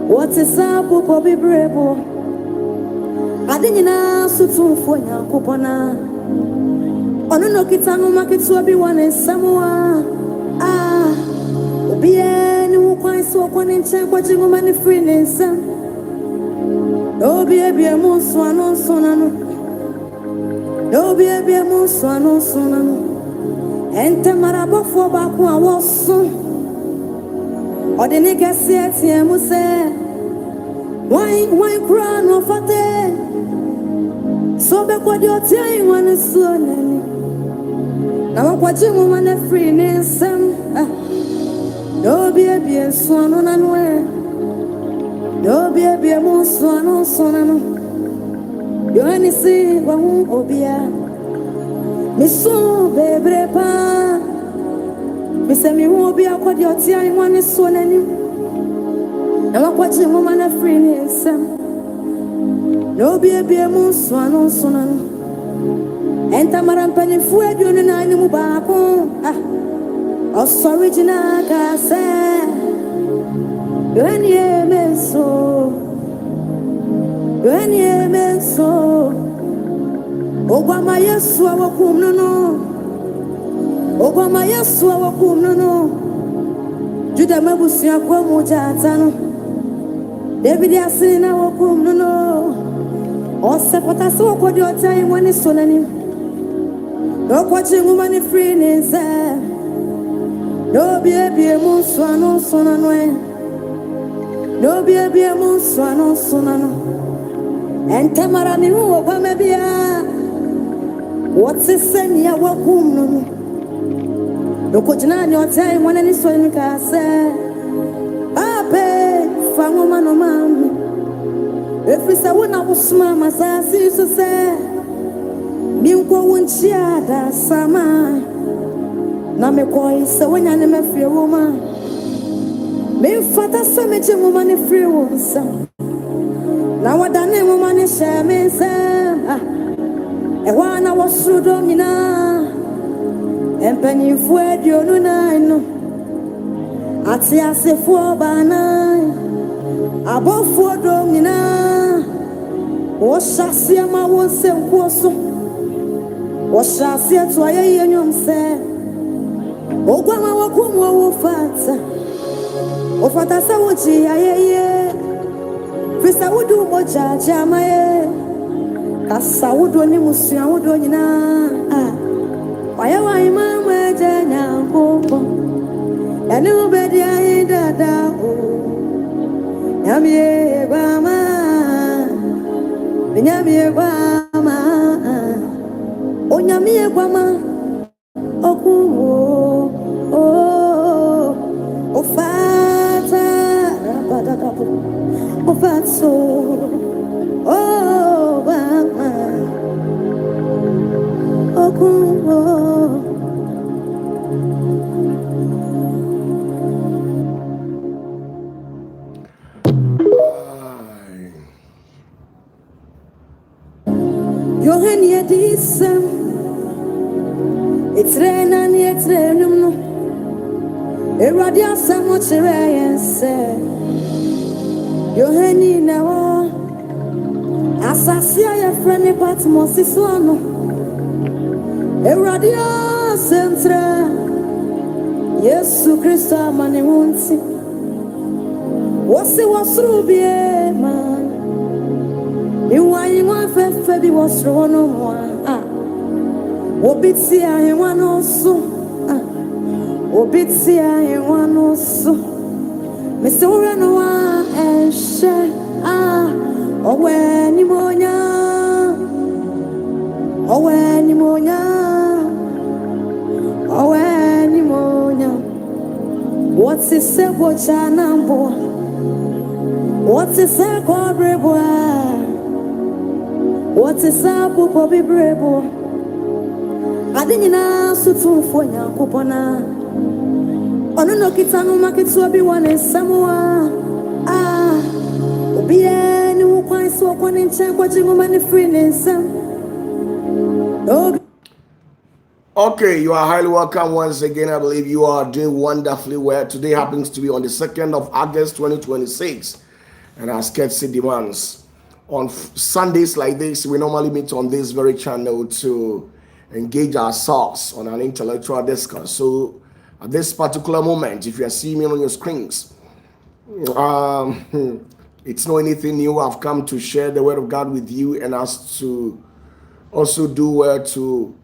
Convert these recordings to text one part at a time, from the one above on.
What is up, Bobby Brebo? I didn't know so for your coupona. Ono no kitano market to be one in Samoa. Ah, be any who quite so one in check watching woman in free nation. No be a most one on sonano. No be a most one on sonano. And Tamarabo for back one was soon. Or the nigga said, Tiamu why crown of a day? So back what you're telling one is soon. Now I'm watching woman a free nation. No be a swan on anywhere. No be a most swan on sonano. You only see one obia. Miss so baby pa. Miss me won't be a what you're telling one is soon. Now I'm watching woman a free nation. No be a most swan on sonano. And Tamaran Penny Fred, you and I knew back home. Oh, sorry, Jinaga said, when ye men so, when ye men so, Obama, yes, our kum no, Obama, yes, our kum no, Judah Mabusia Quamujatano, David Yasin, our kum no, or Sepata so what your time when it's solemn. No watching woman free is there. No be a musano sonano. No be a musano sonano. And Tamarani who maybe what's the same ya wakum no. No coachina your time when any swing can say. Ape, Fangomano mam. If it's a one I was mamma, as I used to say. Miuko wunchia da sama na me koi se wanya ne me free woman me fata se me je woman ne free woman na wada ne woman ne she me se e wa na wo srudo mina empani fu edio no na no ati asefo bana abofo do mina wo shasia ma wo se nkoso Washasia to a young said, Ogama wakumo fata. O fata sawoji aye. Fisa wudu moja jamae. Kasa wudu ni musia wudu nina. Waya wa imamwe jenya popo. Yani ubedi aye dada o. Nyamie bama. Nyamie bama. Onyamiye kwama okuwo ofata rabadakapo ofatso bama okuwo Yohania disam it's rain and it's rain Eradia samo chirayense Yohani nawa Asasia ya frene patmos iswano Eradia sentra Yesu Kristo amane wunti Wasi wasrubie man Iwanyi mwafefe bi wasrono mwa Obitia hewanoso Obitia hewanoso Mesura no wa eshe Owe ni monya Owe ni monya Owe ni monya What's the sebo chanambo What's the seko brebo What's the sabu pobi brebo I didn't know so for your coupona. Ono no kitano market to be one in Samoa. Ah, be any who quite so one in check watching woman free nation. Okay, you are highly welcome once again. I believe you are doing wonderfully well. Today happens to be on the 2nd of August 2026. and our scarcity demands. On Sundays like this, we normally meet on this very channel to engage ourselves on an intellectual discourse. So at this particular moment, if you are seeing me on your screens, it's not anything new. I've come to share the word of God with you and us to also do well to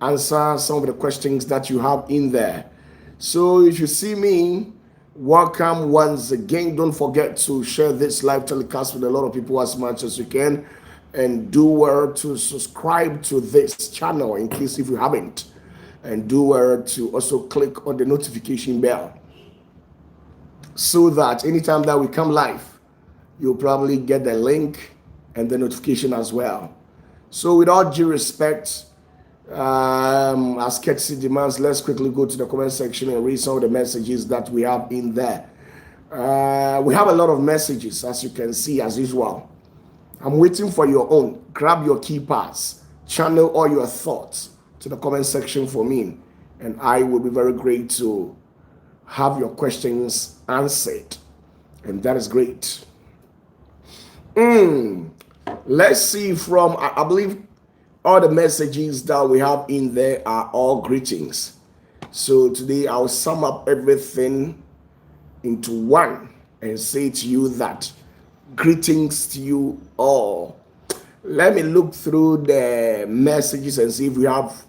answer some of the questions that you have in there. So if you see me, welcome once again. Don't forget to share this live telecast with a lot of people as much as you can, and do well to subscribe to this channel in case if you haven't, and do well to also click on the notification bell so that anytime that we come live, you'll probably get the link and the notification as well. So with all due respect, as scarcity demands, let's quickly go to the comment section and read some of the messages that we have in there. We have a lot of messages, as you can see, as usual. I'm waiting for your own. Grab your keypads, channel all your thoughts to the comment section for me, and I will be very great to have your questions answered, and that is great. Let's see from, I believe all the messages that we have in there are all greetings. So today I'll sum up everything into one and say to you that greetings to you all. Let me look through the messages and see if we have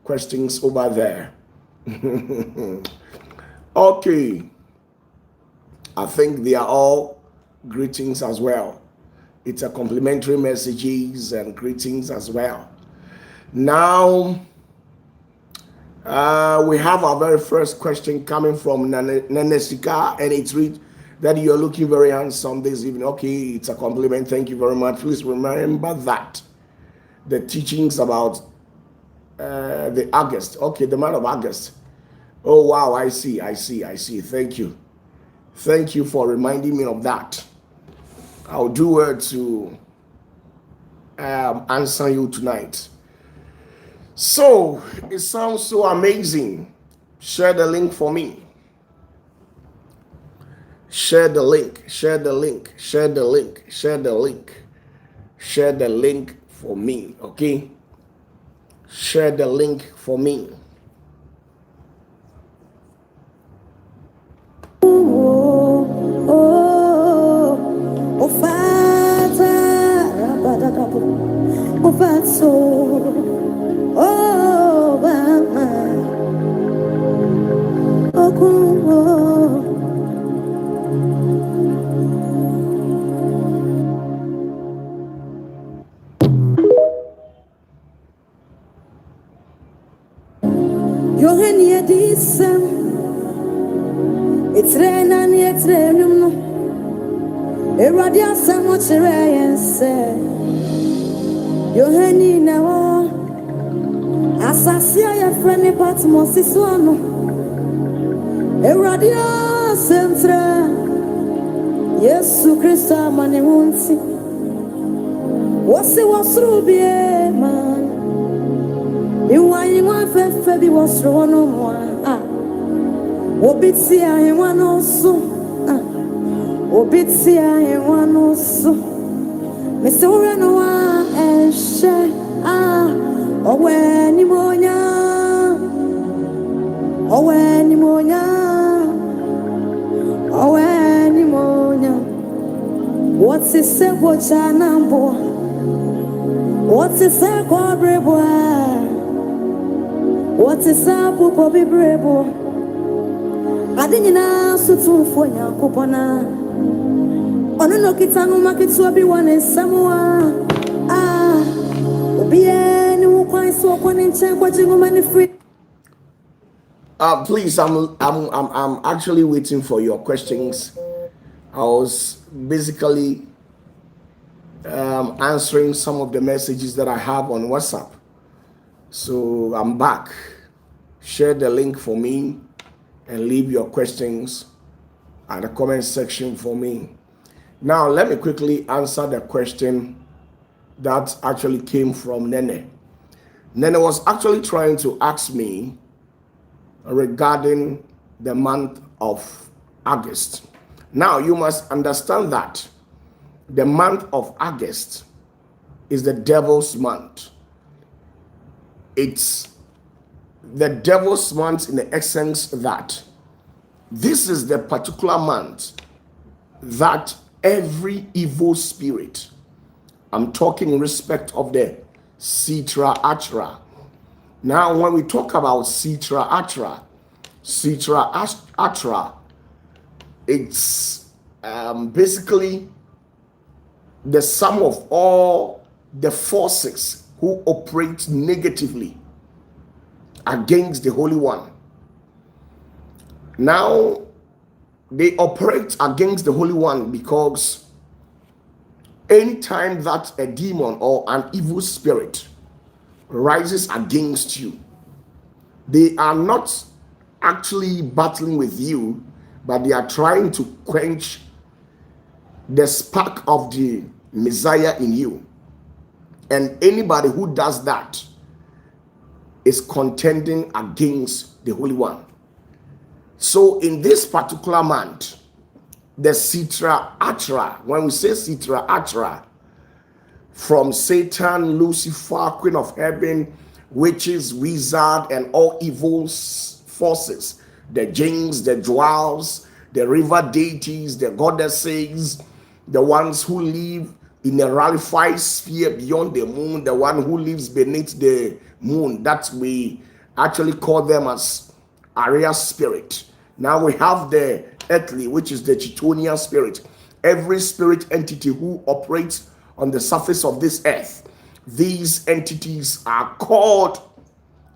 questions over there. Okay, I think they are all greetings as well. It's a complimentary messages and greetings as well. Now, we have our very first question coming from Nanesika, and it reads that you're looking very handsome this evening. Okay, it's a compliment. Thank you very much. Please remember that the teachings about the August. Okay, the month of August. Oh, wow, I see. Thank you. Thank you for reminding me of that. I'll do well to answer you tonight. So, it sounds so amazing. Share the link for me. Share the link for me, okay? Share the link for me. It's rain and it's raining. Eradia so much rain say. Your honey now. Asasia ya friendly Patmos is one. Eradia centra. Yesu Christa mani wunti. Wasi wasrubi man. You want to be was thrown on one. Obitsi I want also. Obitsi I want also. Mr. Uranoa and share. Oh, when you monya. Oh, when you monya. Oh, when you monya. What's the simple chanambo? What's the simple brebo? What is up, Bobby Brebo? I didn't know so for your coupona. On a look at Tango market to be one in Samoa. Be any quite so one in check watching woman free. Please, I'm actually waiting for your questions. I was basically answering some of the messages that I have on WhatsApp. So I'm back. Share the link for me and leave your questions at the comment section for me. Now, let me quickly answer the question that actually came from Nene. Nene was actually trying to ask me regarding the month of August. Now, you must understand that the month of August is the devil's month. It's the devil's month in the essence that this is the particular month that every evil spirit, I'm talking in respect of the Sitra Achra. Now, when we talk about Sitra Achra, it's basically the sum of all the forces who operate negatively against the Holy One. Now, they operate against the Holy One because anytime that a demon or an evil spirit rises against you, they are not actually battling with you, but they are trying to quench the spark of the Messiah in you. And anybody who does that is contending against the Holy One. So in this particular month, the Sitra Achra, when we say Sitra Achra, from Satan, Lucifer, Queen of Heaven, witches, wizard, and all evil forces, the jinns, the dwarves, the river deities, the goddesses, the ones who live in a rarefied sphere beyond the moon, the one who lives beneath the moon, that we actually call them as area spirit. Now we have the earthly, which is the Chitonian spirit. Every spirit entity who operates on the surface of this earth, these entities are called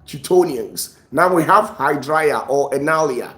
Chitonians. Now we have Hydria or Enalia,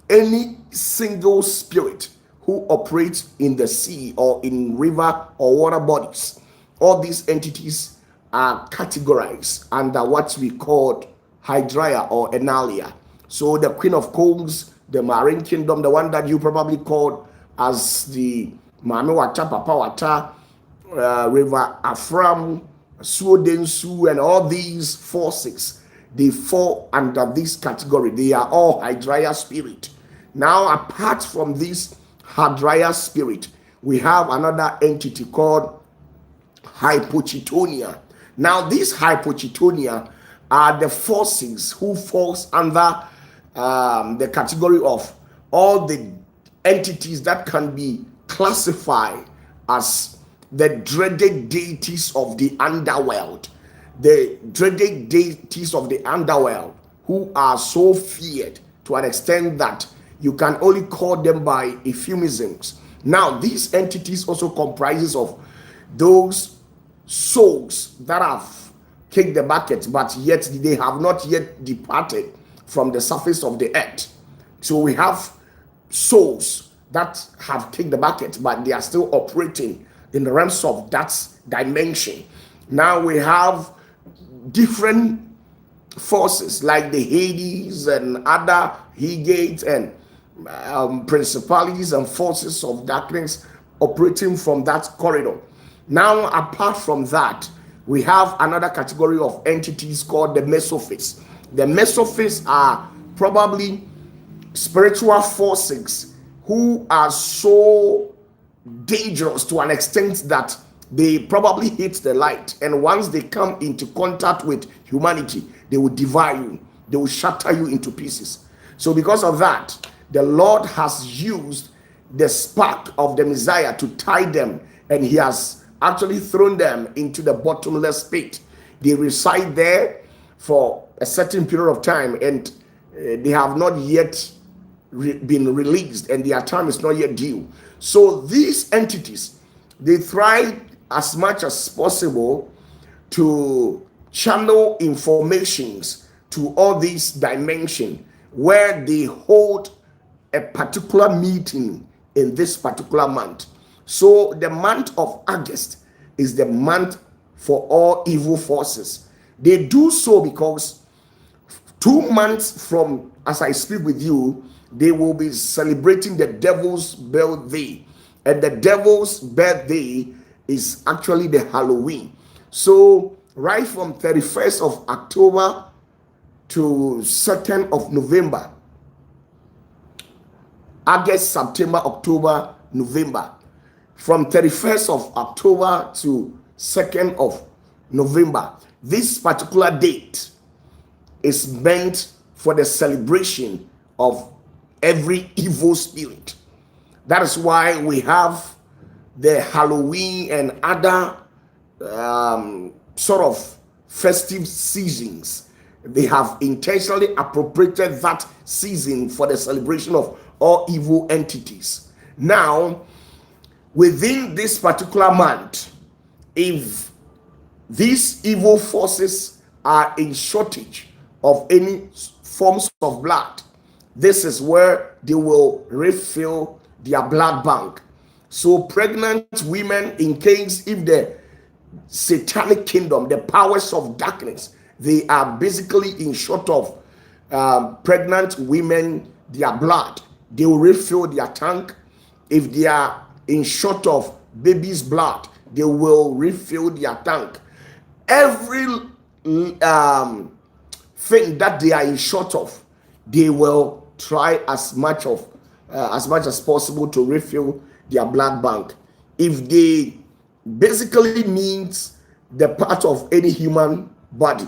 any single spirit who operates in the sea or in river or water bodies. All these entities are categorized under what we call Hydria or Enalia. So the Queen of Combs, the Marine Kingdom, the one that you probably called as the Mame Wata, Papa Wata, River Afram, Suodensu, and all these forces, they fall under this category. They are all Hydria spirit. Now, apart from this Hydria spirit, we have another entity called Hypochitonia. Now, these Hypochitonia are the forces who falls under the category of all the entities that can be classified as the dreaded deities of the underworld. The dreaded deities of the underworld, who are so feared to an extent that you can only call them by euphemisms. Now, these entities also comprises of those souls that have kicked the bucket, but yet they have not yet departed from the surface of the earth. So we have souls that have kicked the bucket, but they are still operating in the realms of that dimension. Now we have different forces like the Hades and other He-gates and principalities and forces of darkness operating from that corridor. Now, apart from that, we have another category of entities called the Mesophytes. The Mesophytes are probably spiritual forces who are so dangerous to an extent that they probably hate the light, and once they come into contact with humanity, they will devour you, they will shatter you into pieces. So because of that, the Lord has used the spark of the Messiah to tie them, and he has actually thrown them into the bottomless pit. They reside there for a certain period of time, and they have not yet been released, and their time is not yet due. So these entities, they try as much as possible to channel informations to all these dimensions where they hold a particular meeting in this particular month. So the month of August is the month for all evil forces. They do so because 2 months from as I speak with you, they will be celebrating the devil's birthday. And the devil's birthday is actually the Halloween. So right from 31st of October to 2nd of November, August, September, October, November, from 31st of October to 2nd of November. This particular date is meant for the celebration of every evil spirit. That is why we have the Halloween and other sort of festive seasons. They have intentionally appropriated that season for the celebration of all evil entities. Now, within this particular month, if these evil forces are in shortage of any forms of blood, this is where they will refill their blood bank. So pregnant women, in case if the satanic kingdom, the powers of darkness, they are basically in short of pregnant women, their blood, they will refill their tank. If they are in short of baby's blood, they will refill their tank. Every thing that they are in short of, they will try as much as possible to refill their blood bank. If they basically needs the part of any human body,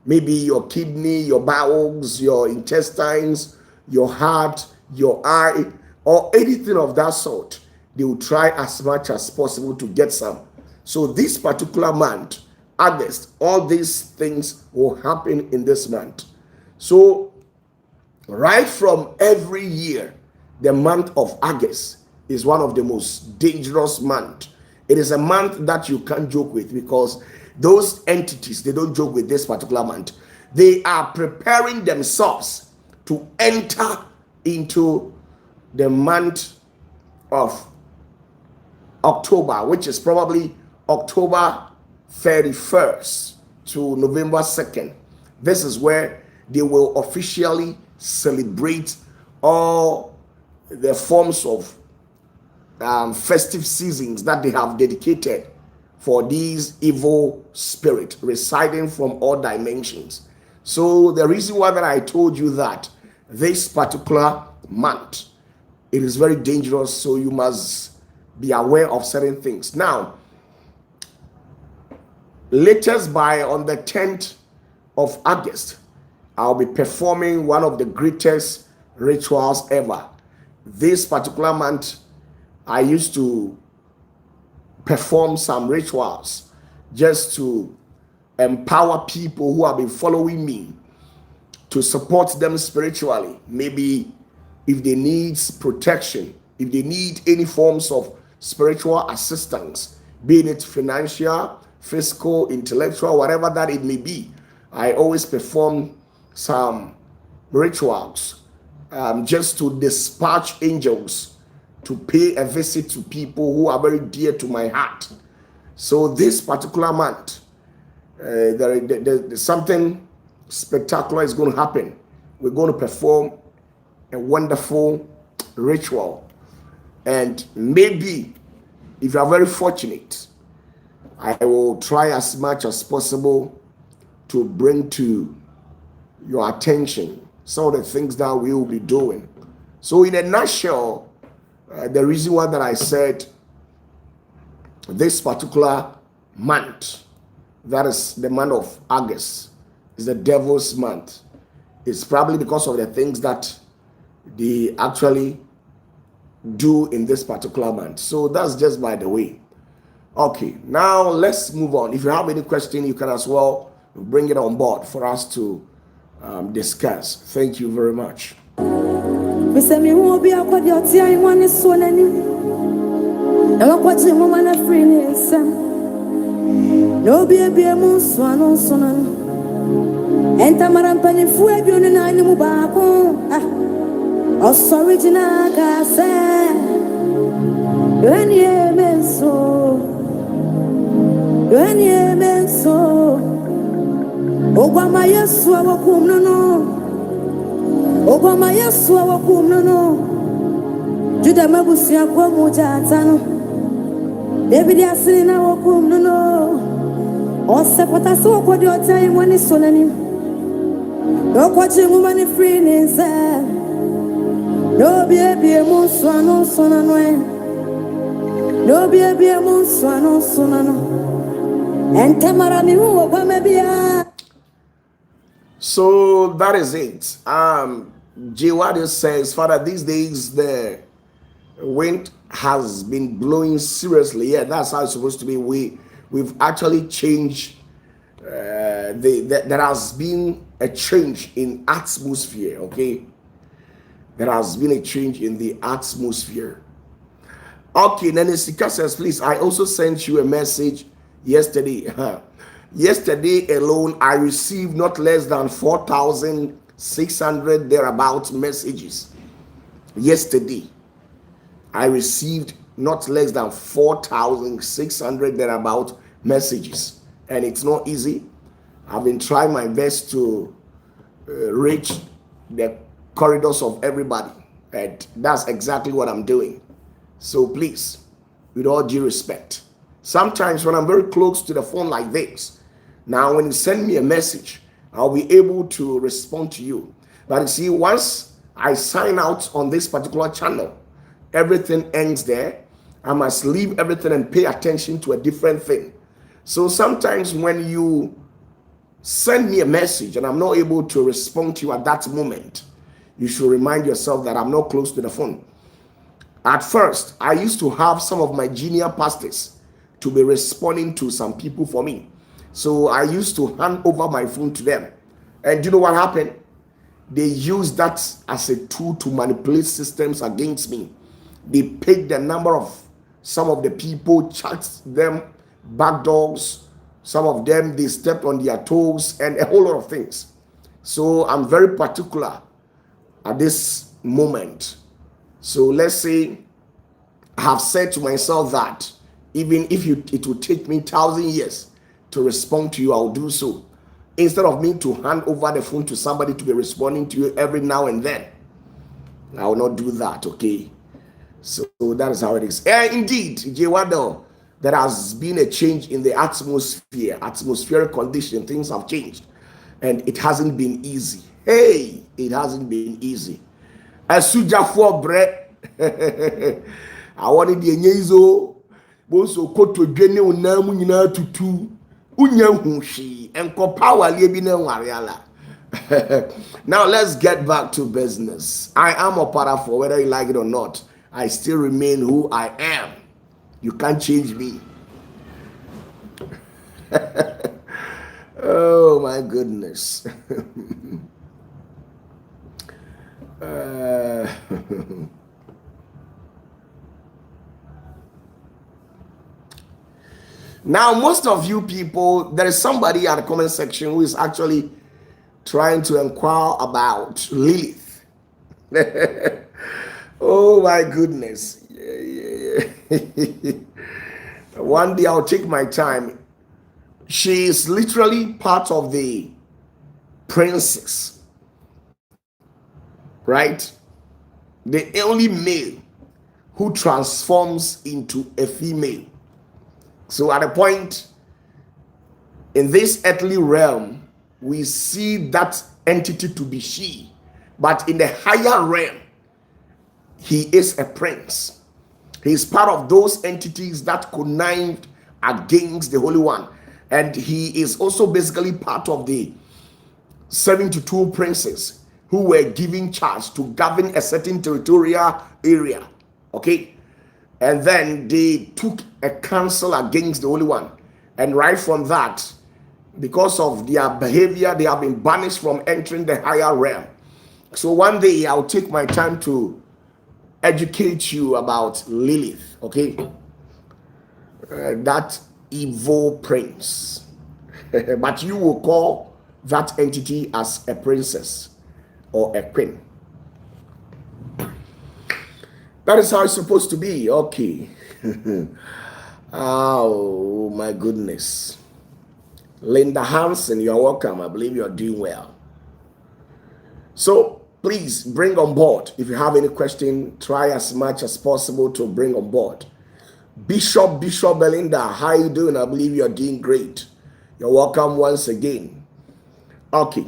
maybe your kidney, your bowels, your intestines, your heart, your eye, or anything of that sort, they will try as much as possible to get some. So this particular month, August, all these things will happen in this month. So right from every year, the month of August is one of the most dangerous months. It is a month that you can't joke with, because those entities, they don't joke with this particular month. They are preparing themselves to enter into the month of October, which is probably October 31st to November 2nd. This is where they will officially celebrate all the forms of festive seasons that they have dedicated for these evil spirits residing from all dimensions. So the reason why that I told you that this particular month, it is very dangerous, so you must be aware of certain things. Now, latest by on the 10th of August, I'll be performing one of the greatest rituals ever. This particular month, I used to perform some rituals just to empower people who have been following me, to support them spiritually. Maybe if they need protection, if they need any forms of spiritual assistance, be it financial, physical, intellectual, whatever that it may be, I always perform some rituals just to dispatch angels to pay a visit to people who are very dear to my heart. So this particular month, there's something spectacular is going to happen. We're going to perform a wonderful ritual, and maybe if you are very fortunate, I will try as much as possible to bring to your attention some of the things that we will be doing. So in a nutshell, the reason why that I said this particular month, that is the month of August, is the devil's month, it's probably because of the things that they actually do in this particular month. So that's just by the way. Okay, now let's move on. If you have any question, you can as well bring it on board for us to discuss. Thank you very much. Mr. Me won't be a quad your tea, I want to swallow any. And I'm watching woman a free no be a beer moon swan on sonan. Enter Madame Penny Fueg, you and I know Babo. Oh, sorry, Jinaga said, when ye men so, when ye men so, Obama, yes, so I will come no. Obama, yes, so I will come no. Judah Mabusia Quamujatano. David Yassina will come no. Or Sepata so what your time when it's solemn. No watching woman free inside. No baby, mon son, no son, and when No baby, I'm on Swano Sonano. And Tamara, me who will maybe. So that is it. Jewadi says, Father, these days the wind has been blowing seriously. Yeah, that's how it's supposed to be. We've actually changed. There has been a change in atmosphere. Okay, there has been a change in the atmosphere. Okay, Nanesika says, please. I also sent you a message yesterday. Yesterday alone, I received not less than 4,600 thereabout messages. Yesterday, I received not less than 4,600 thereabout messages, and it's not easy. I've been trying my best to reach the corridors of everybody, and that's exactly what I'm doing. So please, with all due respect, sometimes when I'm very close to the phone like this, now when you send me a message, I'll be able to respond to you. But you see, once I sign out on this particular channel, everything ends there. I must leave everything and pay attention to a different thing. So sometimes when you send me a message and I'm not able to respond to you at that moment, you should remind yourself that I'm not close to the phone. At first, I used to have some of my junior pastors to be responding to some people for me. So I used to hand over my phone to them. And you know what happened? They used that as a tool to manipulate systems against me. They paid the number of some of the people, charged them back dogs. Some of them, they stepped on their toes and a whole lot of things. So I'm very particular at this moment. So let's say I have said to myself that even if it will take me 1,000 years to respond to you, I'll do so. Instead of me to hand over the phone to somebody to be responding to you every now and then, I will not do that, okay? So that is how it is. Indeed, Jewado, there has been a change in the atmospheric condition. Things have changed, and it hasn't been easy. Hey, it hasn't been easy. Asuja for bread. I wanted the nyezo. Boso koto dwene onamu nyina tutu. Unya hushi enko power liebi na wariala. Now let's get back to business. I am OPATAFUOR, whether you like it or not. I still remain who I am. You can't change me. Oh my goodness. Now, most of you people, there is somebody at the comment section who is actually trying to inquire about Lilith. Oh my goodness. One day I'll take my time. She is literally part of the princess, right? The only male who transforms into a female. So at a point in this earthly realm, we see that entity to be she, but in the higher realm, he is a prince. He is part of those entities that connived against the Holy One, and he is also basically part of the 72 princes who were given charge to govern a certain territorial area. Okay. And then they took a counsel against the Holy One. And right from that, because of their behavior, they have been banished from entering the higher realm. So one day I'll take my time to educate you about Lilith, okay? That evil prince. But you will call that entity as a princess or a queen. That is how it's supposed to be. Okay. Oh, my goodness. Linda Hansen, you're welcome. I believe you're doing well. So, please bring on board. If you have any question, try as much as possible to bring on board. Bishop Belinda, how you doing? I believe you're doing great. You're welcome once again. Okay.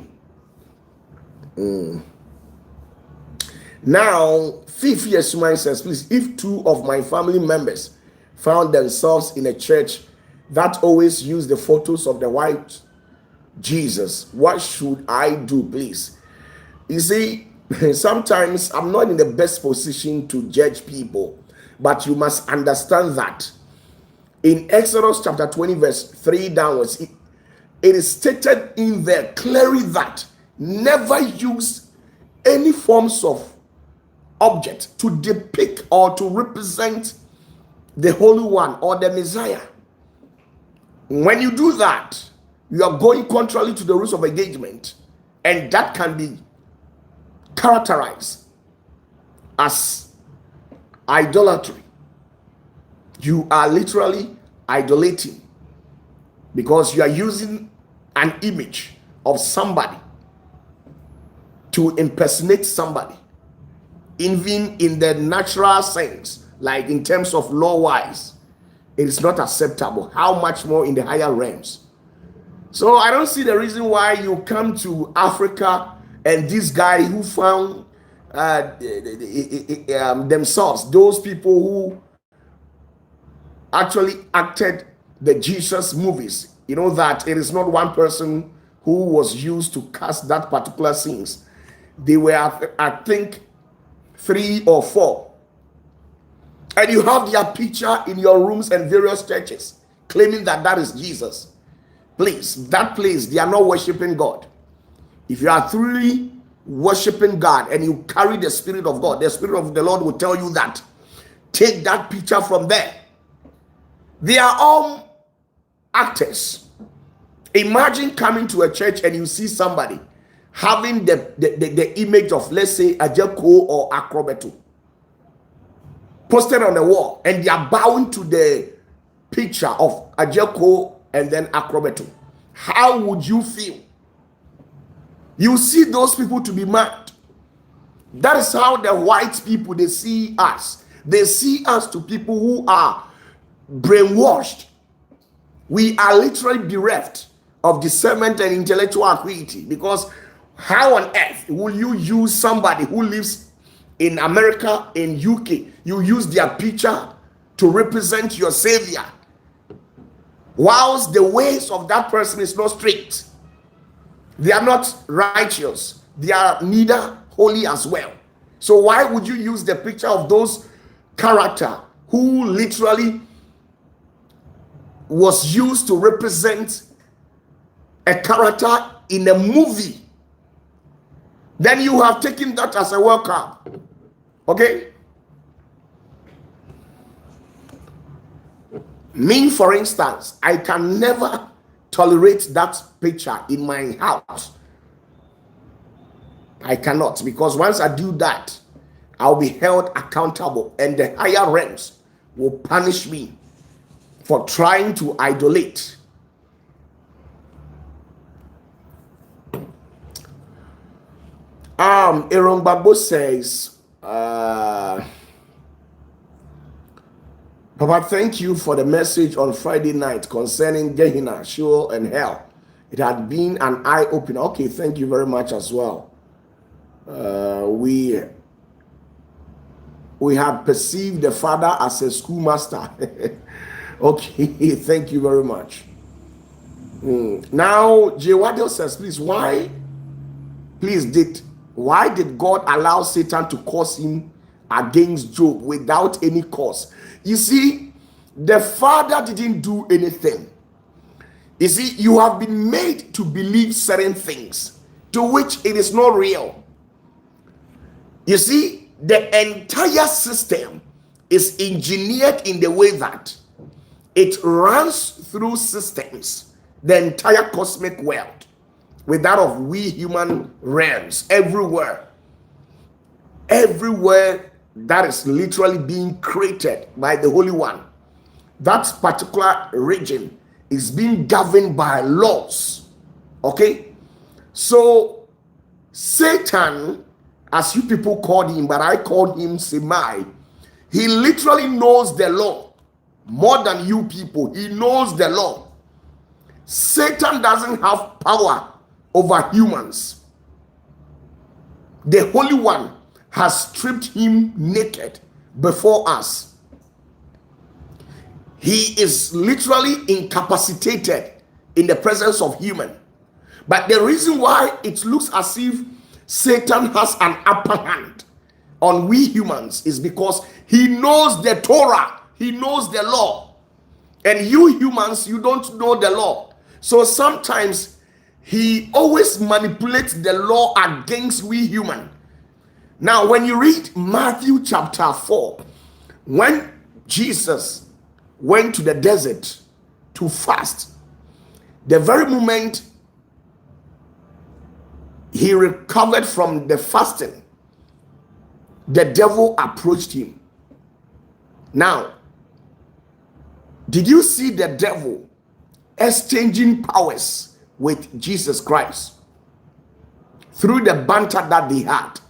Now, Fifi Esumai says, please, if two of my family members found themselves in a church that always use the photos of the white Jesus. What should I do, please? You see, sometimes I'm not in the best position to judge people, but you must understand that in Exodus chapter 20 verse 3 downwards, it is stated in there clearly that never use any forms of object to depict or to represent the Holy One or the Messiah. When you do that, you are going contrary to the rules of engagement, and that can be characterized as idolatry. You are literally idolating because you are using an image of somebody to impersonate somebody, even in the natural sense, like in terms of law-wise. It is not acceptable. How much more in the higher realms? So I don't see the reason why you come to Africa and this guy who found themselves, those people who actually acted the Jesus movies, you know that it is not one person who was used to cast that particular scenes. They were, I think, 3 or 4. And you have their picture in your rooms and various churches claiming that that is Jesus. Please, that place, they are not worshiping God. If you are truly worshiping God and you carry the Spirit of God, the Spirit of the Lord will tell you that. Take that picture from there. They are all actors. Imagine coming to a church and you see somebody having the image of, let's say, Ajako or Acrobato posted on the wall, and they are bowing to the picture of Ajako and then Acrobato. How would you feel? You see those people to be mad. That is how the white people, they see us. They see us to people who are brainwashed. We are literally bereft of discernment and intellectual acuity, because how on earth will you use somebody who lives in America, in UK, you use their picture to represent your savior, whilst the ways of that person is not strict? They are not righteous. They are neither holy as well. So why would you use the picture of those character who literally was used to represent a character in a movie? Then you have taken that as a welcome. Okay? Me, for instance, I can never tolerate that picture in my house. I cannot, because once I do that, I'll be held accountable, and the higher realms will punish me for trying to idolate. Aaron Babo says, Papa, thank you for the message on Friday night concerning Gehenna, Sheol, and hell. It had been an eye-opener. Okay, thank you very much as well. We have perceived the father as a schoolmaster. Okay, thank you very much. Now, J. Waddell says, please, why did God allow Satan to curse him against Job without any cause? You see, the father didn't do anything. You see, you have been made to believe certain things to which it is not real. You see, the entire system is engineered in the way that it runs through systems, the entire cosmic world, with that of we human realms, everywhere that is literally being created by the Holy One. That particular region is being governed by laws. Okay? So Satan, as you people called him, but I called him Semai, he literally knows the law more than you people. He knows the law. Satan doesn't have power over humans. The Holy One has stripped him naked before us. He is literally incapacitated in the presence of human. But the reason why it looks as if Satan has an upper hand on we humans is because he knows the Torah, he knows the law. And you humans, you don't know the law. So sometimes he always manipulates the law against we human. Now, when you read Matthew chapter 4, when Jesus went to the desert to fast, the very moment he recovered from the fasting, the devil approached him. Now, did you see the devil exchanging powers with Jesus Christ through the banter that they had?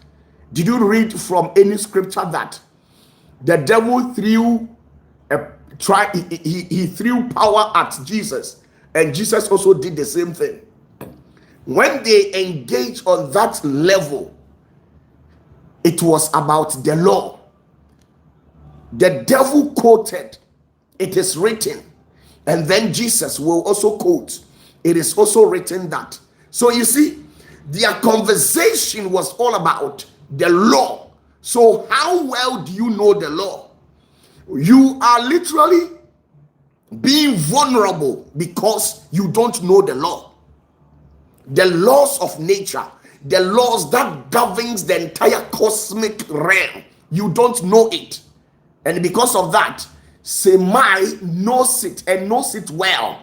Did you read from any scripture that the devil threw he threw power at Jesus, and Jesus also did the same thing? When they engaged on that level, it was about the law. The devil quoted, "It is written," and then Jesus will also quote, "It is also written that." So you see, their conversation was all about the law. So how well do you know the law? You are literally being vulnerable because you don't know the law. The laws of nature, the laws that governs the entire cosmic realm, you don't know it. And because of that, Semai knows it and knows it well.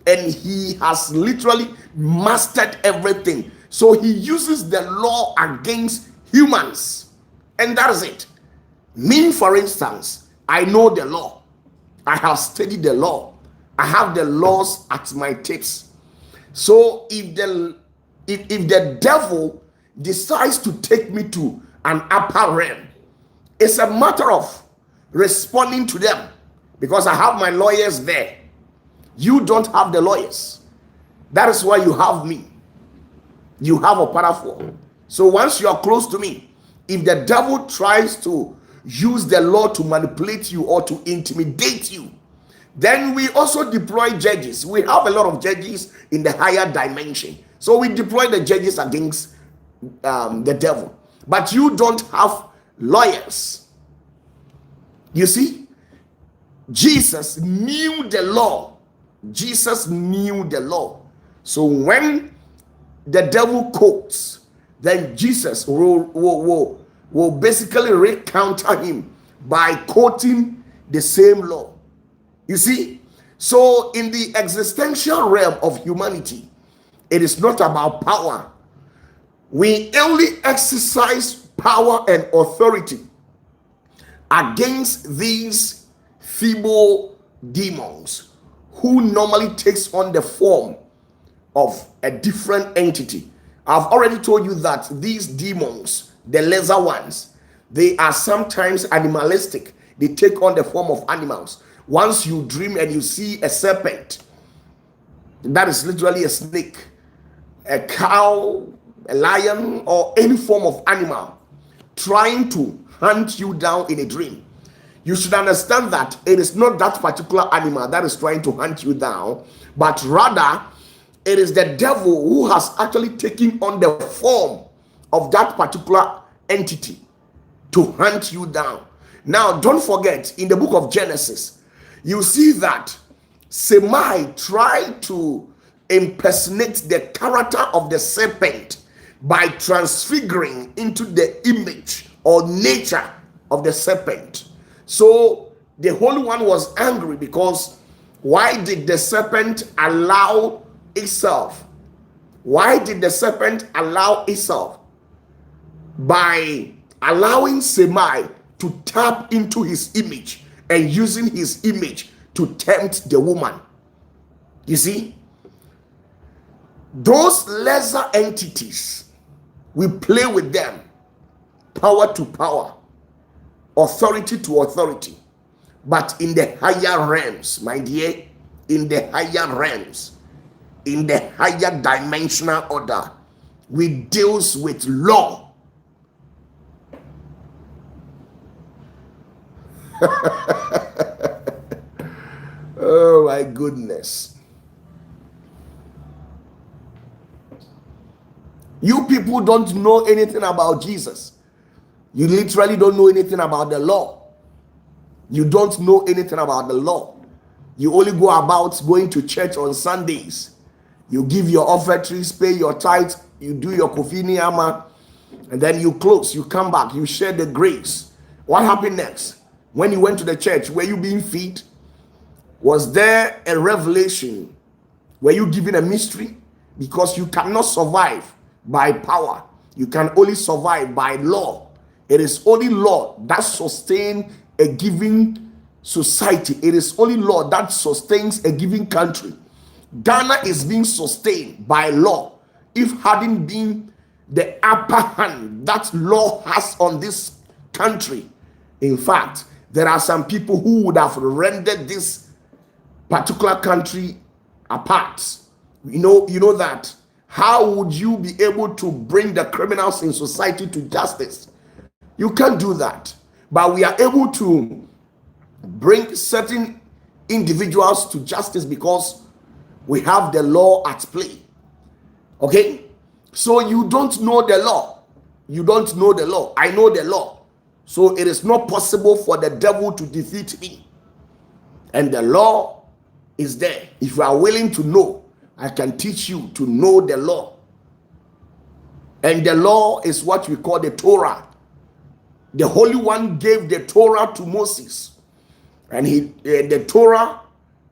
And he has literally mastered everything. So he uses the law against humans. And that is it. Me, for instance, I know the law. I have studied the law. I have the laws at my tips. So if the devil decides to take me to an upper realm, it's a matter of responding to them, because I have my lawyers there. You don't have the lawyers. That is why you have me. You have OPATAFUOR. So once you are close to me, if the devil tries to use the law to manipulate you or to intimidate you, then we also deploy judges. We have a lot of judges in the higher dimension. So we deploy the judges against the devil. But you don't have lawyers. You see, Jesus knew the law. Jesus knew the law. So when the devil quotes, then Jesus will basically recounter him by quoting the same law. You see, so in the existential realm of humanity, it is not about power. We only exercise power and authority against these feeble demons who normally takes on the form of a different entity. I've already told you that these demons, the lesser ones, they are sometimes animalistic. They take on the form of animals. Once you dream and you see a serpent, that is literally a snake, a cow, a lion, or any form of animal trying to hunt you down in a dream, you should understand that it is not that particular animal that is trying to hunt you down, but rather it is the devil who has actually taken on the form of that particular entity to hunt you down. Now, don't forget, in the book of Genesis, you see that Semai tried to impersonate the character of the serpent by transfiguring into the image or nature of the serpent. So the Holy One was angry because why did the serpent allow itself? Why did the serpent allow itself? By allowing Semai to tap into his image and using his image to tempt the woman. You see, those lesser entities, we play with them, power to power, authority to authority. But in the higher realms, my dear, in the higher realms, in the higher dimensional order, we deals with law. Oh my goodness. You people don't know anything about Jesus. You literally don't know anything about the law. You don't know anything about the law. You only go about going to church on Sundays. You give your offertories, pay your tithes, you do your kofini ama, and then you close, you come back, you share the grace. What happened next? When you went to the church, were you being fed? Was there a revelation? Were you given a mystery? Because you cannot survive by power. You can only survive by law. It is only law that sustains a given society. It is only law that sustains a given country. Ghana is being sustained by law. If hadn't been the upper hand that law has on this country, in fact, there are some people who would have rendered this particular country apart. You know that. How would you be able to bring the criminals in society to justice? You can't do that. But we are able to bring certain individuals to justice because we have the law at play. Okay? So you don't know the law. You don't know the law. I know the law. So it is not possible for the devil to defeat me. And the law is there. If you are willing to know, I can teach you to know the law. And the law is what we call the Torah. The Holy One gave the Torah to Moses. And the Torah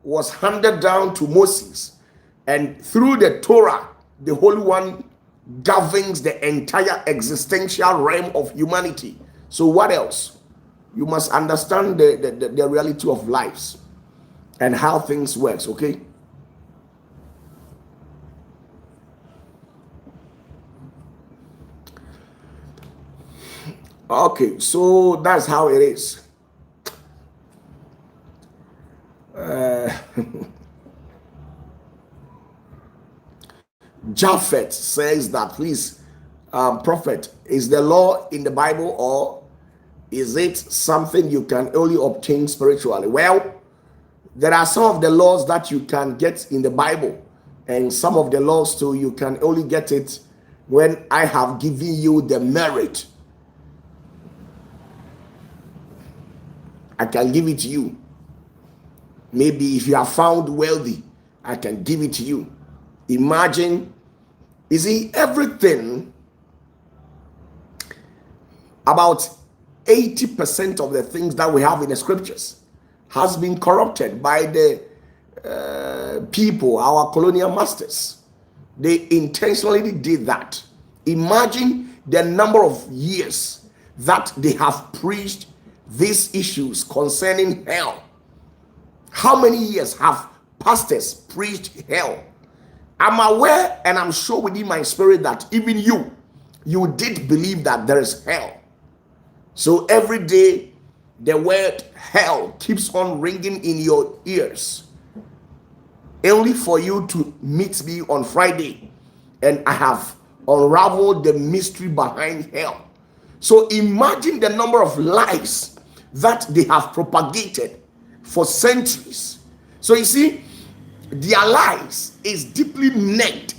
was handed down to Moses. And through the Torah, the Holy One governs the entire existential realm of humanity. So what else? You must understand the reality of lives and how things works, okay? Okay, so that's how it is. Japhet says that, please, prophet, is the law in the Bible or is it something you can only obtain spiritually? Well, there are some of the laws that you can get in the Bible, and some of the laws too you can only get it when I have given you the merit. I can give it to you. Maybe if you are found wealthy, I can give it to you. Imagine, you see, everything, about 80% of the things that we have in the scriptures has been corrupted by the people, our colonial masters. They intentionally did that. Imagine the number of years that they have preached these issues concerning hell. How many years have pastors preached hell? I'm aware and I'm sure within my spirit that even you did believe that there is hell. So every day the word hell keeps on ringing in your ears, only for you to meet me on Friday and I have unraveled the mystery behind hell. So imagine the number of lies that they have propagated for centuries. So you see, their lies is deeply knit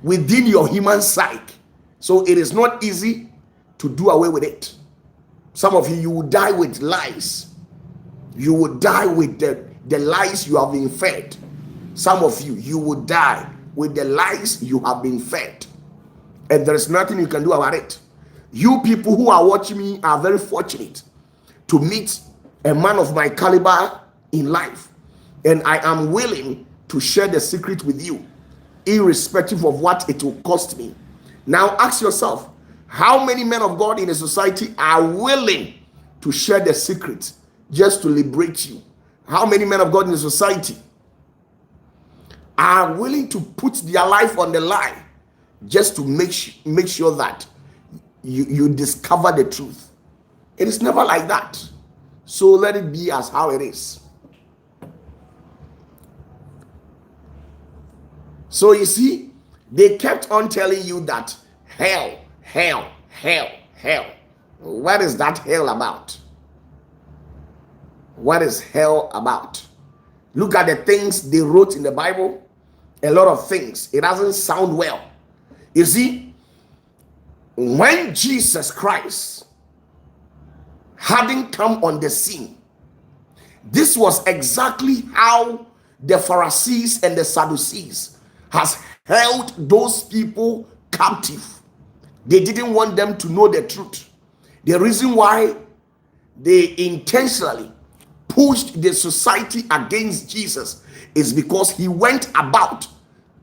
within your human psyche. So it is not easy to do away with it. Some of you will die with lies. You will die with the lies you have been fed. Some of you will die with the lies you have been fed. And there is nothing you can do about it. You people who are watching me are very fortunate to meet a man of my caliber in life. And I am willing to share the secret with you, irrespective of what it will cost me. Now ask yourself, how many men of God in a society are willing to share the secret just to liberate you? How many men of God in the society are willing to put their life on the line just to make sure that you discover the truth? It is never like that. So let it be as how it is. So you see, they kept on telling you that hell, hell, hell, hell. What is that hell about? What is hell about? Look at the things they wrote in the Bible. A lot of things. It doesn't sound well. You see, when Jesus Christ hadn't come on the scene, this was exactly how the Pharisees and the Sadducees has held those people captive. They didn't want them to know the truth. The reason why they intentionally pushed the society against Jesus is because he went about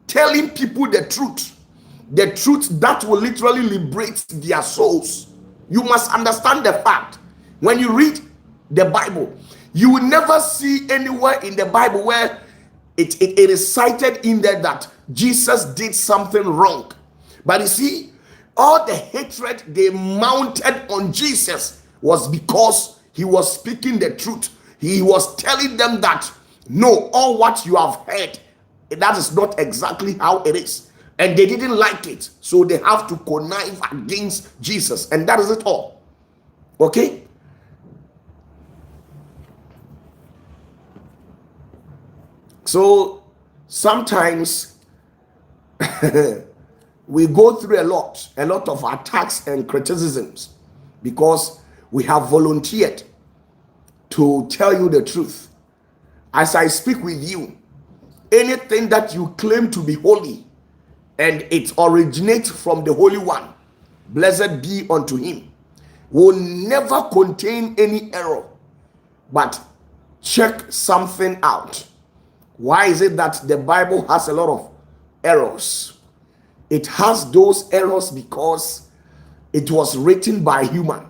telling people the truth that will literally liberate their souls. You must understand the fact. When you read the Bible, you will never see anywhere in the Bible where it is cited in there that Jesus did something wrong. But you see, all the hatred they mounted on Jesus was because he was speaking the truth. He was telling them that, no, all what you have heard, that is not exactly how it is. And they didn't like it. So they have to connive against Jesus. And that is it all. Okay? So sometimes we go through a lot of attacks and criticisms because we have volunteered to tell you the truth. As I speak with you, anything that you claim to be holy and it originates from the Holy One, blessed be unto him, will never contain any error. But check something out. Why is it that the Bible has a lot of errors? It has those errors because it was written by human.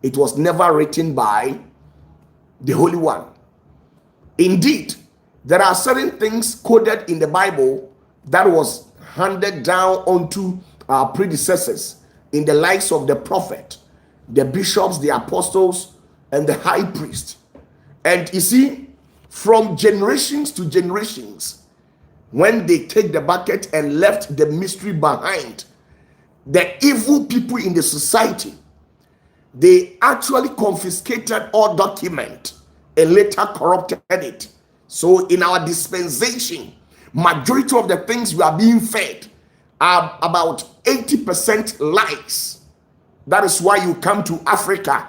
It was never written by the Holy One. Indeed, there are certain things coded in the Bible that was handed down onto our predecessors in the likes of the prophet, the bishops, the apostles, and the high priest. And you see, from generations to generations, when they take the bucket and left the mystery behind, the evil people in the society, they actually confiscated all document and later corrupted it. So in our dispensation, majority of the things we are being fed are about 80% lies. That is why you come to Africa.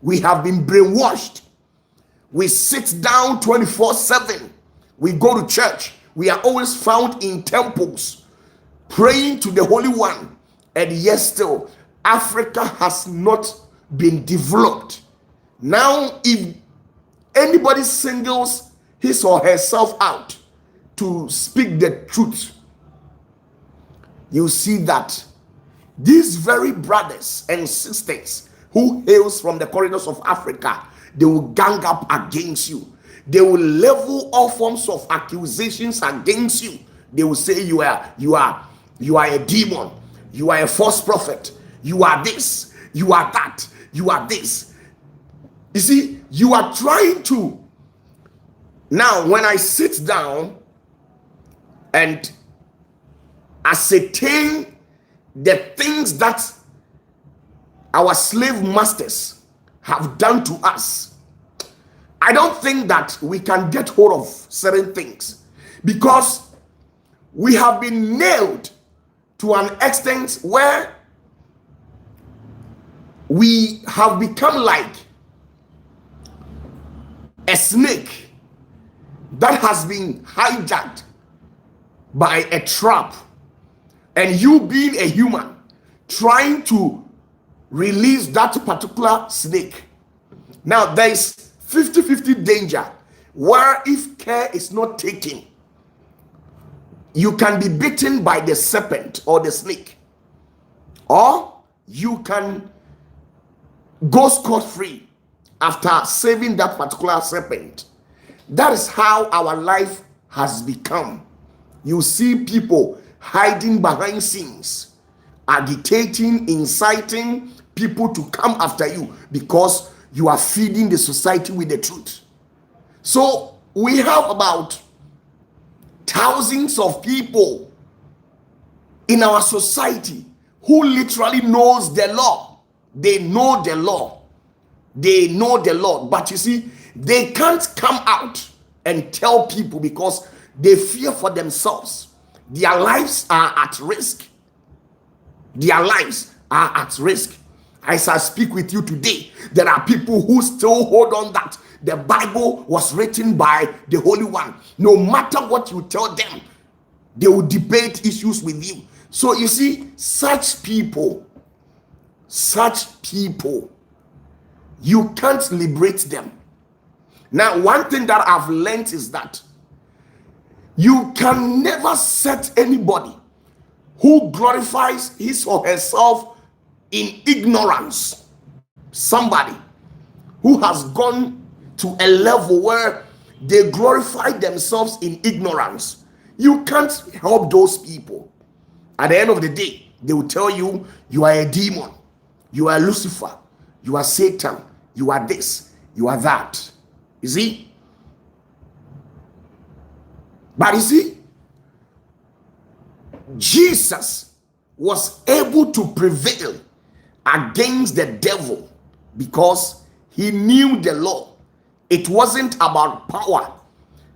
We have been brainwashed. We sit down 24/7. We go to church. We are always found in temples praying to the Holy One. And yet still, Africa has not been developed. Now, if anybody singles his or herself out to speak the truth, you see that these very brothers and sisters who hails from the corridors of Africa, they will gang up against you. They will level all forms of accusations against you. They will say you are a demon, you are a false prophet, you are this, you are that, you are this. You see, you are trying to. Now, when I sit down and ascertain the things that our slave masters have done to us, I don't think that we can get hold of certain things because we have been nailed to an extent where we have become like a snake that has been hijacked by a trap, and you being a human trying to release that particular snake. Now there is 50-50 danger where if care is not taken, you can be bitten by the serpent or the snake, or you can go scot-free after saving that particular serpent. That is how our life has become. You see people hiding behind scenes, agitating, inciting people to come after you because you are feeding the society with the truth. So we have about thousands of people in our society who literally knows the law. They know the law. They know the law. But you see, they can't come out and tell people because they fear for themselves. Their lives are at risk. Their lives are at risk. As I speak with you today, there are people who still hold on that the Bible was written by the Holy One. No matter what you tell them, they will debate issues with you. So you see, such people, you can't liberate them. Now, one thing that I've learned is that you can never set anybody who glorifies his or herself in ignorance. Somebody who has gone to a level where they glorify themselves in ignorance. You can't help those people. At the end of the day, they will tell you, you are a demon, you are Lucifer, you are Satan, you are this, you are that. You see? But you see, Jesus was able to prevail against the devil because he knew the law. It wasn't about power.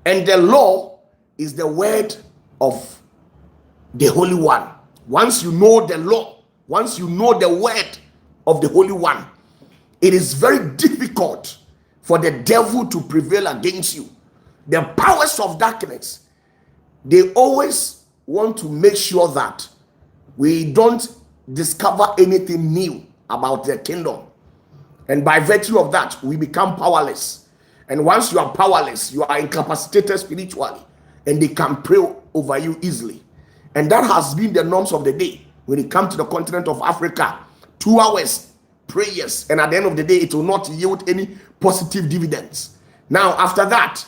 And the law is the word of the Holy One. Once you know the law, once you know the word of the Holy One, it is very difficult for the devil to prevail against you. The powers of darkness, they always want to make sure that we don't discover anything new about their kingdom. And by virtue of that, we become powerless. And once you are powerless, you are incapacitated spiritually, and they can prey over you easily. And that has been the norms of the day. When it comes to the continent of Africa, 2 hours prayers, and at the end of the day, it will not yield any positive dividends. Now, after that,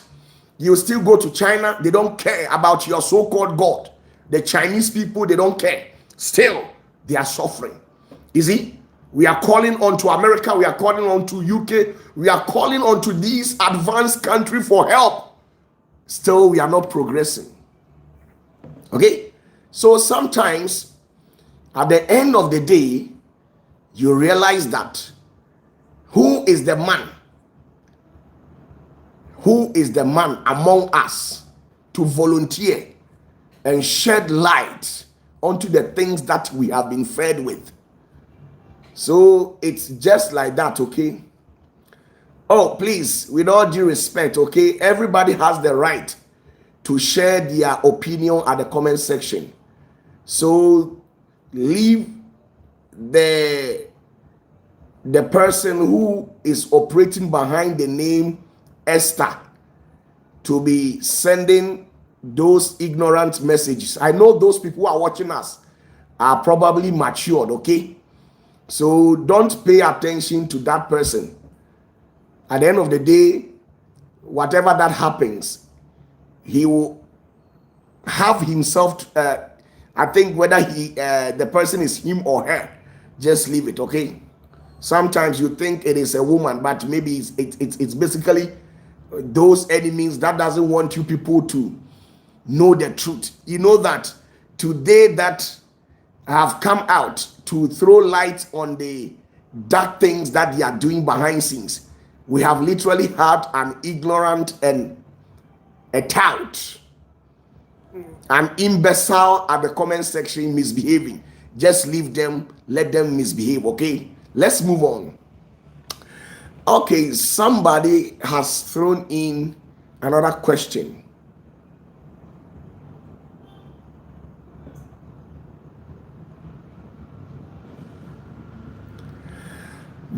you still go to China. They don't care about your so-called God. The Chinese people, they don't care. Still, they are suffering. You see, we are calling on to America, we are calling on to UK, we are calling on to these advanced countries for help. Still, we are not progressing. Okay? So sometimes, at the end of the day, you realize that who is the man? Who is the man among us to volunteer and shed light onto the things that we have been fed with? So it's just like that, okay? Oh, please, with all due respect, okay? Everybody has the right to share their opinion at the comment section. So leave the person who is operating behind the name Esther to be sending those ignorant messages. I know those people who are watching us are probably matured, okay? So don't pay attention to that person. At the end of the day, whatever that happens, he will have himself, I think whether the person is him or her, just leave it, okay? Sometimes you think it is a woman, but maybe it's basically those enemies that doesn't want you people to know the truth. You know that today that have come out to throw light on the dark things that they are doing behind scenes, we have literally had an ignorant and a tout, an imbecile at the comment section misbehaving. Just leave them, let them misbehave, okay? Let's move on. Okay, somebody has thrown in another question.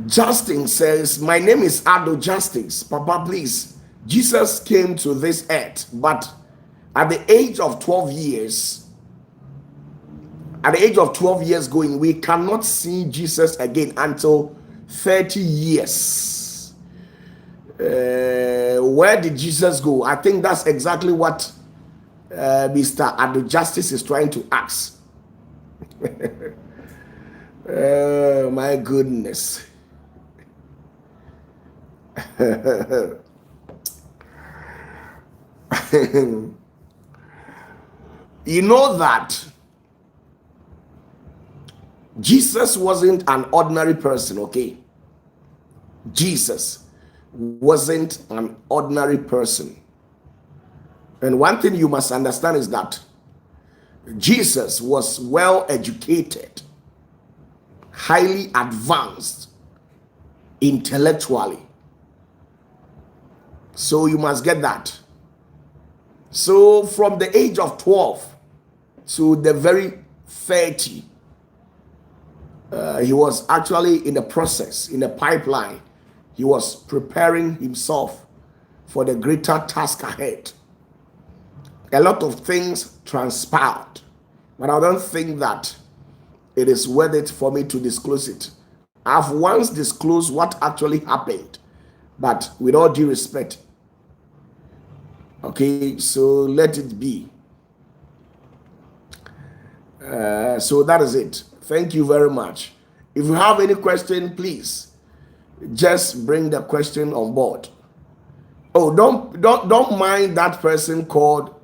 Justin says, my name is Ado Justice. Papa, please. Jesus came to this earth, but at the age of 12 years, going, we cannot see Jesus again until 30 years. Where did Jesus go? I think that's exactly what Mr. Ado Justice is trying to ask. My goodness. You know that Jesus wasn't an ordinary person, okay? Jesus wasn't an ordinary person. And one thing you must understand is that Jesus was well educated, highly advanced intellectually. So you must get that. So from the age of 12 to the very 30, he was actually in the process, in the pipeline. He was preparing himself for the greater task ahead. A lot of things transpired, but I don't think that it is worth it for me to disclose it. I've once disclosed what actually happened, but with all due respect, okay, so let it be. So that is it. Thank you very much. If you have any question, please just bring the question on board. Oh, don't mind that person called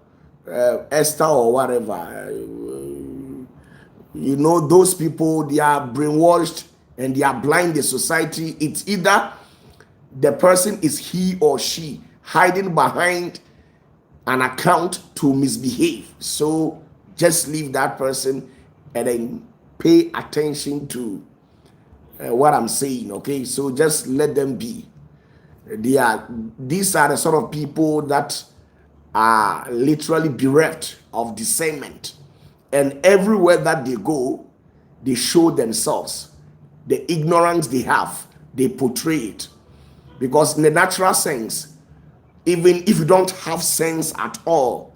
Esther or whatever. You know, those people, they are brainwashed and they are blind in society. It's either the person is he or she hiding behind an account to misbehave. So just leave that person and then pay attention to what I'm saying. Okay, so just let them be. These are the sort of people that are literally bereft of discernment, and everywhere that they go, they show themselves. The ignorance they have, they portray it. Because in the natural sense, even if you don't have sense at all,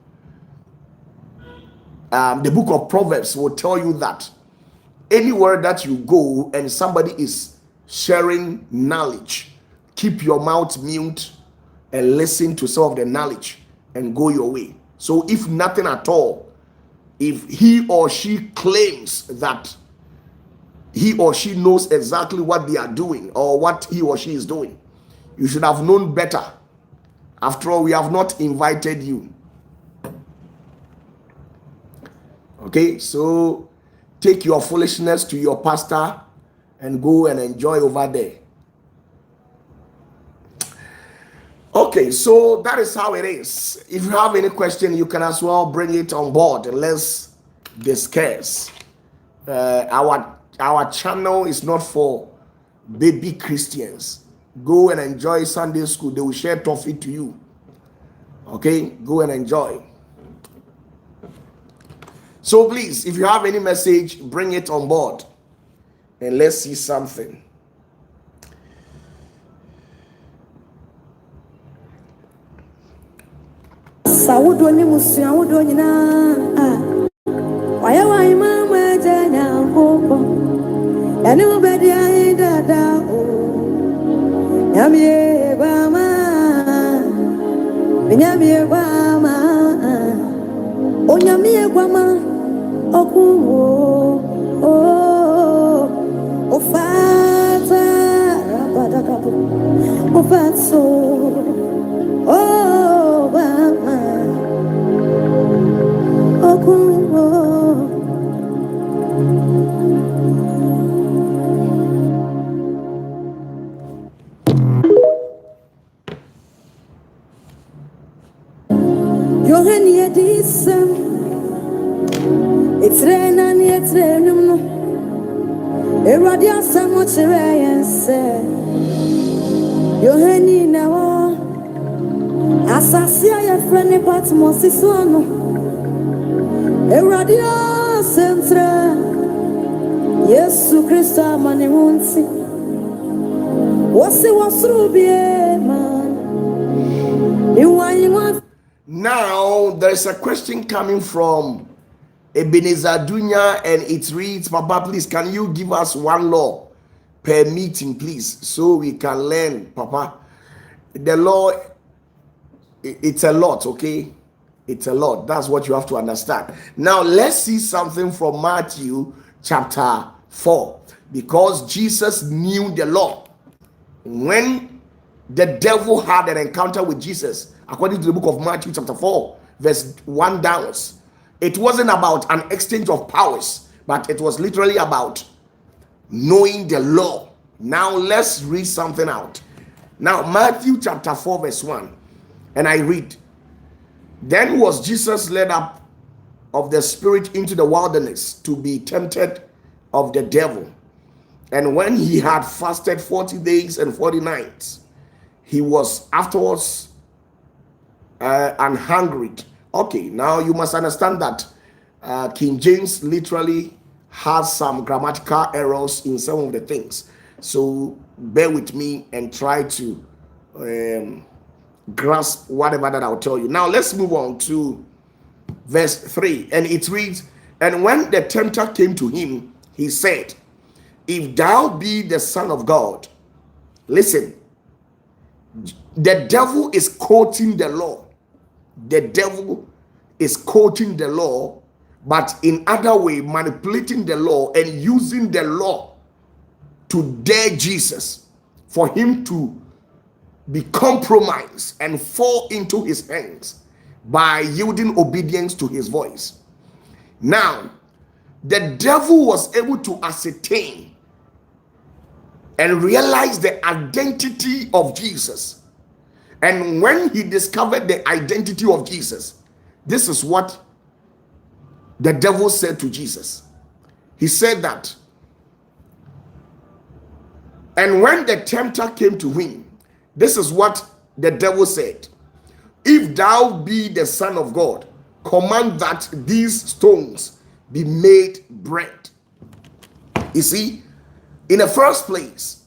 the book of Proverbs will tell you that anywhere that you go and somebody is sharing knowledge, keep your mouth mute and listen to some of the knowledge and go your way. So if nothing at all, if he or she claims that he or she knows exactly what they are doing or what he or she is doing, you should have known better. After all, we have not invited you. Okay, so take your foolishness to your pastor and go and enjoy over there. Okay, so that is how it is. If you have any question, you can as well bring it on board and let's discuss. Our channel is not for baby Christians. Go and enjoy Sunday school. They will share toffee to you. Okay, go and enjoy. So please, if you have any message, bring it on board and let's see something. Sawudoni musia wudoni na waya wa imama janya popo yani ubedi ai dada o nyamie gwama onyamie gwama okuwo ofata rabadakapo ofatso bama okuwo. Yohani edisem etrena ni etrenum no eradia samo chereyense Yohani na wo asasia ya frene patmos isuano eradia sentra Yesu Kristo amane wonsi wasi wasrubie man iwanyi. Now, there's a question coming from Ebenezer Dunya, and it reads, Papa, please, can you give us one law per meeting, please, so we can learn, Papa? The law, it's a lot, okay? It's a lot. That's what you have to understand. Now, let's see something from Matthew chapter 4, because Jesus knew the law. When the devil had an encounter with Jesus, according to the book of Matthew chapter 4, verse 1 downwards, it wasn't about an exchange of powers, but it was literally about knowing the law. Now let's read something out. Now Matthew chapter 4 verse 1, and I read, Then was Jesus led up of the Spirit into the wilderness to be tempted of the devil. And when he had fasted 40 days and 40 nights, he was afterwards hungry. Okay, now you must understand that King James literally has some grammatical errors in some of the things. So bear with me and try to grasp whatever that I'll tell you. Now let's move on to verse 3. And it reads, and when the tempter came to him, he said, if thou be the Son of God. Listen, the devil is quoting the law. The devil is quoting the law, but in other way manipulating the law and using the law to dare Jesus for him to be compromised and fall into his hands by yielding obedience to his voice. Now, the devil was able to ascertain and realize the identity of Jesus. And when he discovered the identity of Jesus, this is what the devil said to Jesus. He said that, and when the tempter came to him, this is what the devil said, if thou be the Son of God, command that these stones be made bread. You see, in the first place,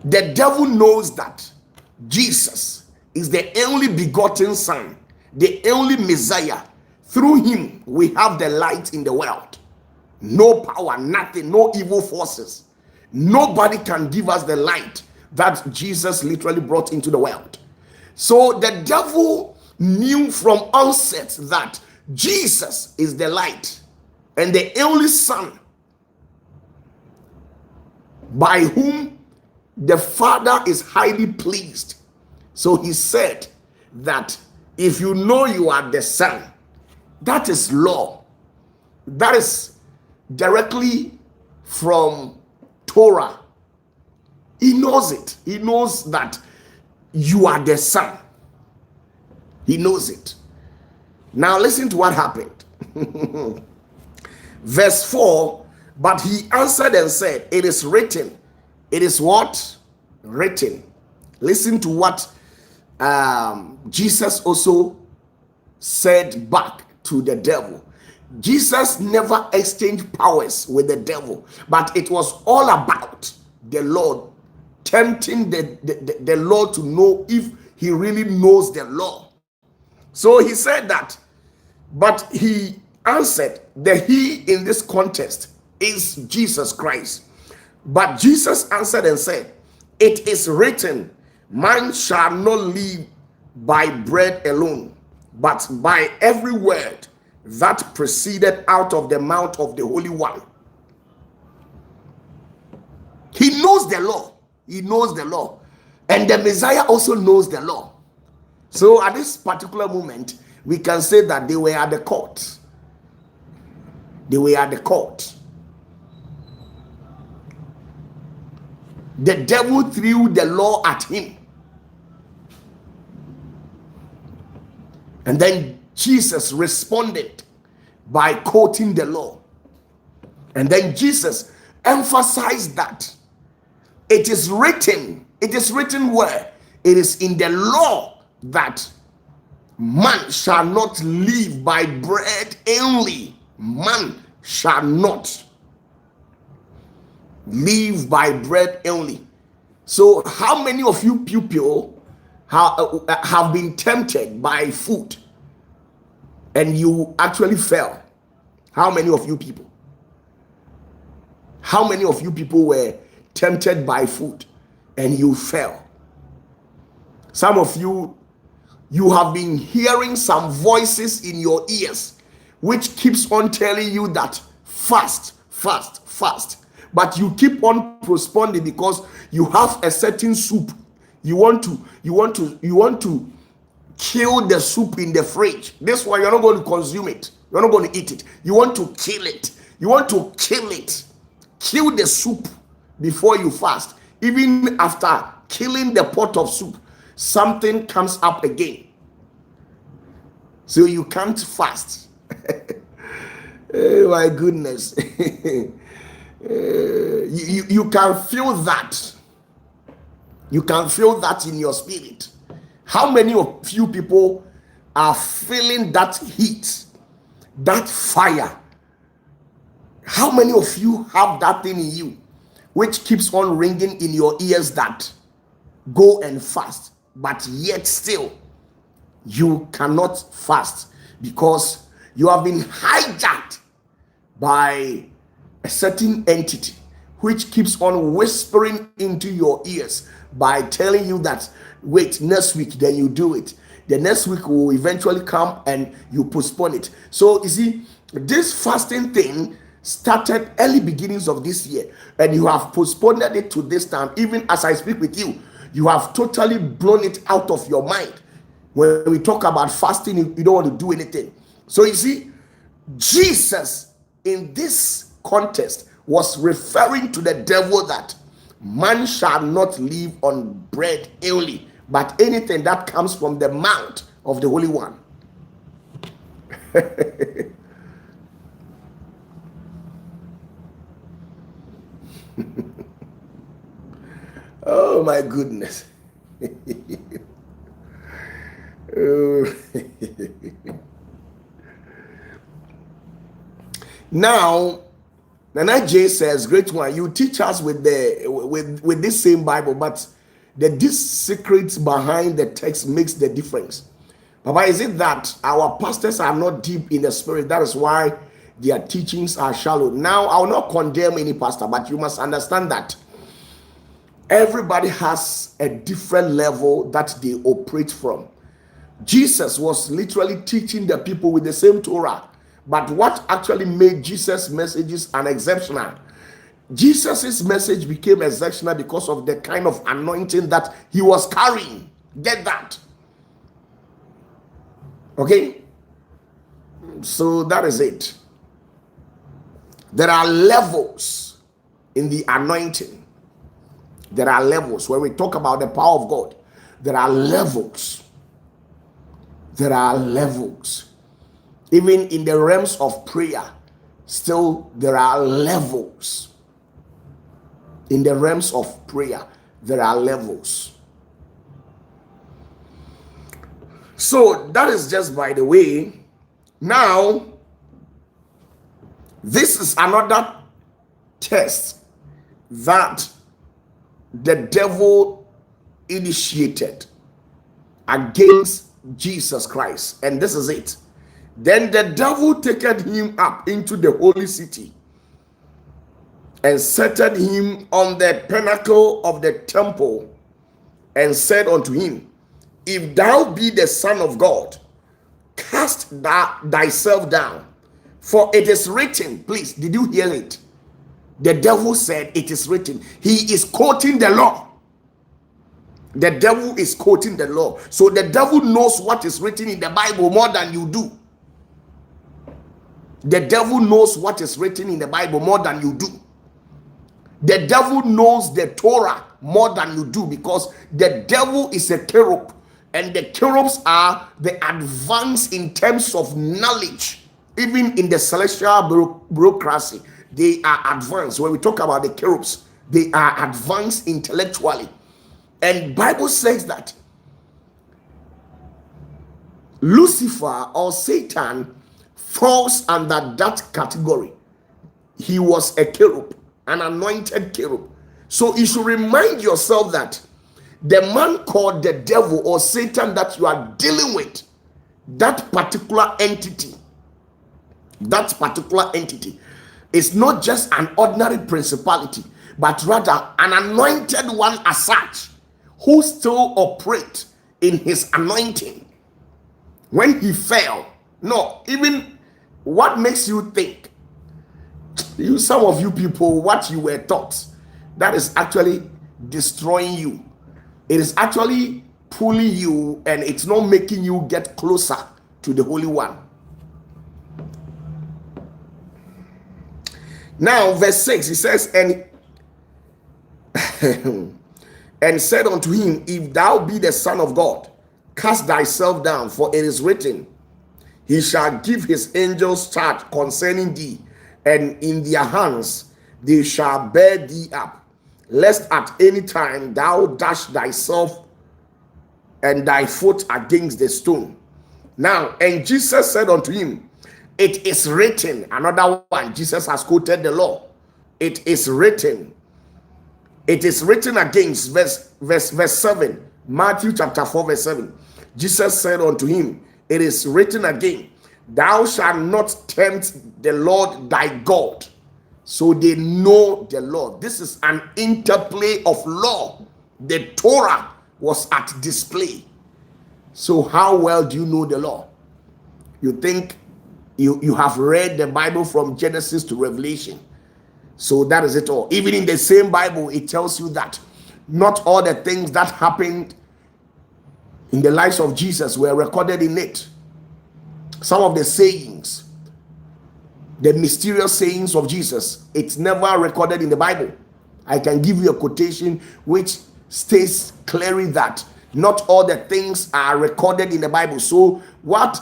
the devil knows that Jesus is the only begotten Son, the only Messiah. Through him, we have the light in the world. No power, nothing, no evil forces. Nobody can give us the light that Jesus literally brought into the world. So the devil knew from onset that Jesus is the light and the only Son by whom the Father is highly pleased. So he said that if you know you are the Son, that is law. That is directly from Torah. He knows it. He knows that you are the Son. He knows it. Now listen to what happened. Verse 4, but he answered and said, it is written. It is what? Written. Listen to what Jesus also said back to the devil. Jesus never exchanged powers with the devil, but it was all about the Lord tempting the Lord to know if he really knows the law. So he said that, but he answered that he in this context is Jesus Christ. But Jesus answered and said, it is written, man shall not live by bread alone, but by every word that proceeded out of the mouth of the Holy One. He knows the law. He knows the law. And the Messiah also knows the law. So at this particular moment, we can say that they were at the court. They were at the court. The devil threw the law at him. And then Jesus responded by quoting the law. And then Jesus emphasized that it is written. It is written where? It is in the law that man shall not live by bread only. Man shall not live by bread only. So how many of you people have been tempted by food and you actually fell? How many of you people? How many of you people were tempted by food and you fell? Some of you have been hearing some voices in your ears which keeps on telling you that fast, fast, fast. But you keep on postponing because you have a certain soup. You want to kill the soup in the fridge. This one you're not going to consume it. You're not going to eat it. You want to kill it. You want to kill it. Kill the soup before you fast. Even after killing the pot of soup, something comes up again. So you can't fast. Oh my goodness. You can feel that. You can feel that in your spirit. How many of you people are feeling that heat, that fire? How many of you have that thing in you which keeps on ringing in your ears that go and fast, but yet still you cannot fast because you have been hijacked by a certain entity which keeps on whispering into your ears by telling you that wait, next week, then you do it. The next week will eventually come and you postpone it. So you see, this fasting thing started early beginnings of this year, and you have postponed it to this time. Even as I speak with you, you have totally blown it out of your mind. When we talk about fasting, you don't want to do anything. So you see, Jesus in this context was referring to the devil that man shall not live on bread only, but anything that comes from the mouth of the Holy One. Oh my goodness. Oh. Now, Nana J says, great one, you teach us with this same Bible, but this secrets behind the text makes the difference. Papa, is it that our pastors are not deep in the spirit? That is why their teachings are shallow. Now, I will not condemn any pastor, but you must understand that everybody has a different level that they operate from. Jesus was literally teaching the people with the same Torah. But what actually made Jesus' messages an exceptional? Jesus' message became exceptional because of the kind of anointing that he was carrying. Get that? Okay? So that is it. There are levels in the anointing. There are levels. When we talk about the power of God, there are levels. There are levels. Even in the realms of prayer, still there are levels. In the realms of prayer, there are levels. So that is just by the way. Now, this is another test that the devil initiated against Jesus Christ. And this is it. Then the devil taketh him up into the holy city and set him on the pinnacle of the temple and said unto him, if thou be the Son of God, cast thyself down, for it is written. Please, did you hear it? The devil said it is written. He is quoting the law. The devil is quoting the law. So the devil knows what is written in the Bible more than you do. The devil knows what is written in the Bible more than you do. The devil knows the Torah more than you do, because the devil is a cherub, and the cherubs are the advance in terms of knowledge. Even in the celestial bureaucracy, they are advanced. When we talk about the cherubs, they are advanced intellectually. And Bible says that Lucifer or Satan falls under that category. He was a cherub, an anointed cherub. So you should remind yourself that the man called the devil or Satan that you are dealing with, that particular entity is not just an ordinary principality, but rather an anointed one as such, who still operates in his anointing. When he fell, no, even what makes you think, some of you people, what you were taught, that is actually destroying you. It is actually pulling you, and it's not making you get closer to the Holy One. Now, verse 6, he says, and said unto him, if thou be the Son of God, cast thyself down, for it is written, He shall give his angels charge concerning thee, and in their hands they shall bear thee up, lest at any time thou dash thyself and thy foot against the stone. Now, and Jesus said unto him, it is written. Another one, Jesus has quoted the law. It is written. It is written against verse 7. Matthew chapter 4 verse 7. Jesus said unto him, it is written again, thou shalt not tempt the Lord thy God. So they know the law. This is an interplay of law. The Torah was at display. So how well do you know the law? You think you have read the Bible from Genesis to Revelation. So that is it all. Even in the same Bible, it tells you that not all the things that happened in the lives of Jesus were recorded in it. Some of the sayings, the mysterious sayings of Jesus, it's never recorded in the Bible. I can give you a quotation which states clearly that not all the things are recorded in the Bible. So where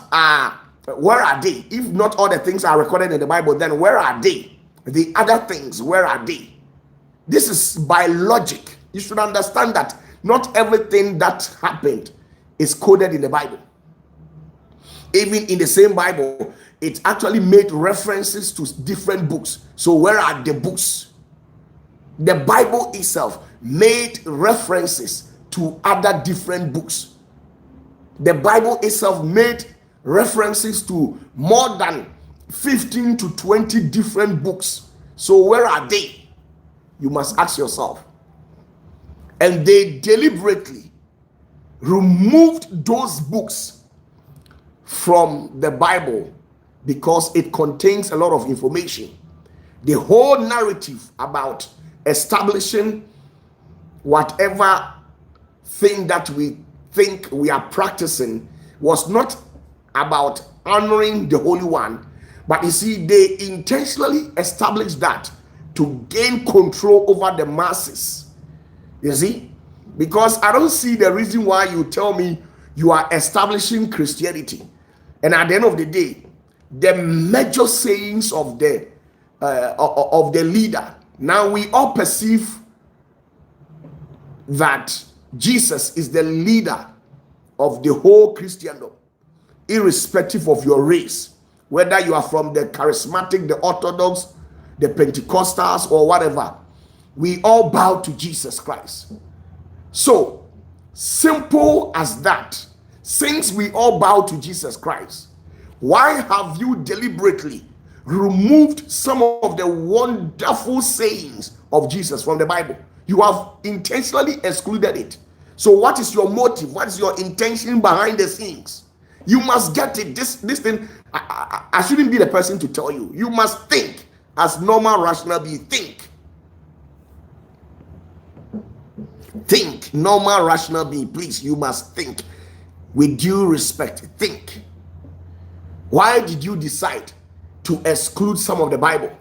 are they? If not all the things are recorded in the Bible, then where are they? The other things, where are they? This is by logic. You should understand that not everything that happened is coded in the Bible. Even in the same Bible, it actually made references to different books. So where are the books? The Bible itself made references to other different books. The Bible itself made references to more than 15 to 20 different books. So where are they? You must ask yourself. And they deliberately removed those books from the Bible because it contains a lot of information. The whole narrative about establishing whatever thing that we think we are practicing was not about honoring the Holy One, but you see, they intentionally established that to gain control over the masses. You see, because I don't see the reason why you tell me you are establishing Christianity, and at the end of the day, the major sayings of the leader. Now we all perceive that Jesus is the leader of the whole Christendom, irrespective of your race, whether you are from the charismatic, the Orthodox, the Pentecostals, or whatever. We all bow to Jesus Christ. So simple as that. Since we all bow to Jesus Christ, why have you deliberately removed some of the wonderful sayings of Jesus from the Bible? You have intentionally excluded it. So what is your motive? What is your intention behind the scenes? You must get it. This thing, I shouldn't be the person to tell you. You must think as normal, rational being. Think, normal, rational being. Please, you must think. With due respect, think. Why did you decide to exclude some of the Bible?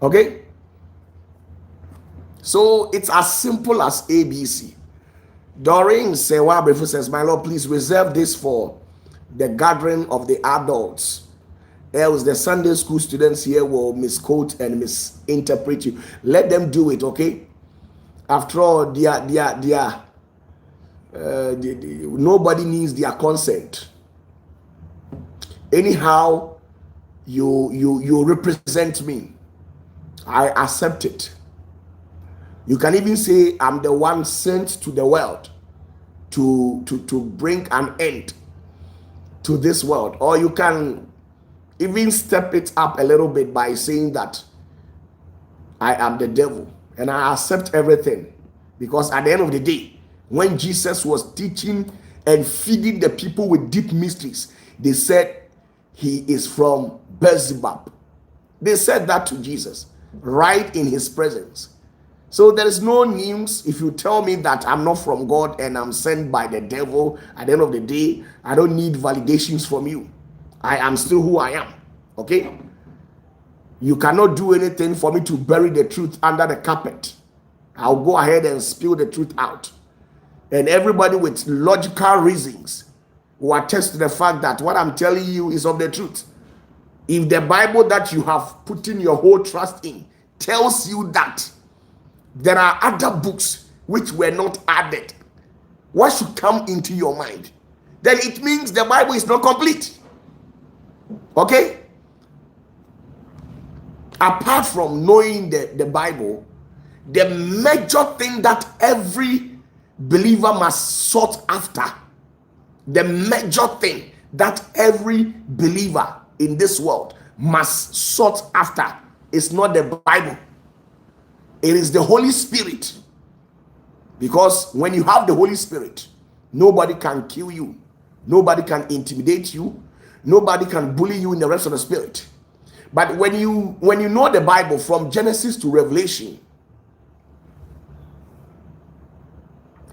Okay? So it's as simple as ABC. Doreen Sewa says, my Lord, please reserve this for the gathering of the adults. Else the Sunday school students here will misquote and misinterpret you. Let them do it, okay? After all, nobody needs their consent. Anyhow, you represent me. I accept it. You can even say I'm the one sent to the world to bring an end to this world. Or you can even step it up a little bit by saying that I am the devil and I accept everything. Because at the end of the day, when Jesus was teaching and feeding the people with deep mysteries, they said he is from Beelzebub. They said that to Jesus right in his presence. So there is no news if you tell me that I'm not from God and I'm sent by the devil. At the end of the day, I don't need validations from you. I am still who I am. Okay? You cannot do anything for me to bury the truth under the carpet. I'll go ahead and spill the truth out. And everybody with logical reasons will attest to the fact that what I'm telling you is of the truth. If the Bible that you have put in your whole trust in tells you that there are other books which were not added, what should come into your mind? Then it means the Bible is not complete. Okay? Apart from knowing the Bible, the major thing that every believer must sought after, the major thing that every believer in this world must sought after is not the Bible. It is the Holy Spirit. Because when you have the Holy Spirit, nobody can kill you, nobody can intimidate you, nobody can bully you in the rest of the spirit. But when you know the Bible from Genesis to Revelation,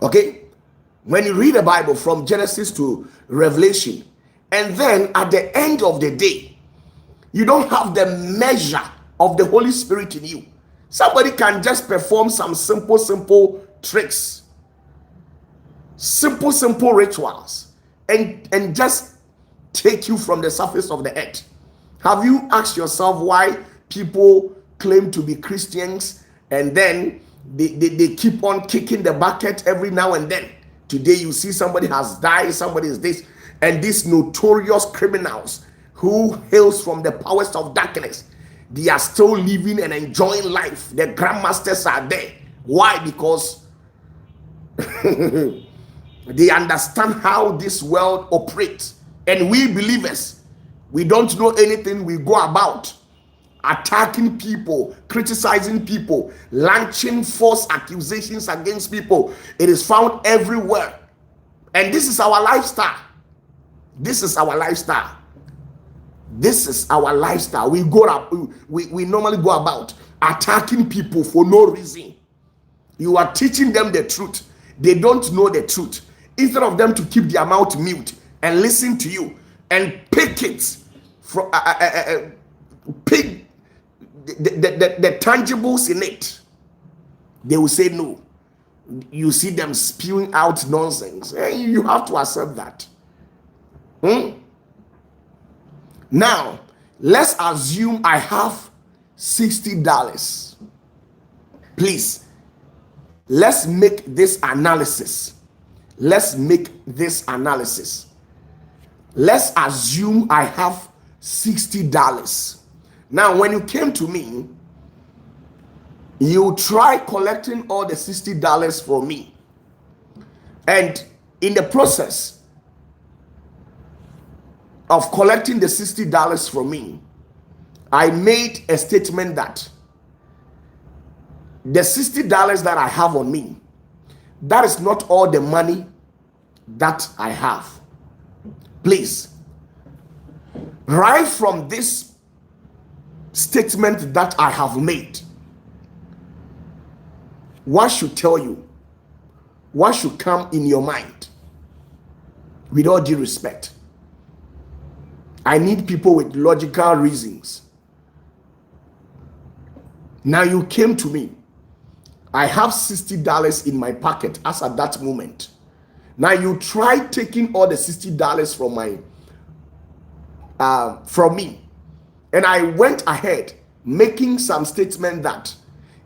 okay, when you read the Bible from Genesis to Revelation, and then at the end of the day, you don't have the measure of the Holy Spirit in you. Somebody can just perform some simple tricks, simple rituals, and just take you from the surface of the earth. Have you asked yourself why people claim to be Christians and then they keep on kicking the bucket every now and then? Today you see somebody has died, somebody is this, and these notorious criminals who hails from the powers of darkness, they are still living and enjoying life. The grandmasters are there. Why? Because they understand how this world operates. And we believers, we don't know anything. We go about attacking people, criticizing people, launching false accusations against people. It is found everywhere. And this is our lifestyle. This is our lifestyle. This is our lifestyle. We normally go about attacking people for no reason. You are teaching them the truth. They don't know the truth. Instead of them to keep their mouth mute and listen to you and pick it from pick the tangibles in it, they will say no. You see them spewing out nonsense. You have to accept that. Now, let's assume I have $60. Please, let's make this analysis. Let's assume I have $60. Now, when you came to me, you try collecting all the $60 from me. And in the process of collecting the $60 from me, I made a statement that the $60 that I have on me, that is not all the money that I have. Please, right from this statement that I have made, what should tell you? What should come in your mind? With all due respect, I need people with logical reasons. Now you came to me. I have $60 in my pocket as at that moment. Now you try taking all the $60 from me, and I went ahead making some statement that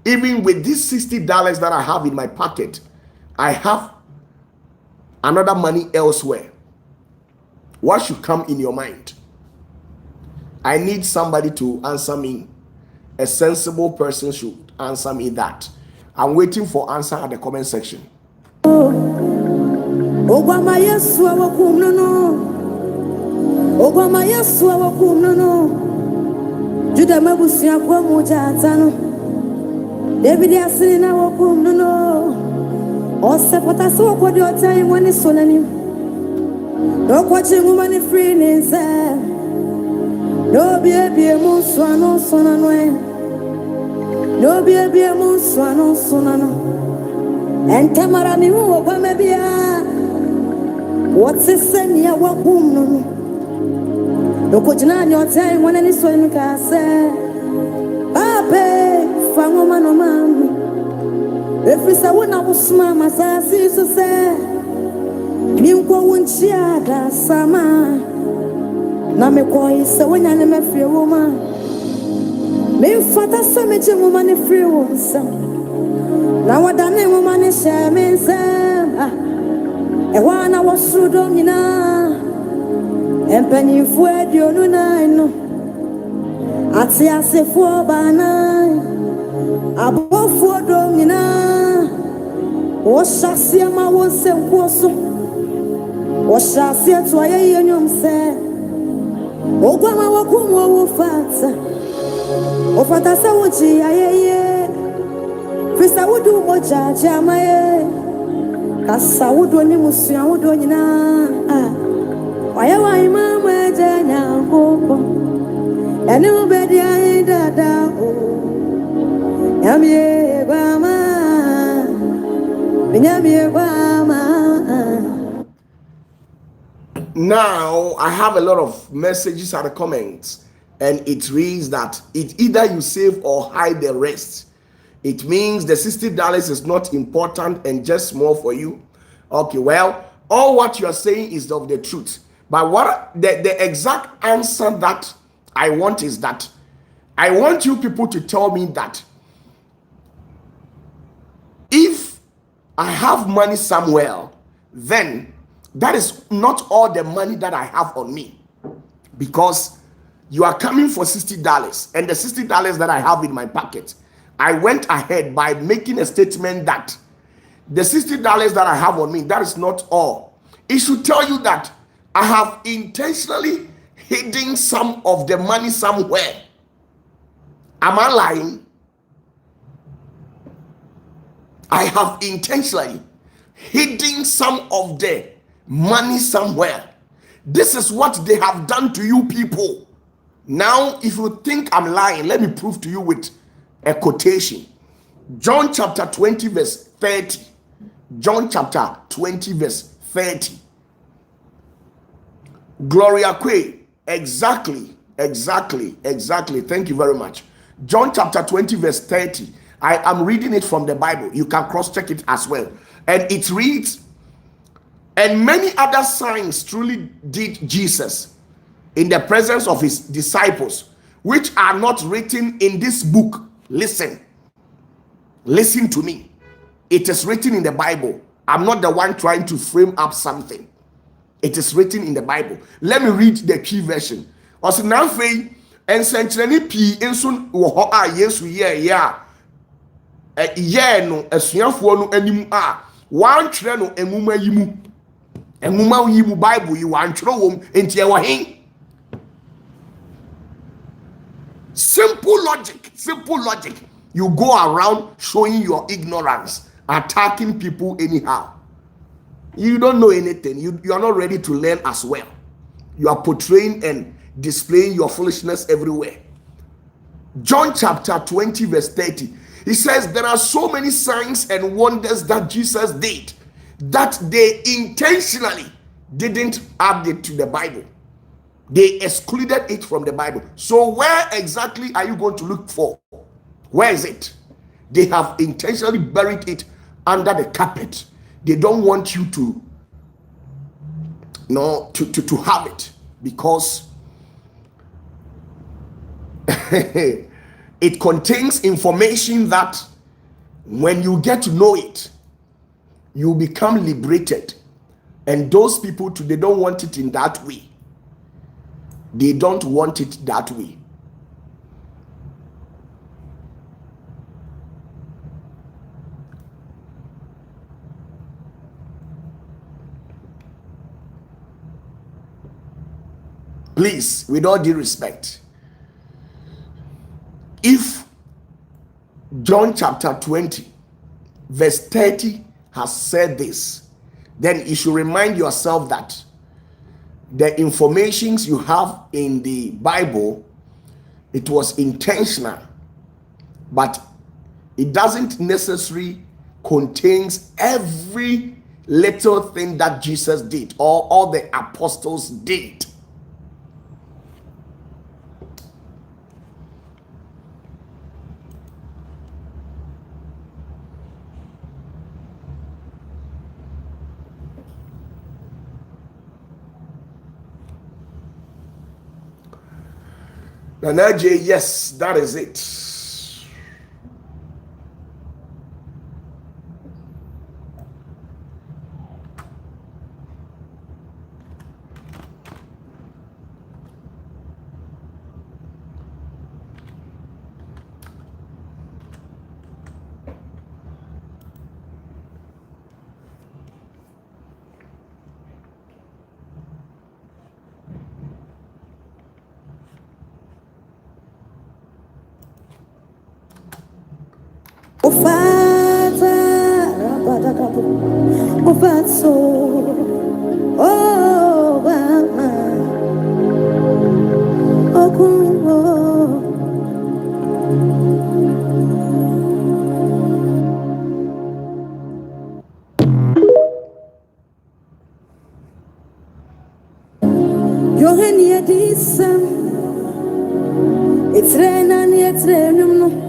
even with this $60 that I have in my pocket, I have another money elsewhere. What should come in your mind? I need somebody to answer me. A sensible person should answer me that. I'm waiting for answer at the comment section. Obama Yesu awakum no. Obama Yesu awakum no. Juda mabusia kwa moja atano. David asina awakum no. Osepota so kwa diota imwani solani. Dokwa chinguma ni free nisa. No bie muswano sonano. No bie muswano sonano. And Tamara mi wo kwa mebia. What's the same ya wakum no. Doko jina nyota imwani solani kase. Ape fango mano mami. Every Sawana was Mamma says, so say, Nimko won't share that summer. Nameko is a winner and a free woman. Me father summit a woman a free woman. Now what done a woman is sharing, sir. A one I was through Domina. And penny for you, no. At the Ase for Bana. Above for Domina. Washa Siama was a poso. Washa Sia to a union, sir. Ogama wakumo fata. Ofata sawoji ayeye. Fisa wudu moja jamaye. Kasa wudu ni musuya wudu nyina. Waya wa imamu eje nyankoko. Eni ubedi ayi dada o. Nyamye bama. Nyamye bama. Now, I have a lot of messages at the comments, and it reads that it either you save or hide the rest. It means the $60 is not important and just small for you. Okay, well, all what you are saying is of the truth. But what the exact answer that I want is that I want you people to tell me that if I have money somewhere, then that is not all the money that I have on me, because you are coming for $60, and the $60 that I have in my pocket, I went ahead by making a statement that the $60 that I have on me, that is not all. It should tell you that I have intentionally hidden some of the money somewhere. Am I lying? I have intentionally hidden some of the money somewhere. This is what they have done to you people. Now, if you think I'm lying, let me prove to you with a quotation. John chapter 20 verse 30. John chapter 20 verse 30. Gloria Quay. Exactly. Thank you very much. John chapter 20 verse 30. I am reading it from the Bible. You can cross-check it as well. And it reads, and many other signs truly did Jesus in the presence of his disciples, which are not written in this book. Listen to me. It is written in the Bible. I'm not the one trying to frame up something. It is written in the Bible. Let me read the key version. Also, now say, and sentrani p insun wo a yesu no asuafo no anim a wan twerɛ no emuma yimu. Enuma yimu Bible you wan twerɛ wom enti e wo hen. Simple logic. You go around showing your ignorance, attacking people anyhow. You don't know anything. You are not ready to learn as well. You are portraying and displaying your foolishness everywhere. John chapter 20 verse 30. He says there are so many signs and wonders that Jesus did that they intentionally didn't add it to the Bible. They excluded it from the Bible. So where exactly are you going to look for? Where is it? They have intentionally buried it under the carpet. They don't want you to have it, because it contains information that when you get to know it, you become liberated. And those people too, they don't want it in that way. They don't want it that way. Please, with all due respect, if John chapter 20 verse 30 has said this, then you should remind yourself that the informations you have in the Bible, it was intentional, but it doesn't necessarily contains every little thing that Jesus did or all the apostles did. Nanaje, yes, that is it. It's raining, it's raining.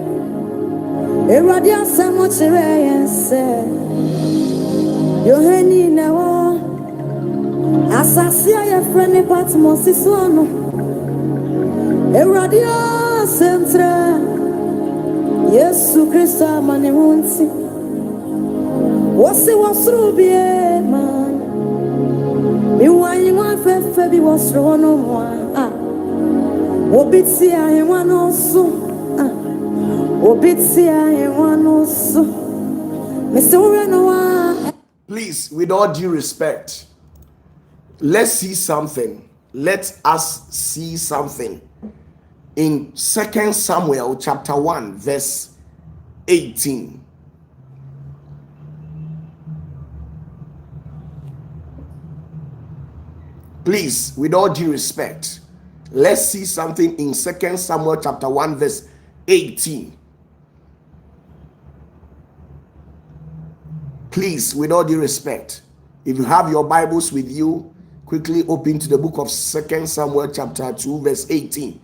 Eradia samo chireense. Yoheni nawo. Asasia ya freni patmosi sono. Eradia sentra. Yesu Christa mani hunsi. Wasi wasrubie man. Miwanyi mwafefe bi wasrono mwa. Obitsia hewanoso. Please, with all due respect, let's see something. Let us see something in 2 Samuel chapter 1 verse 18. Please, with all due respect, let's see something in 2 Samuel chapter 1 verse 18. Please, with all due respect, if you have your Bibles with you, quickly open to the book of 2 Samuel chapter 2 verse 18.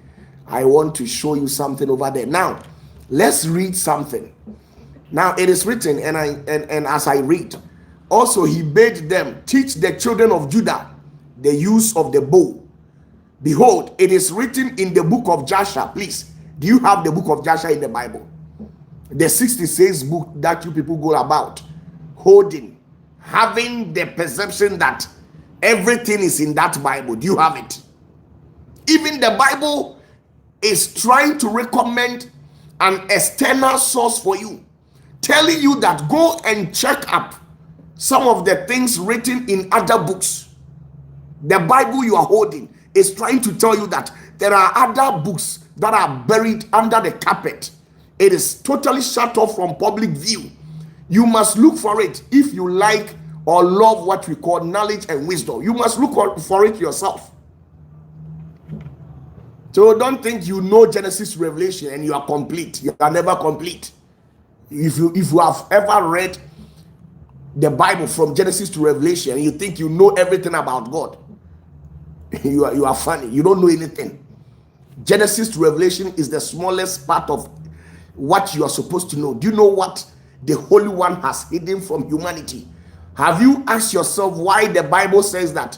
I want to show you something over there. Now, let's read something. Now, it is written, and as I read, also he bade them teach the children of Judah the use of the bow. Behold, it is written in the book of Joshua. Please, do you have the book of Joshua in the Bible? The 66 book that you people go about holding, having the perception that everything is in that Bible. Do you have it? Even the Bible is trying to recommend an external source for you, telling you that go and check up some of the things written in other books. The Bible you are holding is trying to tell you that there are other books that are buried under the carpet. It is totally shut off from public view. You must look for it if you like or love what we call knowledge and wisdom. You must look for it yourself. So don't think you know Genesis to Revelation and you are complete. You are never complete. If you have ever read the Bible from Genesis to Revelation and you think you know everything about God, you are funny. You don't know anything. Genesis to Revelation is the smallest part of what you are supposed to know. Do you know what the Holy One has hidden from humanity? Have you asked yourself why the Bible says that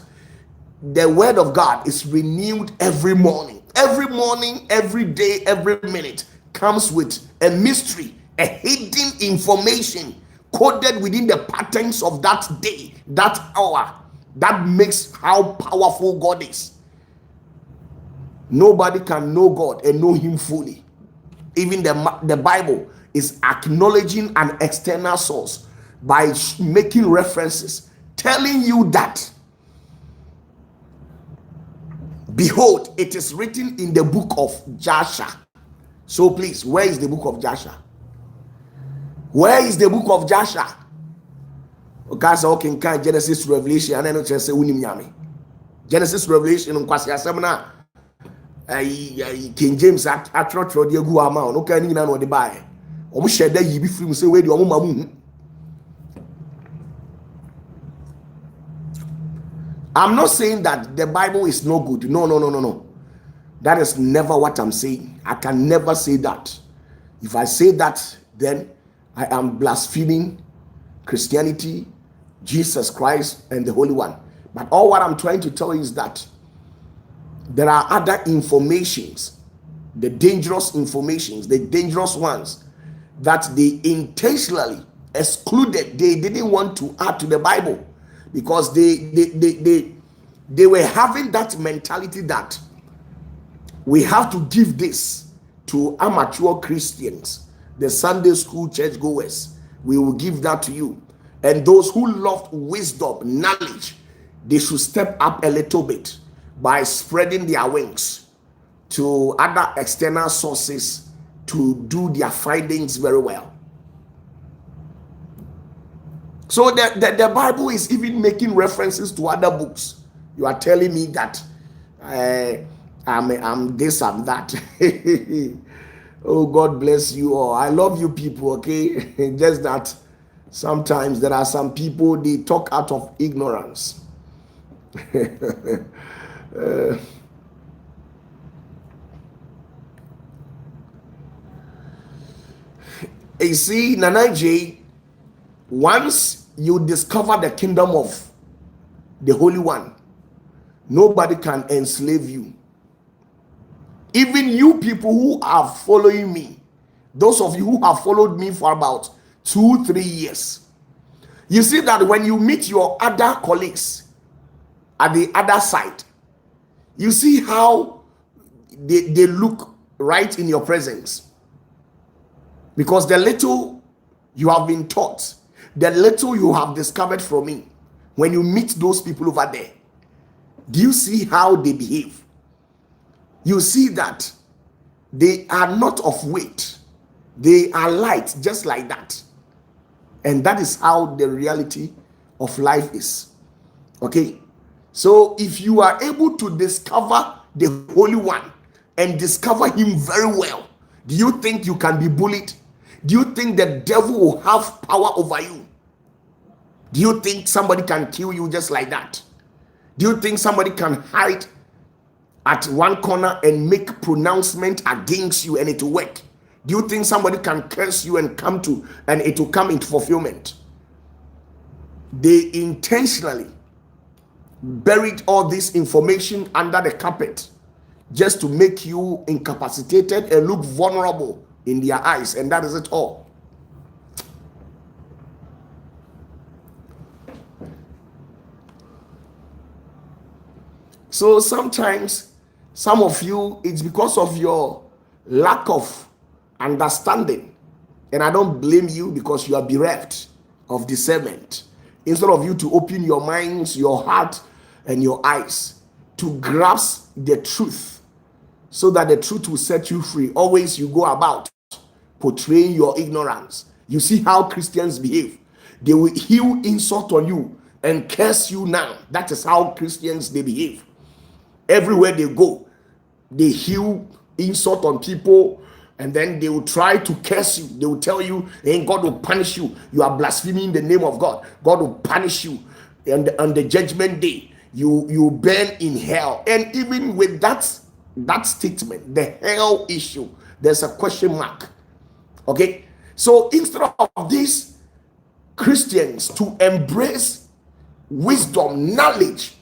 the word of God is renewed every morning? Every morning, every day, every minute comes with a mystery, a hidden information coded within the patterns of that day, that hour, that makes how powerful God is. Nobody can know God and know him fully. Even the Bible is acknowledging an external source by making references, telling you that, behold, it is written in the book of Joshua. So please, where is the book of Joshua? Where is the book of Joshua? Okay, so okay, Genesis to Revelation, and then you say unim nyame. Genesis to Revelation nkwasi asem na King James atro de gu ama no kan ni na no de bae. Omo sheda yi bi firi mu say we de omo mamu. I'm not saying that the Bible is no good. No. That is never what I'm saying. I can never say that. If I say that, then I am blaspheming Christianity, Jesus Christ, and the Holy One. But all what I'm trying to tell you is that there are other informations the dangerous informations, the dangerous ones that they intentionally excluded. They didn't want to add to the Bible because they were having that mentality that we have to give this to amateur Christians, the Sunday school churchgoers. We will give that to you. And those who loved wisdom, knowledge, they should step up a little bit by spreading their wings to other external sources to do their findings very well. So the Bible is even making references to other books. You are telling me that I'm this, I'm that. Oh, God bless you all. I love you people, okay? Just that sometimes there are some people, they talk out of ignorance. You see, Nana J, once you discover the kingdom of the Holy One, nobody can enslave you. Even you people who are following me, those of you who have followed me for about 2-3 years, you see that when you meet your other colleagues at the other side, you see how they look right in your presence. Because the little you have been taught, the little you have discovered from me, when you meet those people over there, do you see how they behave? You see that they are not of weight. They are light, just like that. And that is how the reality of life is. Okay? So if you are able to discover the Holy One and discover him very well, do you think you can be bullied? Do you think the devil will have power over you? Do you think somebody can kill you just like that? Do you think somebody can hide at one corner and make pronouncement against you and it will work? Do you think somebody can curse you and it will come into fulfillment? They intentionally buried all this information under the carpet just to make you incapacitated and look vulnerable in their eyes, and that is it all. So sometimes some of you, it's because of your lack of understanding, and I don't blame you because you are bereft of discernment. Instead of you to open your minds, your heart, and your eyes to grasp the truth, so that the truth will set you free, always you go about portraying your ignorance. You see how Christians behave. They will hew insult on you and curse you now. That is how Christians, they behave. Everywhere they go, they hew insult on people, and then they will try to curse you. They will tell you, and God will punish you. You are blaspheming the name of God. God will punish you. And on the judgment day, you burn in hell. And even with that statement, the hell issue, there's a question mark. Okay, so instead of these Christians to embrace wisdom, knowledge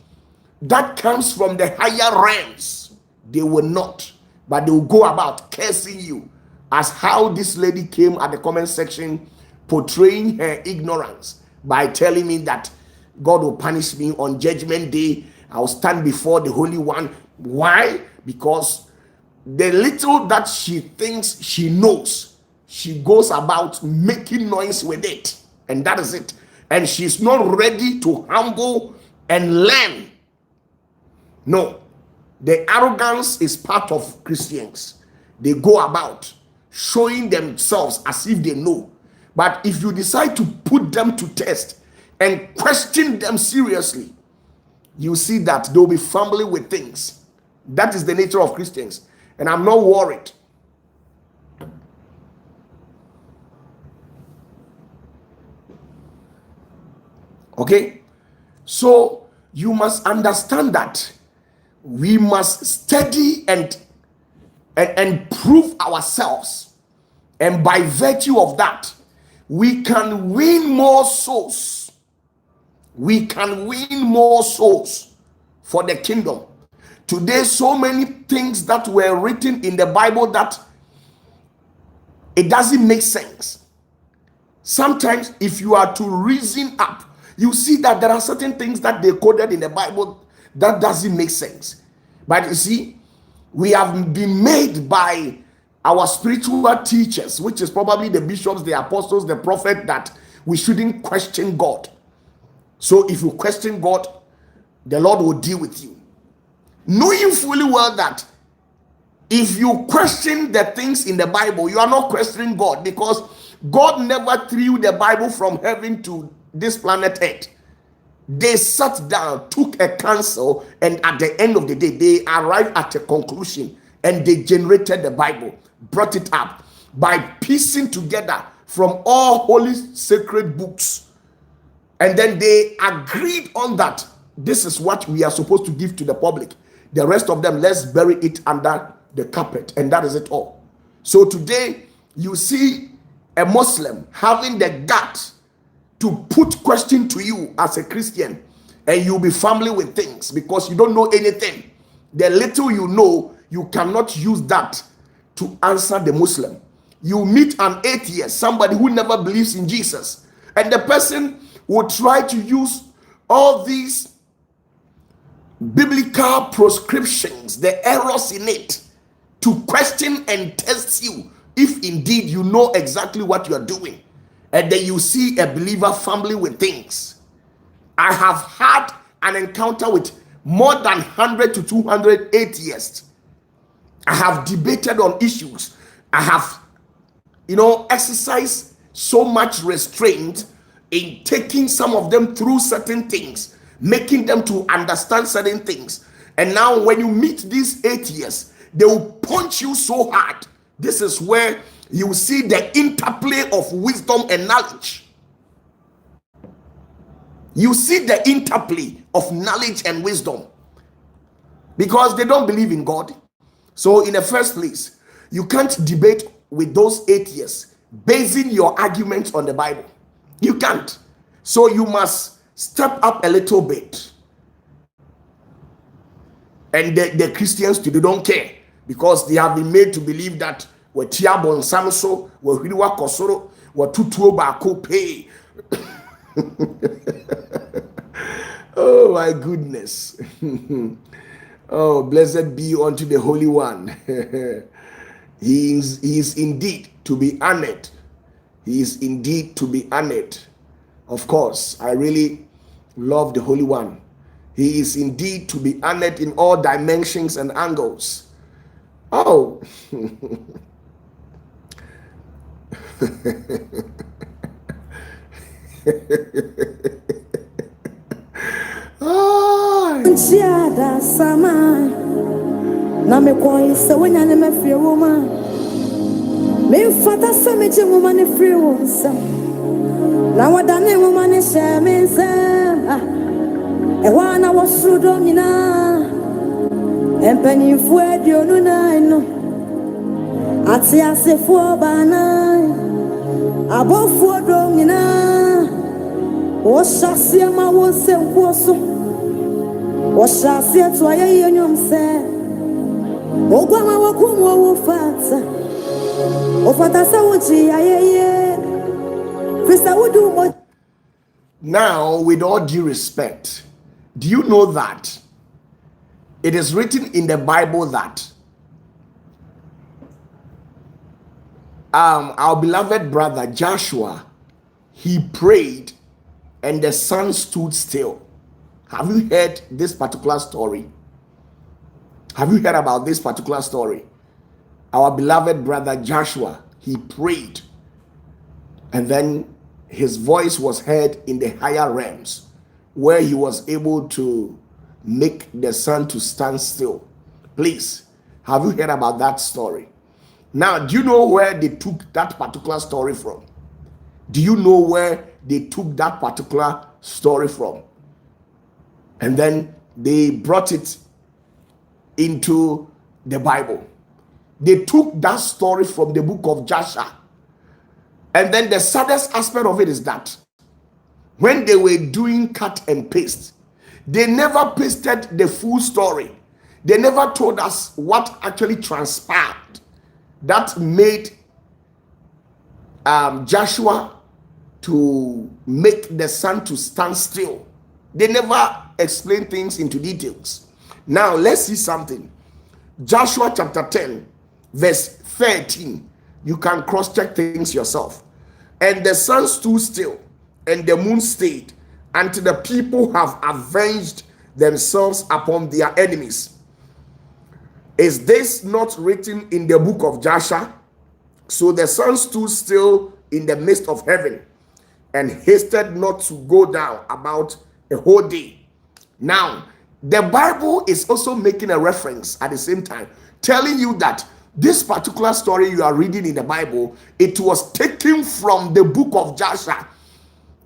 that comes from the higher realms, they will not, but they will go about cursing you, as how this lady came at the comment section portraying her ignorance by telling me that God will punish me on judgment day. I'll stand before the Holy One. Why? Because the little that she thinks she knows, she goes about making noise with it, and that is it. And she's not ready to humble and learn. No, the arrogance is part of Christians. They go about showing themselves as if they know. But if you decide to put them to test and question them seriously, you see that they'll be fumbling with things. That is the nature of Christians, and I'm not worried. Okay, so you must understand that we must study and prove ourselves, and by virtue of that, we can win more souls. We can win more souls for the kingdom, Today, so many things that were written in the Bible that it doesn't make sense. Sometimes, if you are to reason up, you see that there are certain things that they coded in the Bible that doesn't make sense. But you see, we have been made by our spiritual teachers, which is probably the bishops, the apostles, the prophet, that we shouldn't question God. So if you question God, the Lord will deal with you, knowing fully well that if you question the things in the Bible, you are not questioning God, because God never threw the Bible from heaven to this planet Earth. They sat down, took a counsel, and at the end of the day, they arrived at a conclusion, and they generated the Bible, brought it up by piecing together from all holy sacred books. And then they agreed on that. This is what we are supposed to give to the public. The rest of them, let's bury it under the carpet, and that is it all. So today, you see a Muslim having the guts to put question to you as a Christian, and you'll be fumbling with things because you don't know anything. The little you know, you cannot use that to answer the Muslim. You meet an atheist, somebody who never believes in Jesus, and the person will try to use all these biblical prescriptions, the errors in it, to question and test you if indeed you know exactly what you are doing. And then you see a believer fumbling with things. I have had an encounter with more than 100 to 200 atheists. I have debated on issues. I have, exercised so much restraint in taking some of them through certain things, making them to understand certain things. And now when you meet these atheists, they will punch you so hard. This is where you see the interplay of wisdom and knowledge. You see the interplay of knowledge and wisdom, because they don't believe in God. So in the first place, you can't debate with those atheists basing your arguments on the Bible. You can't. So you must step up a little bit. And the Christians today don't care, because they have been made to believe that we're tiabon samso, we're hiriwa kosoro, we're tutuo bako pay. Oh my goodness. Oh, blessed be unto the Holy One. He is indeed to be honored. He is indeed to be honored. Of course, I really love the Holy One. He is indeed to be honored in all dimensions and angles. Oh. Nchiada sama na mekoi se wenya ne mafie woma me fata se me je woma ne free wonsa na wada ne woma ne she me se e wa na wo srudo nyina empani fu edionu na no ati asefo bana abofu do nyina wo shasie ma wo se nkoso Washasia to aye nyom se ogwama wakumu wo fata ofata sa wuji aye fisa wudu mo. Now, with all due respect, do you know that it is written in the Bible that our beloved brother Joshua, he prayed and the sun stood still? Have you heard this particular story? Have you heard about this particular story? Our beloved brother Joshua, he prayed, and then his voice was heard in the higher realms, where he was able to make the sun to stand still. Please, have you heard about that story? Now, do you know where they took that particular story from? Do you know where they took that particular story from? And then they brought it into the Bible. They took that story from the book of Joshua. And then the saddest aspect of it is that when they were doing cut and paste, they never pasted the full story. They never told us what actually transpired that made Joshua to make the sun to stand still. They never explain things into details. Now let's see something. Joshua chapter 10 verse 13. You can cross-check things yourself. And the sun stood still and the moon stayed until the people have avenged themselves upon their enemies. Is this not written in the book of Joshua? So the sun stood still in the midst of heaven and hasted not to go down about a whole day. Now, the Bible is also making a reference at the same time, telling you that this particular story you are reading in the Bible, it was taken from the book of Joshua.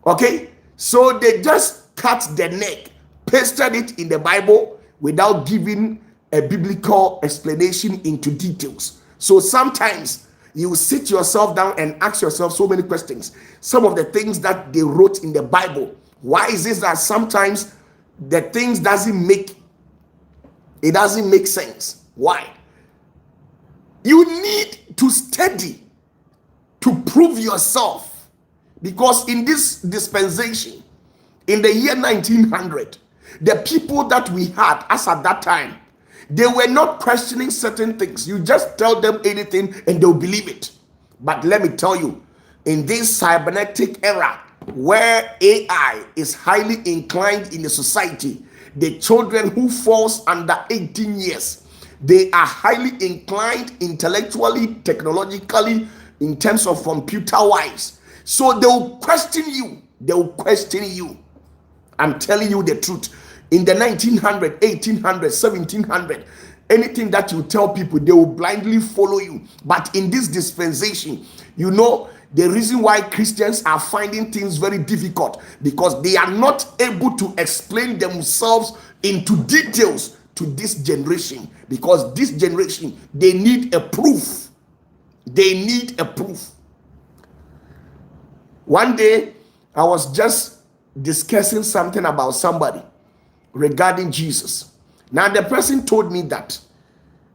Okay? So they just cut the neck, pasted it in the Bible without giving a biblical explanation into details. So sometimes you sit yourself down and ask yourself so many questions. Some of the things that they wrote in the Bible, why is it that sometimes the things doesn't make sense? Why? You need to study to prove yourself, because in this dispensation, in the year 1900, the people that we had as at that time, they were not questioning certain things. You just tell them anything and they'll believe it. But let me tell you, in this cybernetic era where AI is highly inclined in the society, the children who falls under 18 years, they are highly inclined intellectually, technologically, in terms of computer wise. So they will question you. They will question you. I'm telling you the truth. In the 1900, 1800, 1700, anything that you tell people, they will blindly follow you. But in this dispensation, you know, the reason why Christians are finding things very difficult, because they are not able to explain themselves into details to this generation, because this generation, they need a proof. They need a proof. One day I was just discussing something about somebody regarding Jesus. Now the person told me that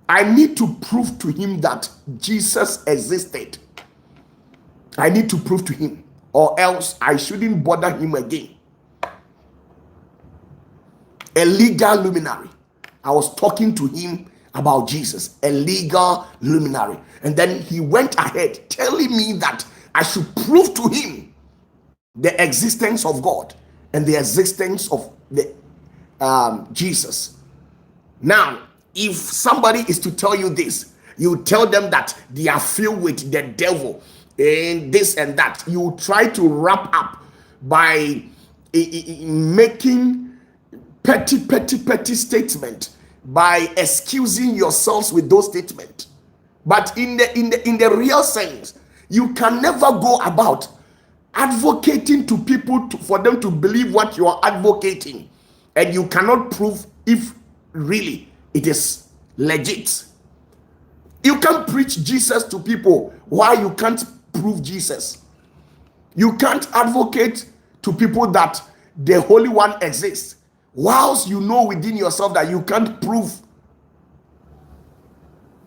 I need to prove to him that Jesus existed. I need to prove to him, or else I shouldn't bother him again. A legal luminary. I was talking to him about Jesus, a legal luminary. And then he went ahead telling me that I should prove to him the existence of God and the existence of the Jesus. Now, if somebody is to tell you this, you tell them that they are filled with the devil and this and that. You try to wrap up by making petty statement, by excusing yourselves with those statements. But in the real sense, you can never go about advocating to people for them to believe what you are advocating, and you cannot prove if really it is legit. You can't preach Jesus to people why you can't prove Jesus. You can't advocate to people that the Holy One exists whilst you know within yourself that you can't prove.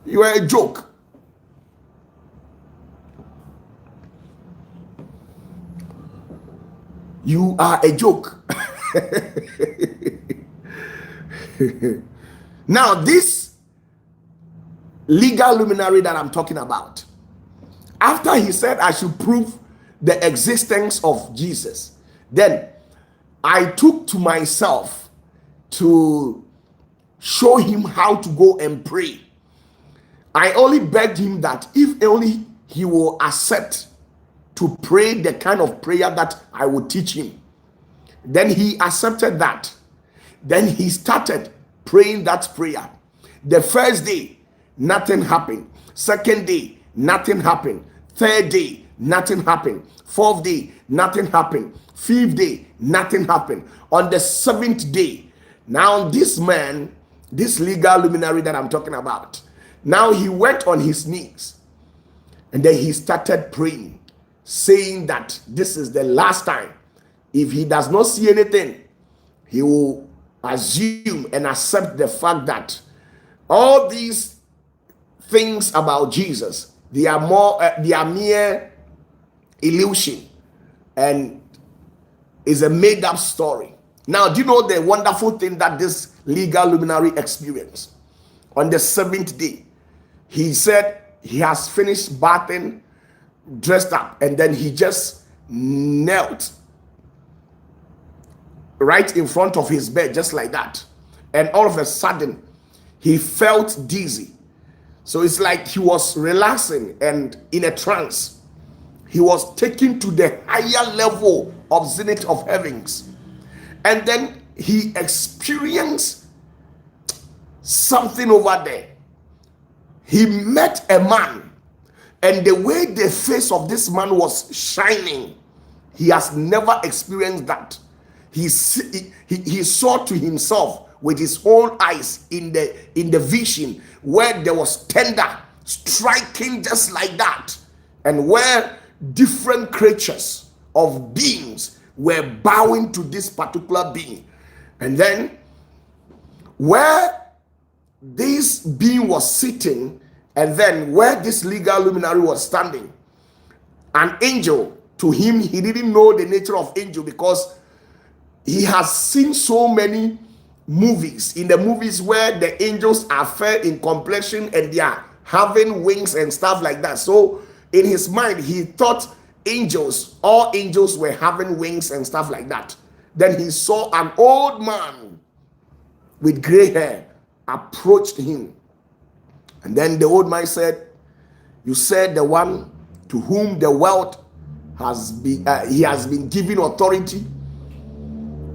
You are a joke. You are a joke. Now, this legal luminary that I'm talking about, after he said I should prove the existence of Jesus, then I took to myself to show him how to go and pray. I only begged him that if only he will accept to pray the kind of prayer that I would teach him. Then he accepted that. Then he started praying that prayer. The first day, nothing happened. Second day, nothing happened. Third day, nothing happened. Fourth day, nothing happened. Fifth day, nothing happened. On the seventh day, now this man, this legal luminary that I'm talking about, now he went on his knees and then he started praying, saying that this is the last time. If he does not see anything, he will assume and accept the fact that All these things about Jesus, they are mere illusion and is a made-up story. Now, do you know the wonderful thing that this legal luminary experienced? On the 7th day, he said he has finished bathing, dressed up, and then he just knelt right in front of his bed, just like that. And all of a sudden, he felt dizzy. So it's like he was relaxing and in a trance. He was taken to the higher level of zenith of heavens. And then he experienced something over there. He met a man, and the way the face of this man was shining, he has never experienced that. He saw to himself with his own eyes in the vision, where there was thunder striking just like that, and where different creatures of beings were bowing to this particular being. And then where this being was sitting, and then where this legal luminary was standing, an angel, to him, he didn't know the nature of angel because he has seen so many movies. In the movies where the angels are fair in complexion and they are having wings and stuff like that. So in his mind, he thought all angels were having wings and stuff like that. Then he saw an old man with gray hair approached him. And then the old man said, "You said the one to whom the wealth has been given authority,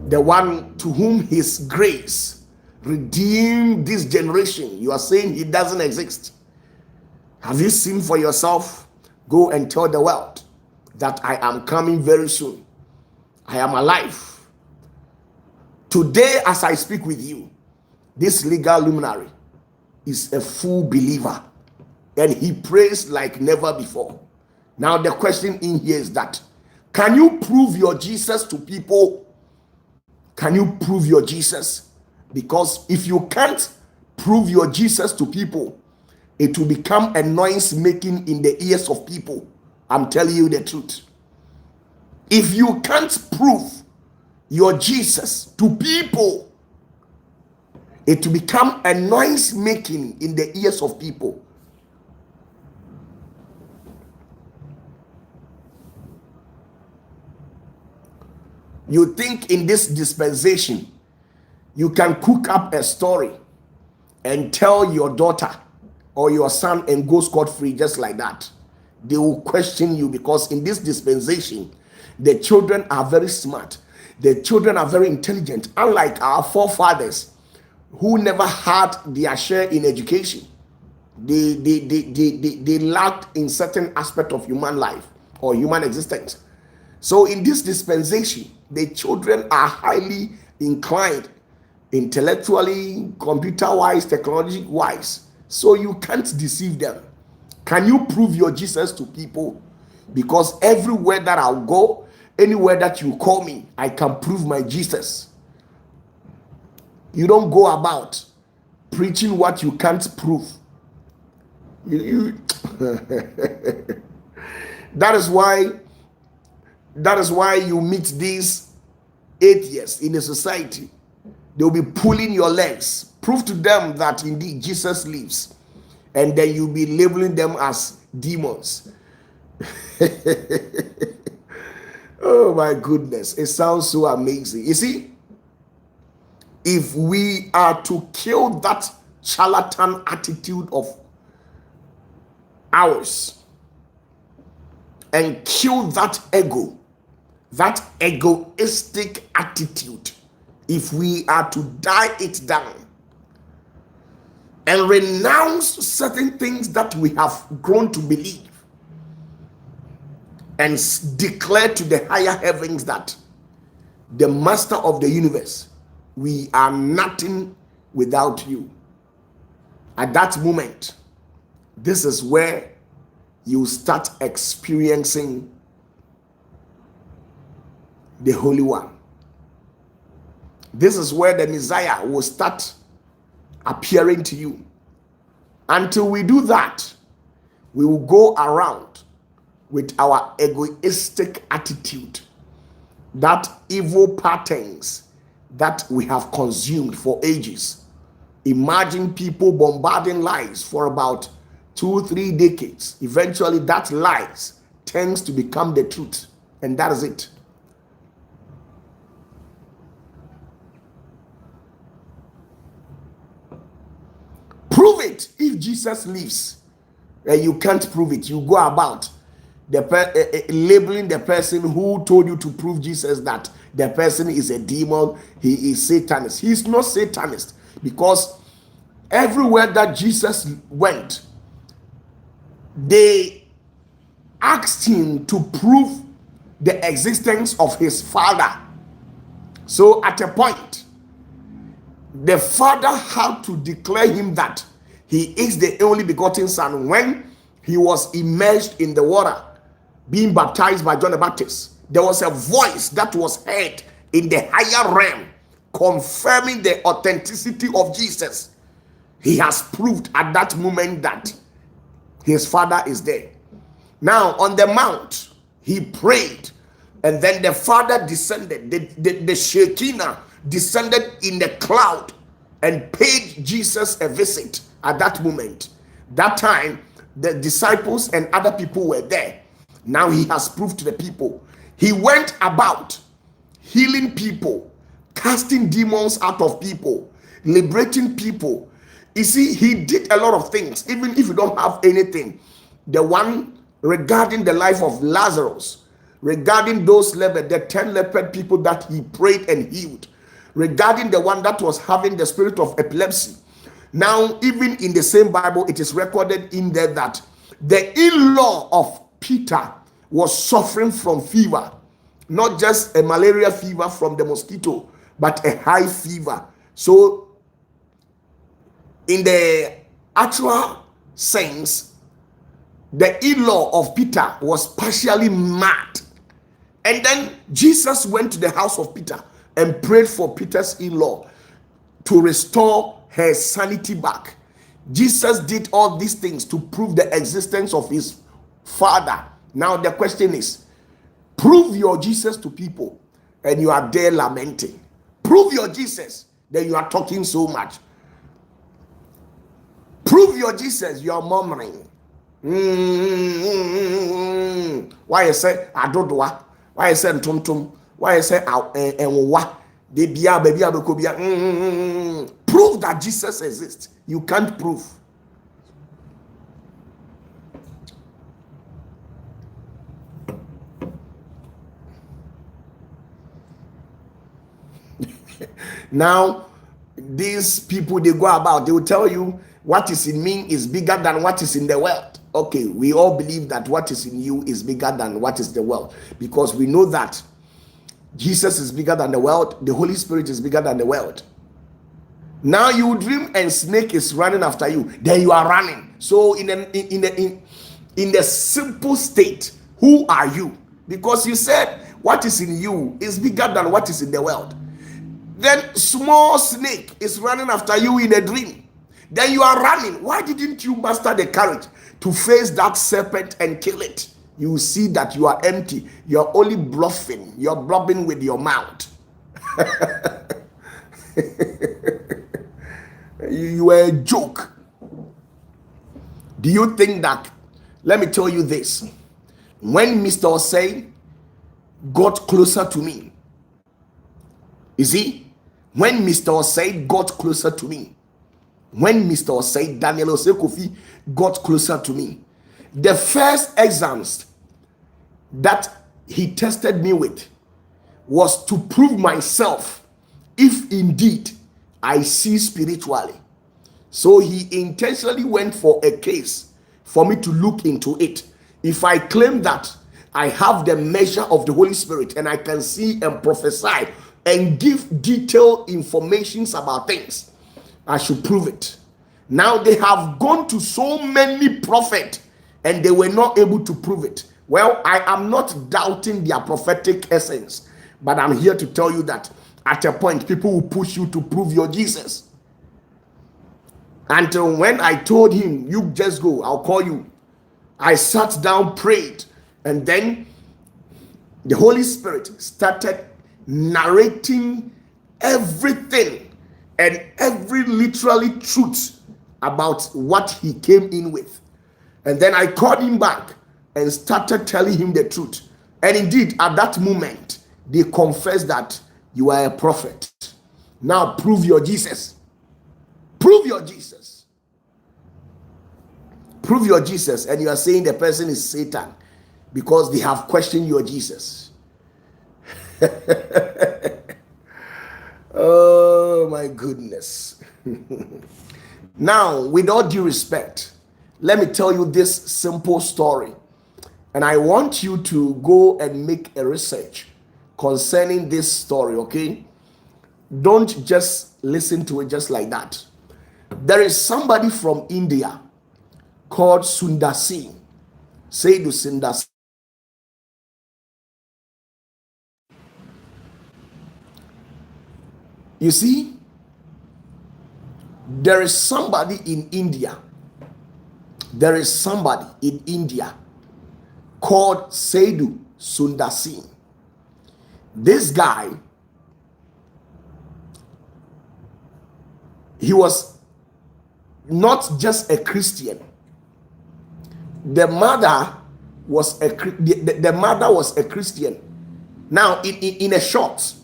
the one to whom his grace redeemed this generation. You are saying he doesn't exist. Have you seen for yourself? Go and tell the world that I am coming very soon. I am alive. Today, as I speak with you, this legal luminary is a full believer, and he prays like never before." Now, the question in here is that, can you prove your Jesus to people? Can you prove your Jesus? Because if you can't prove your Jesus to people, it will become a noise making in the ears of people. I'm telling you the truth. If you can't prove your Jesus to people, it will become a noise making in the ears of people. You think in this dispensation, you can cook up a story and tell your daughter or your son and go scot-free just like that. They will question you, because in this dispensation, the children are very smart. The children are very intelligent, unlike our forefathers who never had their share in education. They lacked in certain aspect of human life or human existence. So in this dispensation, the children are highly inclined intellectually, computer-wise, technology-wise. So you can't deceive them. Can you prove your Jesus to people? Because everywhere that I'll go, anywhere that you call me, I can prove my Jesus. You don't go about preaching what you can't prove. That is why you meet these atheists in a society. They'll be pulling your legs. Prove to them that indeed Jesus lives, and then you'll be labeling them as demons. Oh my goodness, it sounds so amazing. You see, if we are to kill that charlatan attitude of ours and kill that egoistic attitude, if we are to die it down and renounce certain things that we have grown to believe and declare to the higher heavens that the master of the universe, we are nothing without you. At that moment, this is where you start experiencing the Holy One. This is where the Messiah will start appearing to you. Until we do that, we will go around with our egoistic attitude, that evil patterns that we have consumed for ages. Imagine people bombarding lies for about 2-3 decades. Eventually, that lies tends to become the truth, and that is it. Prove it. If Jesus lives and you can't prove it, you go about labeling the person who told you to prove Jesus that the person is a demon, he is Satanist. He is not Satanist, because everywhere that Jesus went, they asked him to prove the existence of his Father. So at a point, the Father had to declare him that he is the only begotten Son. When he was immersed in the water, being baptized by John the Baptist, there was a voice that was heard in the higher realm confirming the authenticity of Jesus. He has proved at that moment that his Father is there. Now on the mount, he prayed, and then the Father descended, the Shekinah descended in the cloud and paid Jesus a visit at that moment. That time, the disciples and other people were there. Now he has proved to the people. He went about healing people, casting demons out of people, liberating people. You see, he did a lot of things, even if you don't have anything. The one regarding the life of Lazarus, regarding those the 10 leopard people that he prayed and healed, regarding the one that was having the spirit of epilepsy. Now, even in the same Bible, it is recorded in there that the in-law of Peter was suffering from fever, not just a malaria fever from the mosquito, but a high fever. So, in the actual sense, the in-law of Peter was partially mad. And then Jesus went to the house of Peter and prayed for Peter's in-law to restore her sanity back. Jesus did all these things to prove the existence of his Father. Now the question is, prove your Jesus to people and you are there lamenting. Prove your Jesus, then you are talking so much. Prove your Jesus, you are murmuring. Why you say adodwa? Why you say ntumtum? Why you say enwa? De bia baby abekobia. Prove that Jesus exists. You can't prove. Now, these people, they go about, they will tell you what is in me is bigger than what is in the world. Okay, we all believe that what is in you is bigger than what is the world, because we know that Jesus is bigger than the world, the Holy Spirit is bigger than the world. Now you dream and snake is running after you, then you are running. So in the simple state, who are you? Because you said what is in you is bigger than what is in the world. Then small snake is running after you in a dream. Then you are running. Why didn't you muster the courage to face that serpent and kill it? You see that you are empty. You are only bluffing. You are blubbing with your mouth. You are a joke. Do you think that? Let me tell you this. When Mr. Osei got closer to me, you see, when Mr. Osei got closer to me, when Mr. Osei, Daniel Osei Kofi, got closer to me, the first exams that he tested me with was to prove myself if indeed I see spiritually. So he intentionally went for a case for me to look into it. If I claim that I have the measure of the Holy Spirit and I can see and prophesy and give detailed informations about things, I should prove it. Now they have gone to so many prophets and they were not able to prove it. Well, I am not doubting their prophetic essence, but I'm here to tell you that at a point, people will push you to prove your Jesus. until when I told him, you just go, I'll call you. I sat down, prayed, and then the Holy Spirit started narrating everything and every literally truth about what he came in with. And then I called him back and started telling him the truth. And indeed, at that moment, they confessed that you are a prophet. Now prove your Jesus. Prove your Jesus. Prove your Jesus. And you are saying the person is Satan because they have questioned your Jesus. Oh my goodness. Now, with all due respect, let me tell you this simple story. And I want you to go and make a research concerning this story, okay? Don't just listen to it just like that. There is somebody from India called Sundar Singh. Say to Sundar Singh. You see, there is somebody in India. There is somebody in India called Sadhu Sundar Singh. This guy, he was not just a Christian. The mother was the mother was a Christian. Now, in a short,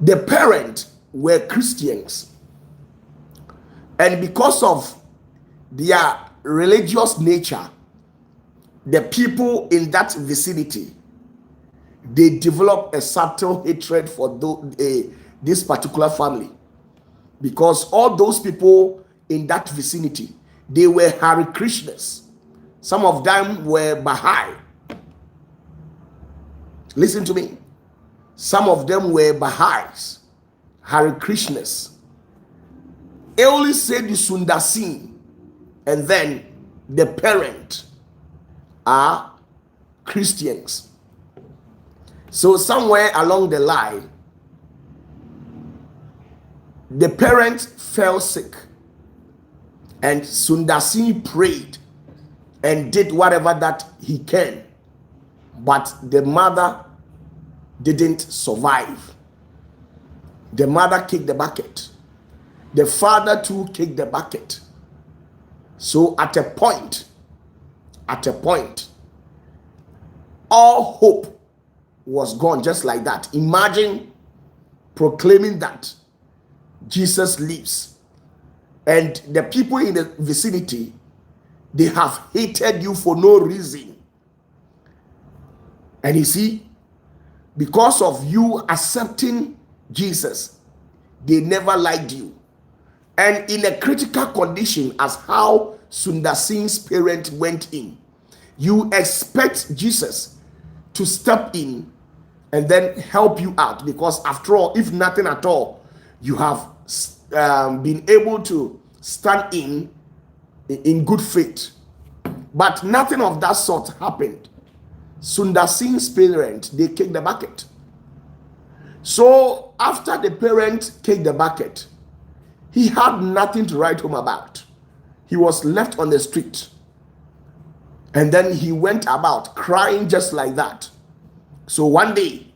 the parents were Christians, and because of their religious nature, the people in that vicinity, they developed a subtle hatred for this particular family, because all those people in that vicinity, they were Hare Krishnas. Some of them were Baha'i. Listen to me. Some of them were Baha'is, Hare Krishnas. They only said the Sundar Singh, and then the parent are Christians. So somewhere along the line, the parent fell sick, and Sundar Singh prayed and did whatever that he can, but the mother didn't survive. The mother kicked the bucket. The father too kicked the bucket. So at a point, all hope was gone just like that. Imagine proclaiming that Jesus lives, and the people in the vicinity, they have hated you for no reason. And you see, because of you accepting Jesus, they never liked you. And in a critical condition, as how Sundar Singh's parent went in, you expect Jesus to step in and then help you out, because after all, if nothing at all, you have been able to stand in good faith. But nothing of that sort happened. Sundar Singh's parent, they kicked the bucket. So after the parent kicked the bucket, he had nothing to write home about. He was left on the street. And then he went about crying just like that. So one day,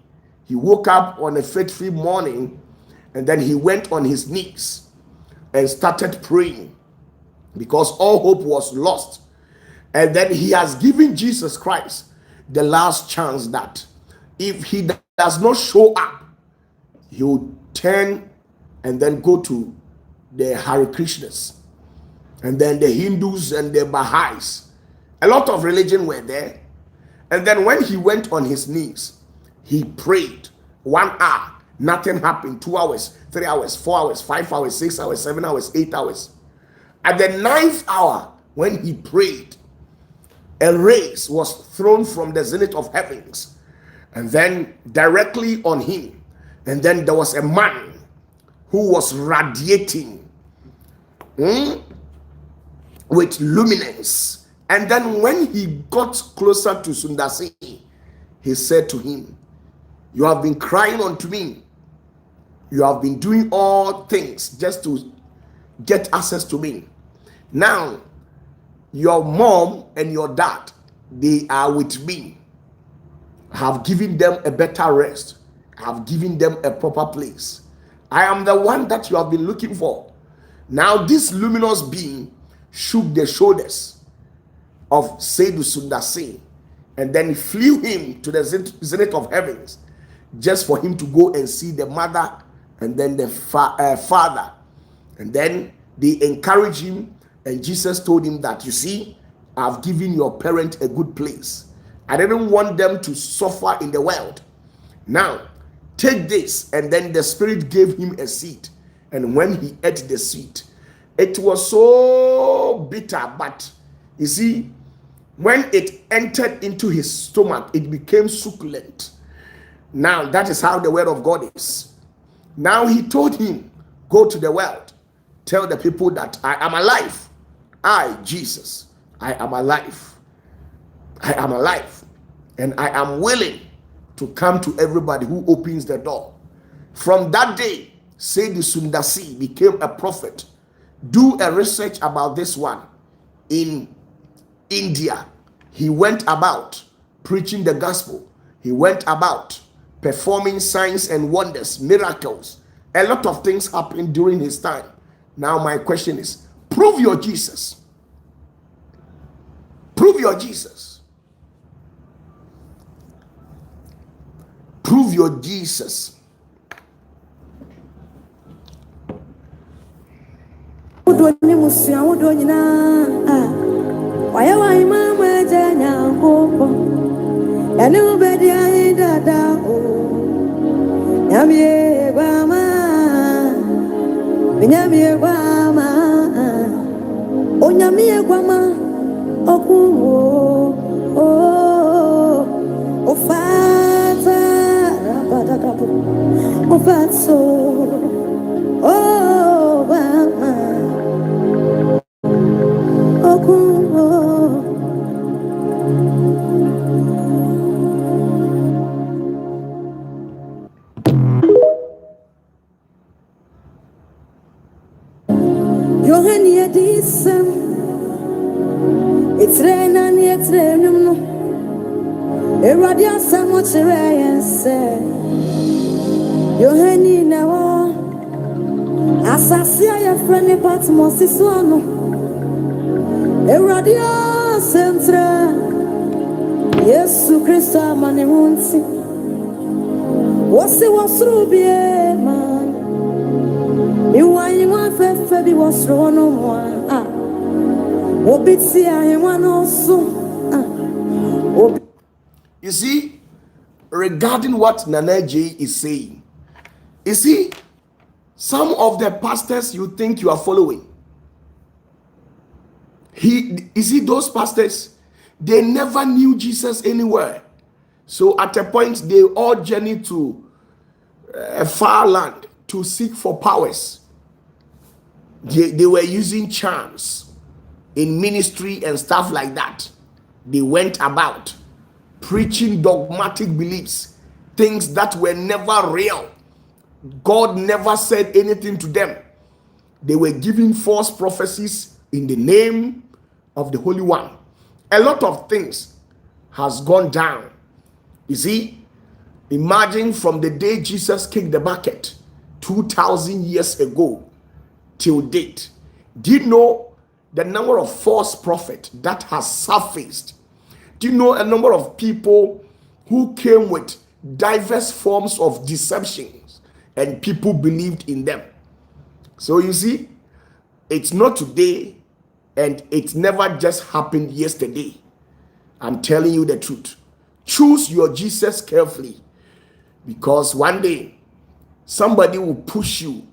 he woke up on a fateful morning, and then he went on his knees and started praying, because all hope was lost. And then he has given Jesus Christ the last chance that if he does not show up, he will turn and then go to the Hare Krishnas, and then the Hindus and the Baha'is. A lot of religion were there. And then when he went on his knees, he prayed 1 hour, nothing happened. 2 hours, 3 hours, 4 hours, 5 hours, 6 hours, 7 hours, 8 hours. At the 9th hour, when he prayed, a rays was thrown from the zenith of heavens, and then directly on him. And then there was a man who was radiating with luminance. And then when he got closer to Sundar Singh, he said to him, "You have been crying unto me. You have been doing all things just to get access to me. Now, your mom and your dad, they are with me. I have given them a better rest. I have given them a proper place. I am the one that you have been looking for. Now, this luminous being shook the shoulders of Seydou Sundasi and then flew him to the zenith of heavens just for him to go and see the mother and then the father. And then they encouraged him, and Jesus told him that, you see, I've given your parent a good place. I didn't want them to suffer in the world. Now, take this. And then the Spirit gave him a seed. And when he ate the seed, it was so bitter. But you see, when it entered into his stomach, it became succulent. Now, that is how the word of God is. Now he told him, go to the world. Tell the people that I am alive. I, Jesus, I am alive. I am alive, and I am willing to come to everybody who opens the door. From that day, Seydou Sundasi became a prophet. Do a research about this one. In India, he went about preaching the gospel. He went about performing signs and wonders, miracles. A lot of things happened during his time. Now my question is, prove your Jesus. Prove your Jesus. Prove your Jesus. It's raining, it's raining. Eradia samuch rain say. Yohani nawo. Asasia ya frene Patmos isuano. Eradia sentra. Yesu Christo amane hunsi. Wasi wasrubie man. Iwanyi wa fefe bi wasro no mwa. You see, regarding what Nana J is saying, you see, some of the pastors you think you are following, you see, those pastors, they never knew Jesus anywhere. So at a point, they all journeyed to a far land to seek for powers. They were using charms in ministry and stuff like that. They went about preaching dogmatic beliefs, things that were never real. God never said anything to them. They were giving false prophecies in the name of the Holy One. A lot of things has gone down. You see, imagine from the day Jesus kicked the bucket 2,000 years ago till date. Do you know the number of false prophets that has surfaced? Do you know a number of people who came with diverse forms of deceptions and people believed in them? So you see, it's not today and it never just happened yesterday. I'm telling you the truth. Choose your Jesus carefully, because one day somebody will push you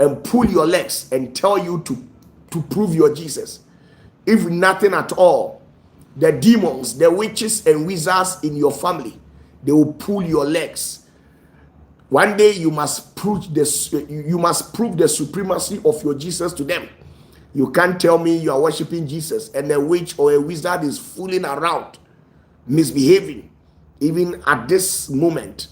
and pull your legs and tell you to prove your Jesus. If nothing at all, the demons, the witches and wizards in your family, they will pull your legs. One day you must prove the supremacy of your Jesus to them. You can't tell me you are worshiping Jesus and a witch or a wizard is fooling around, misbehaving. Even at this moment,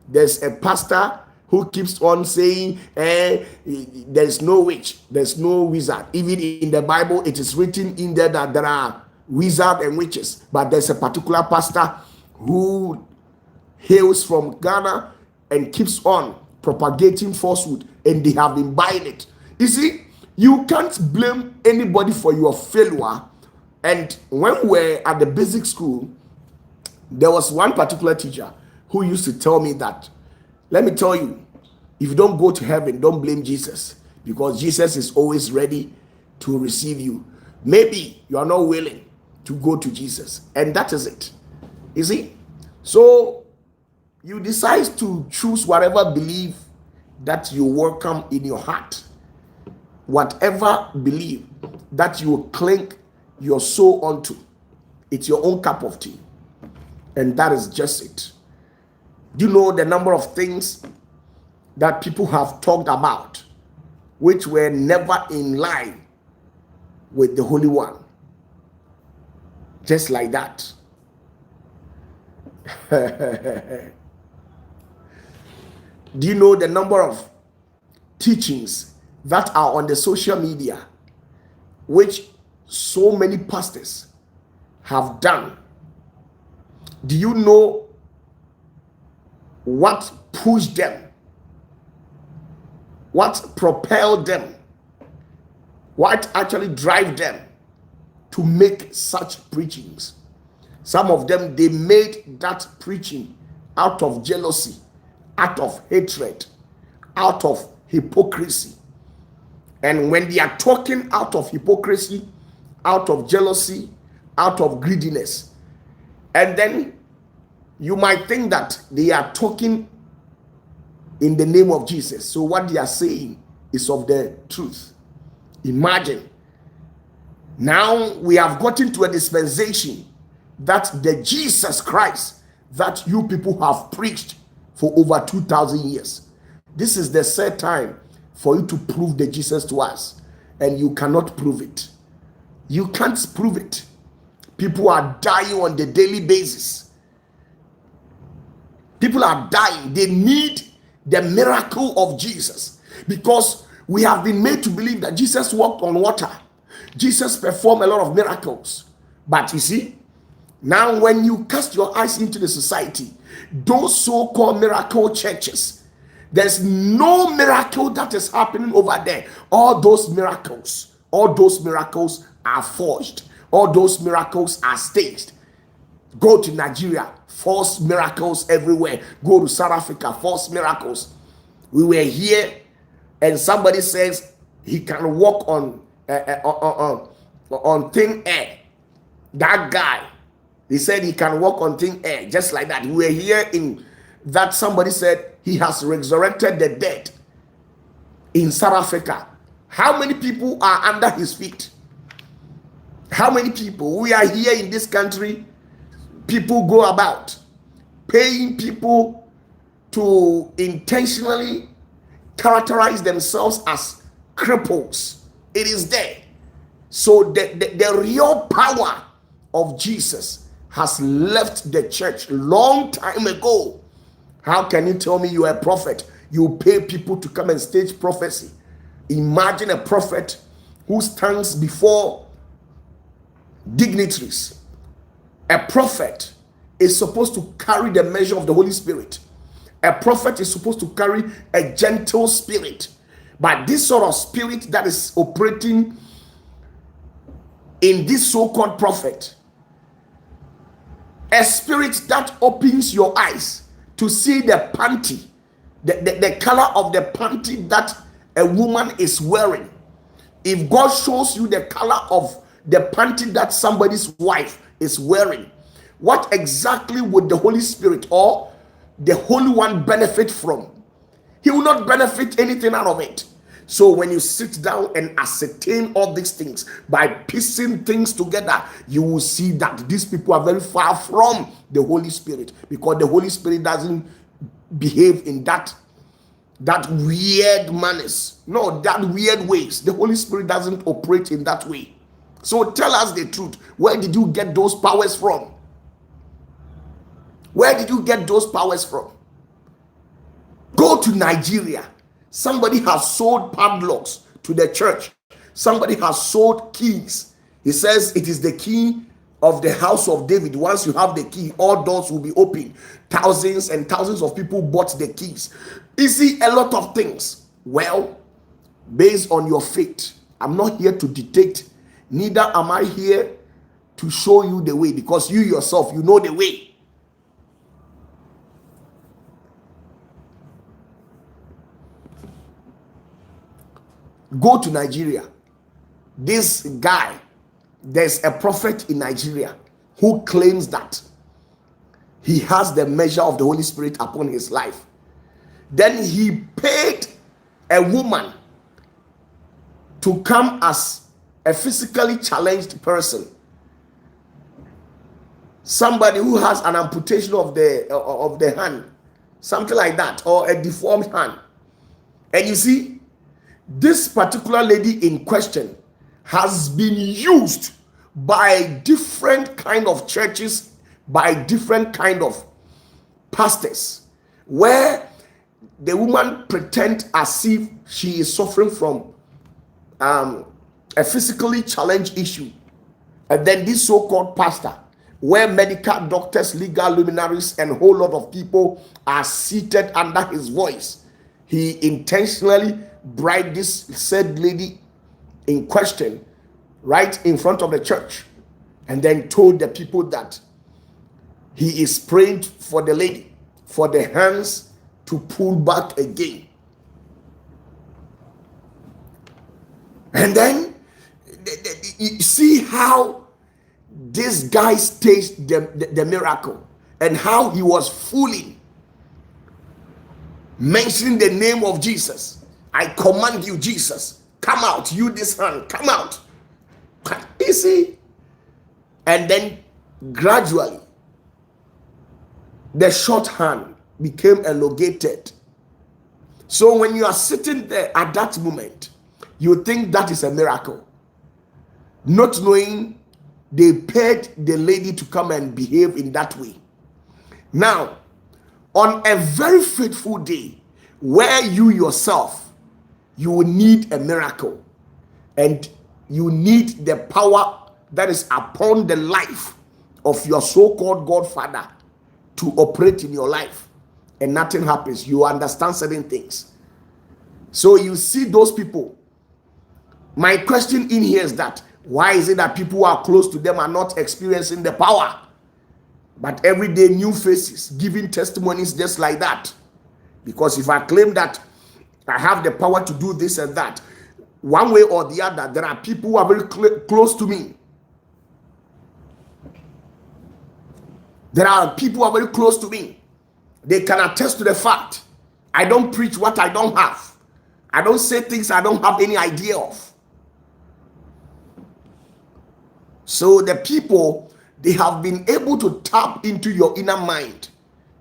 there's a pastor who keeps on saying, there's no witch, there's no wizard. Even in the Bible, it is written in there that there are wizards and witches, but there's a particular pastor who hails from Ghana and keeps on propagating falsehood, and they have been buying it. You see, you can't blame anybody for your failure. And when we're at the basic school, there was one particular teacher who used to tell me that, let me tell you, if you don't go to heaven, don't blame Jesus, because Jesus is always ready to receive you. Maybe you are not willing to go to Jesus, and that is it. You see, so you decide to choose whatever belief that you welcome in your heart, whatever belief that you cling your soul onto. It's your own cup of tea, and that is just it. Do you know the number of things that people have talked about which were never in line with the Holy One? Just like that. Do you know the number of teachings that are on the social media which so many pastors have done? Do you know what pushed them, what propelled them, what actually drive them to make such preachings? Some of them, they made that preaching out of jealousy, out of hatred, out of hypocrisy. And when they are talking out of hypocrisy, out of jealousy, out of greediness, and then you might think that they are talking in the name of Jesus. So what they are saying is of the truth. Imagine. Now we have gotten to a dispensation that the Jesus Christ that you people have preached for over 2,000 years. This is the third time for you to prove the Jesus to us, and you cannot prove it. You can't prove it. People are dying on the daily basis. People are dying. They need the miracle of Jesus, because we have been made to believe that Jesus walked on water. Jesus performed a lot of miracles. But you see, now when you cast your eyes into the society, those so-called miracle churches, there's no miracle that is happening over there. All those miracles are forged. All those miracles are staged. Go to Nigeria, false miracles everywhere. Go to South Africa, false miracles. We were here, and somebody says he can walk on thin air. That guy, he said he can walk on thin air, just like that. We were here in that somebody said he has resurrected the dead in South Africa. How many people are under his feet? How many people? We are here in this country. People go about paying people to intentionally characterize themselves as cripples. It is there. So the real power of Jesus has left the church long time ago. How can you tell me you are a prophet? You pay people to come and stage prophecy. Imagine a prophet who stands before dignitaries. A prophet is supposed to carry the measure of the Holy Spirit. A prophet is supposed to carry a gentle spirit. But this sort of spirit that is operating in this so-called prophet, a spirit that opens your eyes to see the panty, the color of the panty that a woman is wearing. If God shows you the color of the panty that somebody's wife is wearing, what exactly would the Holy Spirit or the Holy One benefit from? He will not benefit anything out of it. So when you sit down and ascertain all these things by piecing things together, you will see that these people are very far from the Holy Spirit, because the Holy Spirit doesn't behave in that weird manners. No, that weird ways. The Holy Spirit doesn't operate in that way. So tell us the truth. Where did you get those powers from? Where did you get those powers from? Go to Nigeria. Somebody has sold padlocks to the church. Somebody has sold keys. He says it is the key of the house of David. Once you have the key, all doors will be open. Thousands and thousands of people bought the keys. You see, a lot of things. Well, based on your faith, I'm not here to dictate, neither am I here to show you the way, because you yourself, you know the way. Go to Nigeria. This guy, there's a prophet in Nigeria who claims that he has the measure of the Holy Spirit upon his life. Then he paid a woman to come as a physically challenged person, somebody who has an amputation of the hand, something like that, or a deformed hand. And you see, this particular lady in question has been used by different kind of churches, by different kind of pastors, where the woman pretend as if she is suffering from a physically challenged issue, and then this so-called pastor, where medical doctors, legal luminaries, and a whole lot of people are seated under his voice, he intentionally bribed this said lady in question right in front of the church, and then told the people that he is praying for the lady, for the hands to pull back again. And then you see how this guy staged the miracle, and how he was fooling, mentioning the name of Jesus. I command you, Jesus, come out. You, this hand, come out. You see? And then gradually, the short hand became elongated. So when you are sitting there at that moment, you think that is a miracle, not knowing they paid the lady to come and behave in that way. Now, on a very faithful day, where you yourself, you will need a miracle, and you need the power that is upon the life of your so-called Godfather to operate in your life, and nothing happens. You understand certain things. So you see those people. My question in here is that, why is it that people who are close to them are not experiencing the power? But every day new faces giving testimonies just like that. Because if I claim that I have the power to do this and that, one way or the other, there are people who are very close to me. There are people who are very close to me. They can attest to the fact I don't preach what I don't have. I don't say things I don't have any idea of. So the people, they have been able to tap into your inner mind,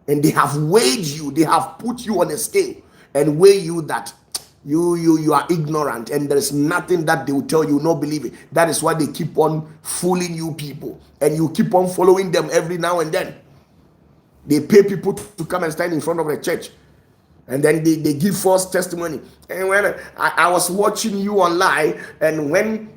and they have weighed you, they have put you on a scale and weigh you that you are ignorant, and there is nothing that they will tell you, no believe it. That is why they keep on fooling you people, and you keep on following them every now and then. They pay people to come and stand in front of the church, and then they give false testimony. And when I was watching you online, and when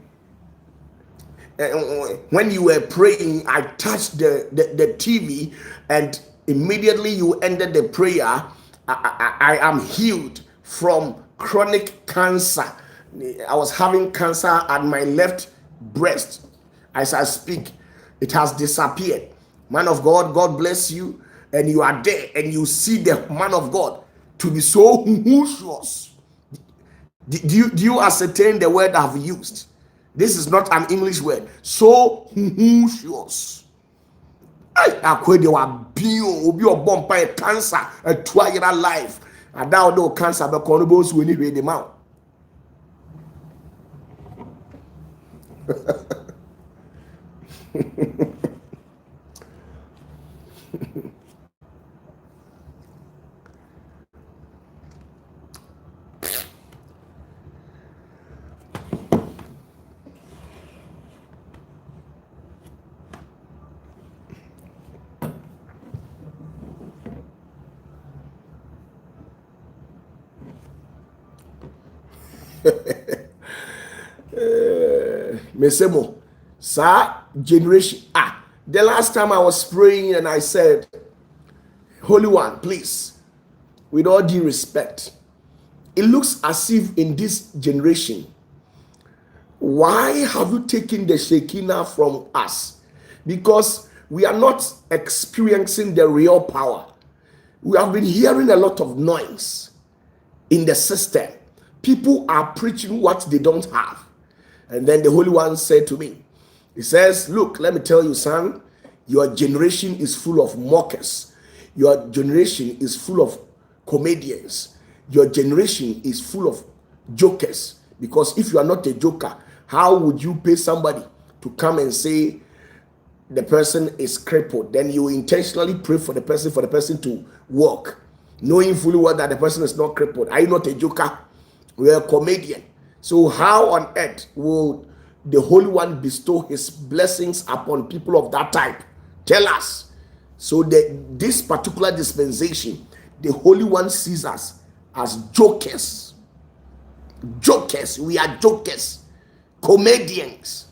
you were praying, I touched the TV, and immediately you ended the prayer. I am healed from chronic cancer. I was having cancer at my left breast. As I speak, it has disappeared. Man of God, God bless you. And you are there, and you see the man of God to be so humorous. Do you ascertain the word I've used? This is not an English word. So humorous. I quit you are be your bomb by cancer a 2-year life. I doubt no cancer, but cannibals will need them out. Mesemo, sir, generation. The last time I was praying and I said, Holy One, please, with all due respect, it looks as if in this generation, why have you taken the Shekinah from us? Because we are not experiencing the real power. We have been hearing a lot of noise in the system. People are preaching what they don't have. And then the Holy One said to me, he says, look, let me tell you, son, your generation is full of mockers. Your generation is full of comedians. Your generation is full of jokers. Because if you are not a joker, how would you pay somebody to come and say the person is crippled? Then you intentionally pray for the person to walk, knowing fully well that the person is not crippled. Are you not a joker? We are a comedian. So how on earth will the Holy One bestow his blessings upon people of that type? Tell us. So this particular dispensation, the Holy One sees us as jokers. Jokers. We are jokers. Comedians.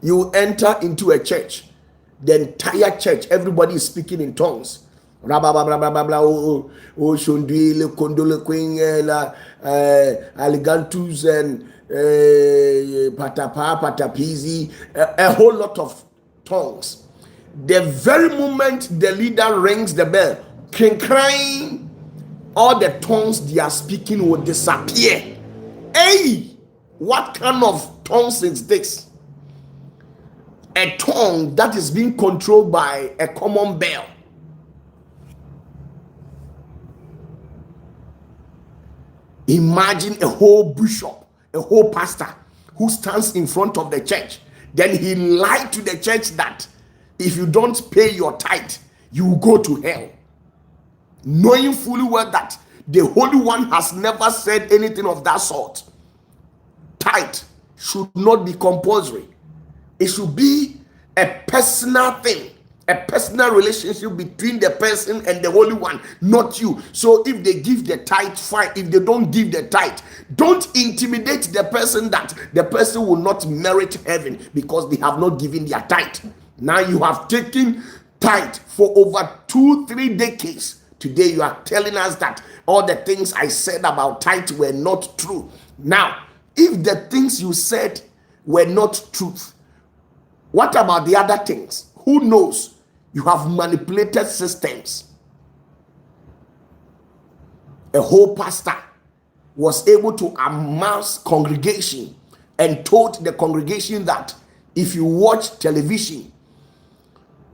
You enter into a church, the entire church, everybody is speaking in tongues. Shondile, Kondole Queen, Aligantus, and Patapa, Patapizi, a whole lot of tongues. The very moment the leader rings the bell, crying, all the tongues they are speaking will disappear. Hey, what kind of tongues is this? A tongue that is being controlled by a common bell. Imagine a whole bishop, a whole pastor who stands in front of the church. Then he lied to the church that if you don't pay your tithe, you will go to hell. Knowing fully well that the Holy One has never said anything of that sort. Tithe should not be compulsory. It should be a personal thing, a personal relationship between the person and the Holy One, not you. So if they give the tithe, fine. If they don't give the tithe, don't intimidate the person that the person will not merit heaven because they have not given their tithe. Now you have taken tithe for over 2-3 decades. Today you are telling us that all the things I said about tithe were not true. Now, if the things you said were not truth, what about the other things? Who knows? You have manipulated systems. A whole pastor was able to amass congregation and told the congregation that if you watch television,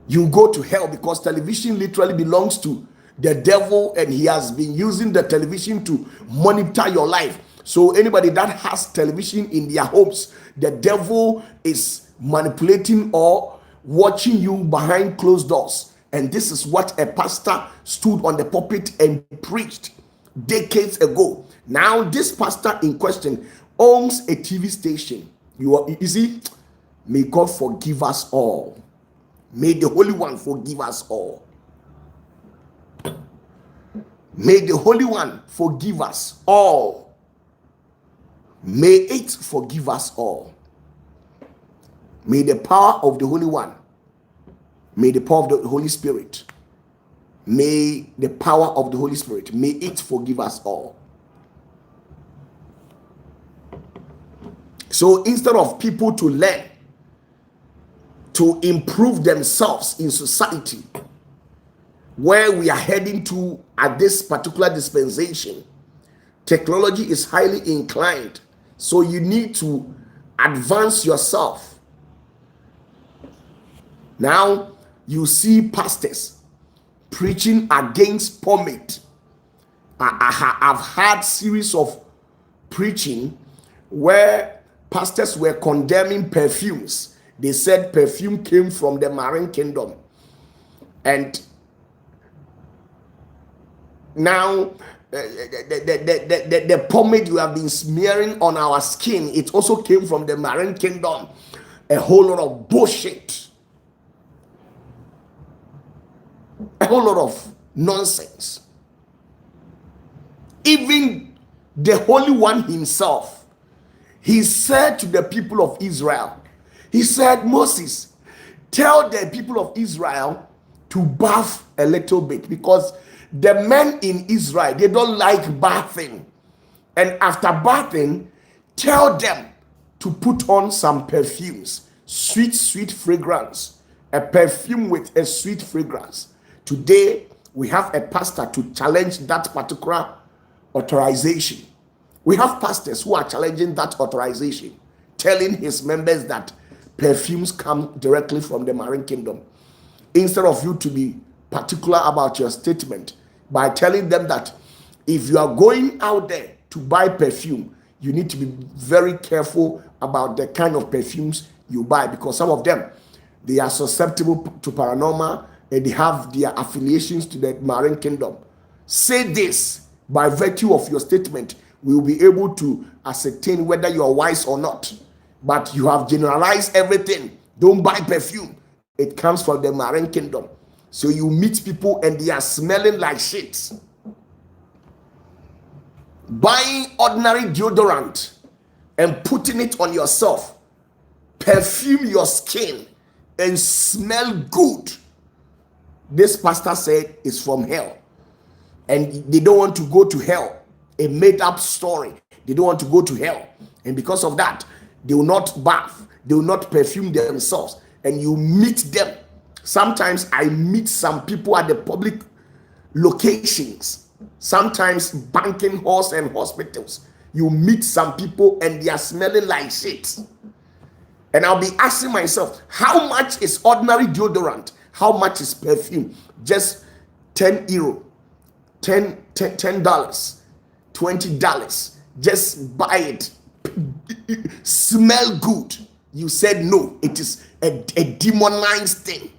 you go to hell because television literally belongs to the devil and he has been using the television to monitor your life. So anybody that has television in their homes, the devil is manipulating or watching you behind closed doors. And this is what a pastor stood on the pulpit and preached decades ago. Now this pastor in question owns a TV station. You see, may God forgive us all. May the Holy One forgive us all. May the Holy One forgive us all. May it forgive us all. May the power of the Holy One, may the power of the Holy Spirit, may the power of the Holy Spirit, may it forgive us all. So instead of people to learn, to improve themselves in society, where we are heading to at this particular dispensation, technology is highly inclined. So you need to advance yourself. Now you see pastors preaching against pomade. I've had series of preaching where pastors were condemning perfumes. They said perfume came from the marine kingdom. And now the pomade you have been smearing on our skin, it also came from the marine kingdom. A whole lot of bullshit. A whole lot of nonsense. even the Holy One himself, he said to the people of Israel, he said, Moses, tell the people of Israel to bath a little bit, because the men in Israel, they don't like bathing. And after bathing, tell them to put on some perfumes, sweet fragrance, a perfume with a sweet fragrance. Today, we have a pastor to challenge that particular authorization. We have pastors who are challenging that authorization, telling his members that perfumes come directly from the marine kingdom. Instead of you to be particular about your statement by telling them that if you are going out there to buy perfume, you need to be very careful about the kind of perfumes you buy, because some of them, they are susceptible to paranormal and they have their affiliations to the marine kingdom. Say this by virtue of your statement. We will be able to ascertain whether you are wise or not. But you have generalized everything. Don't buy perfume. It comes from the marine kingdom. So you meet people and they are smelling like shit. Buying ordinary deodorant and putting it on yourself, perfume your skin and smell good. This pastor said it's from hell, and they don't want to go to hell. A made up story. They don't want to go to hell, and because of that, they will not bath, they will not perfume themselves. And you meet them. Sometimes I meet some people at the public locations, sometimes banking halls and hospitals. You meet some people and they are smelling like shit. And I'll be asking myself, how much is ordinary deodorant? How much is perfume? Just 10 euro, $10, $20. Just buy it. Smell good. You said no. It is a demonized thing.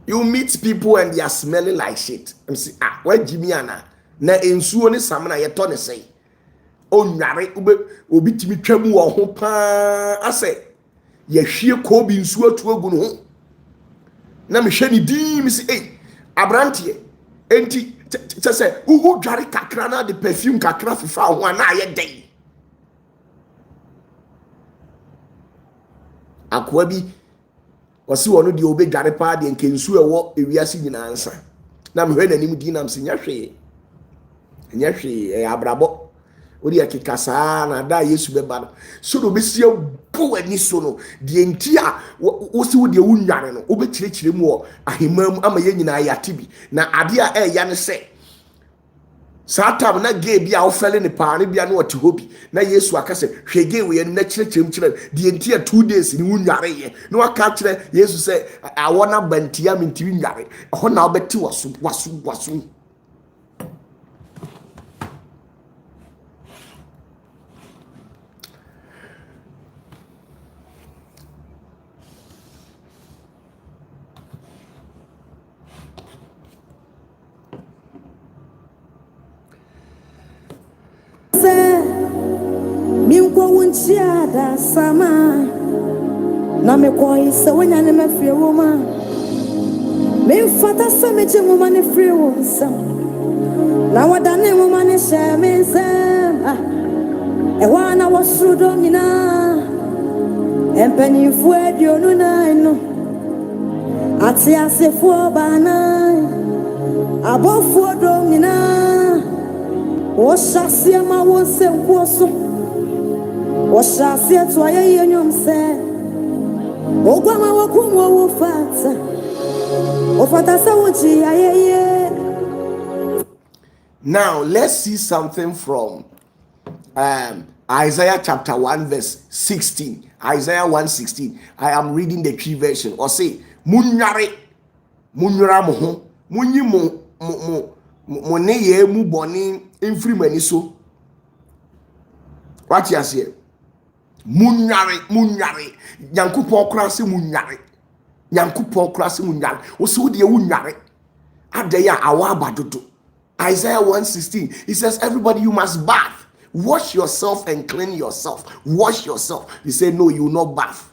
You meet people and they are smelling like shit. I'm saying, where Jimmy Anna? Na ensuo ne samna ye to ne sei. Onware obi timi twam wo ho pa ase. Ye hwie ko bi nsuo atu agu no ho. Na me hwe ni din mi say, abrantie. Enti se wo dware kakra na de perfume kakra fifa ho na ye den. Akwa bi wasi wono de obedware pa de nkensu ewo ewiase nyina ansa na mehwe nanim di nam senya hwe abrabo odi akikasa na da Yesu beba no so do besia bo ani so no de enti a wosi wo de wunware no obekirikire mu wo ahemam ama ye nyina yate bi na ade a eya ne se Satam na gay bia wo fele ne paane bia no ote hobi na Yesu akase hwege we na kirekireum kire de entia 2 days ni wunware ye na waka kire Yesu se awona bantia minti wunware ho na obeti wasu da sama na me koi se wanya ne mafie wo ma me fata se me che mo ma ne free wo sa na wada ne mo ma ne she me se e wa na wo srudo nyina empeni fu edio no na no ati asefo ba na abofu do nyina wo shasia ma wo se nko so Washasia to aye nyom se ogwama wakumwa wo fata ofata sa wuchi aye. Now let's see something from Isaiah chapter 1 verse 16. Isaiah 1:16. I am reading the Tree version. Or say munyara mo ho munyi mo ne ye mu boni mfiri mani so. What you say? Munyare Yankupon krasi munyare wo so de wunyare Adeya awabadudu. Isaiah 1:16. He says, everybody, you must bath. Wash yourself and clean yourself. Wash yourself. He said, no, you will not bath.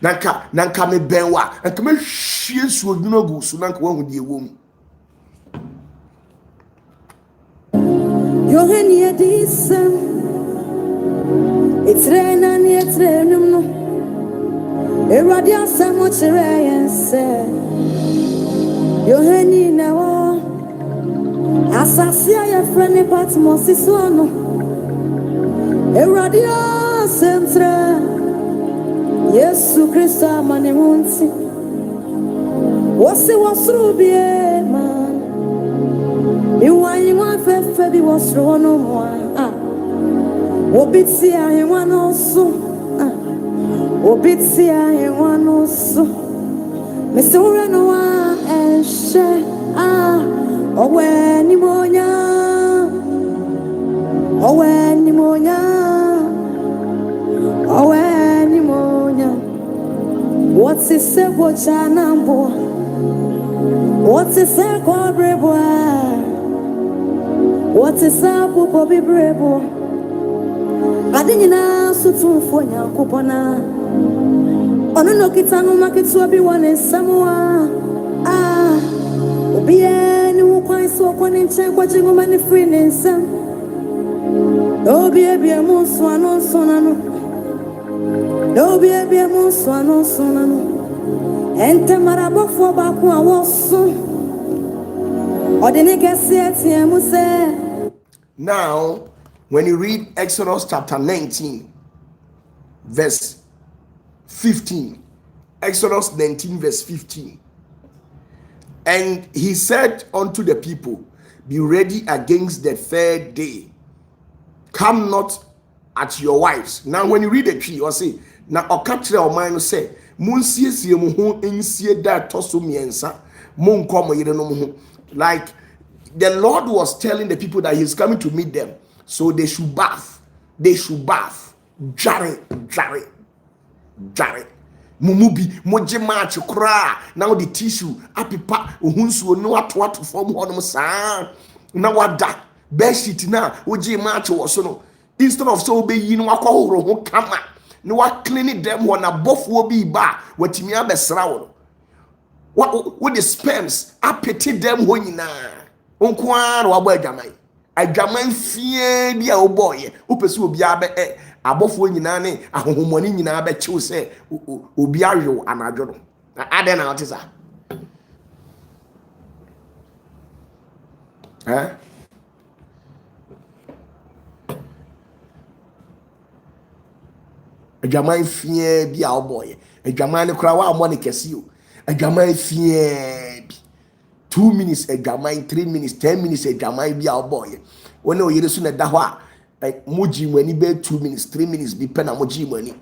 Nanka me benwa. Nanka me shie suoduno gu so nanka wa hudie wom. Yohani edisem. Etrena ni etrenum no. Eradi asemo chere yense. Yohani na wo. Asasia ya frene Patmos isuano. Eradi asentre. Yesu Kristo amane hunti. Wasi wasrubie man. Iwanyi wafefe bi wasrono mwa. Obiti ahemano so. Obiti ahemano so. Mesura no wa eshe. Owe ni monya. Owe ni monya. Owe ni monya. What's it say bocha nambo? What's it say kobrebo? What's it say popo bibrebo? Adinina sutumfo nyankopona. Ono no kitangu makitu abi wane samwa. Obiye ni wukwan so kwani nchen kwa jingu mani free ninsam. Obiye biye munsu anonsu nanu. Obiye biye munsu anonsu nanu. Ente marabofo baku awosu. Odini kesi eti muse. Now, when you read Exodus chapter 19, verse 15, Exodus 19, verse 15, and he said unto the people, be ready against the third day. Come not at your wives. Now, when you read the tree, or say, now, or capture our mind, say, Munsie si muhu insie da toso miensa, mun komo yere no muhu. Like the Lord was telling the people that He's coming to meet them, so they should bath. They should bath. Jare. Mumubi moje match kra. Now the tissue apipa uhunsu no atoato form honom saa. Na wada bedsheet na oje match wo so no. Instead of so be yi no akɔhoro ho kama. No wa clean them when abofuo bi ba watimi abesra wo. What the sperms apete them ho nyina. Onko an wa ba adwaman fie bi a oboye. Opese obi abe abofuo nyina ne ahohomoni nyina be chew se obi ayo anadwo no. Ade na otisa. Adwaman fie bi a oboye. Adwaman ne kura wa amọ ne kesi o. Adwaman fie bi. 2 minutes adwaman, 3 minutes, 10 minutes adwaman bi a oboye. Wona oyere so na da ho a moji mwani be 2 minutes, 3 minutes bi pe na moji mwani.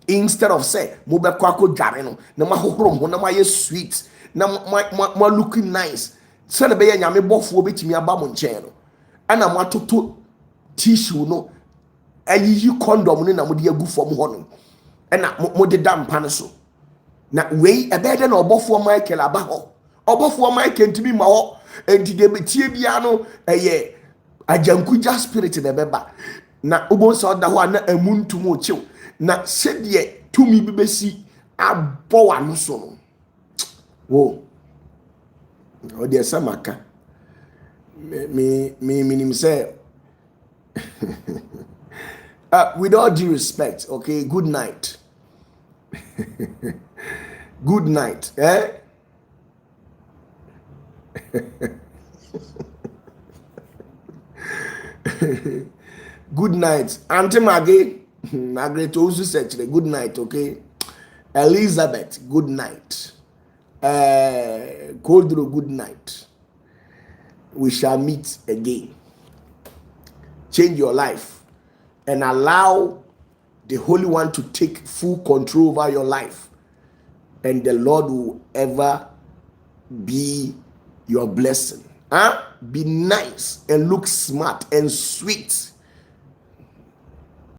Instead of say mo be kwa ko dware no na mahohoro ho na maye sweet na ma looking nice. Say na be ya nyame bofuo betimi aba mo nchen no. Ana mo atoto tissue no ayiyi condom no na mo de agu fom ho no. Ana mo de dampa no so. Na wei ebe de na obofuo Michael aba ho. Obofuo Michael ntimi ma ho enti de betie bia no eye ajankuja spirit na beba na ubonsa oda ho na amuntu mo chew na sedie tumi bibesi abọ wa no so no wo o de samaka me minim say with all due respect, okay, good night. Good night, Good night. Auntie Maggie, Margaret also said good night, okay? Elizabeth, good night. Koldro, good night. We shall meet again. Change your life and allow the Holy One to take full control over your life, and the Lord will ever be your blessing. Be nice and look smart and sweet.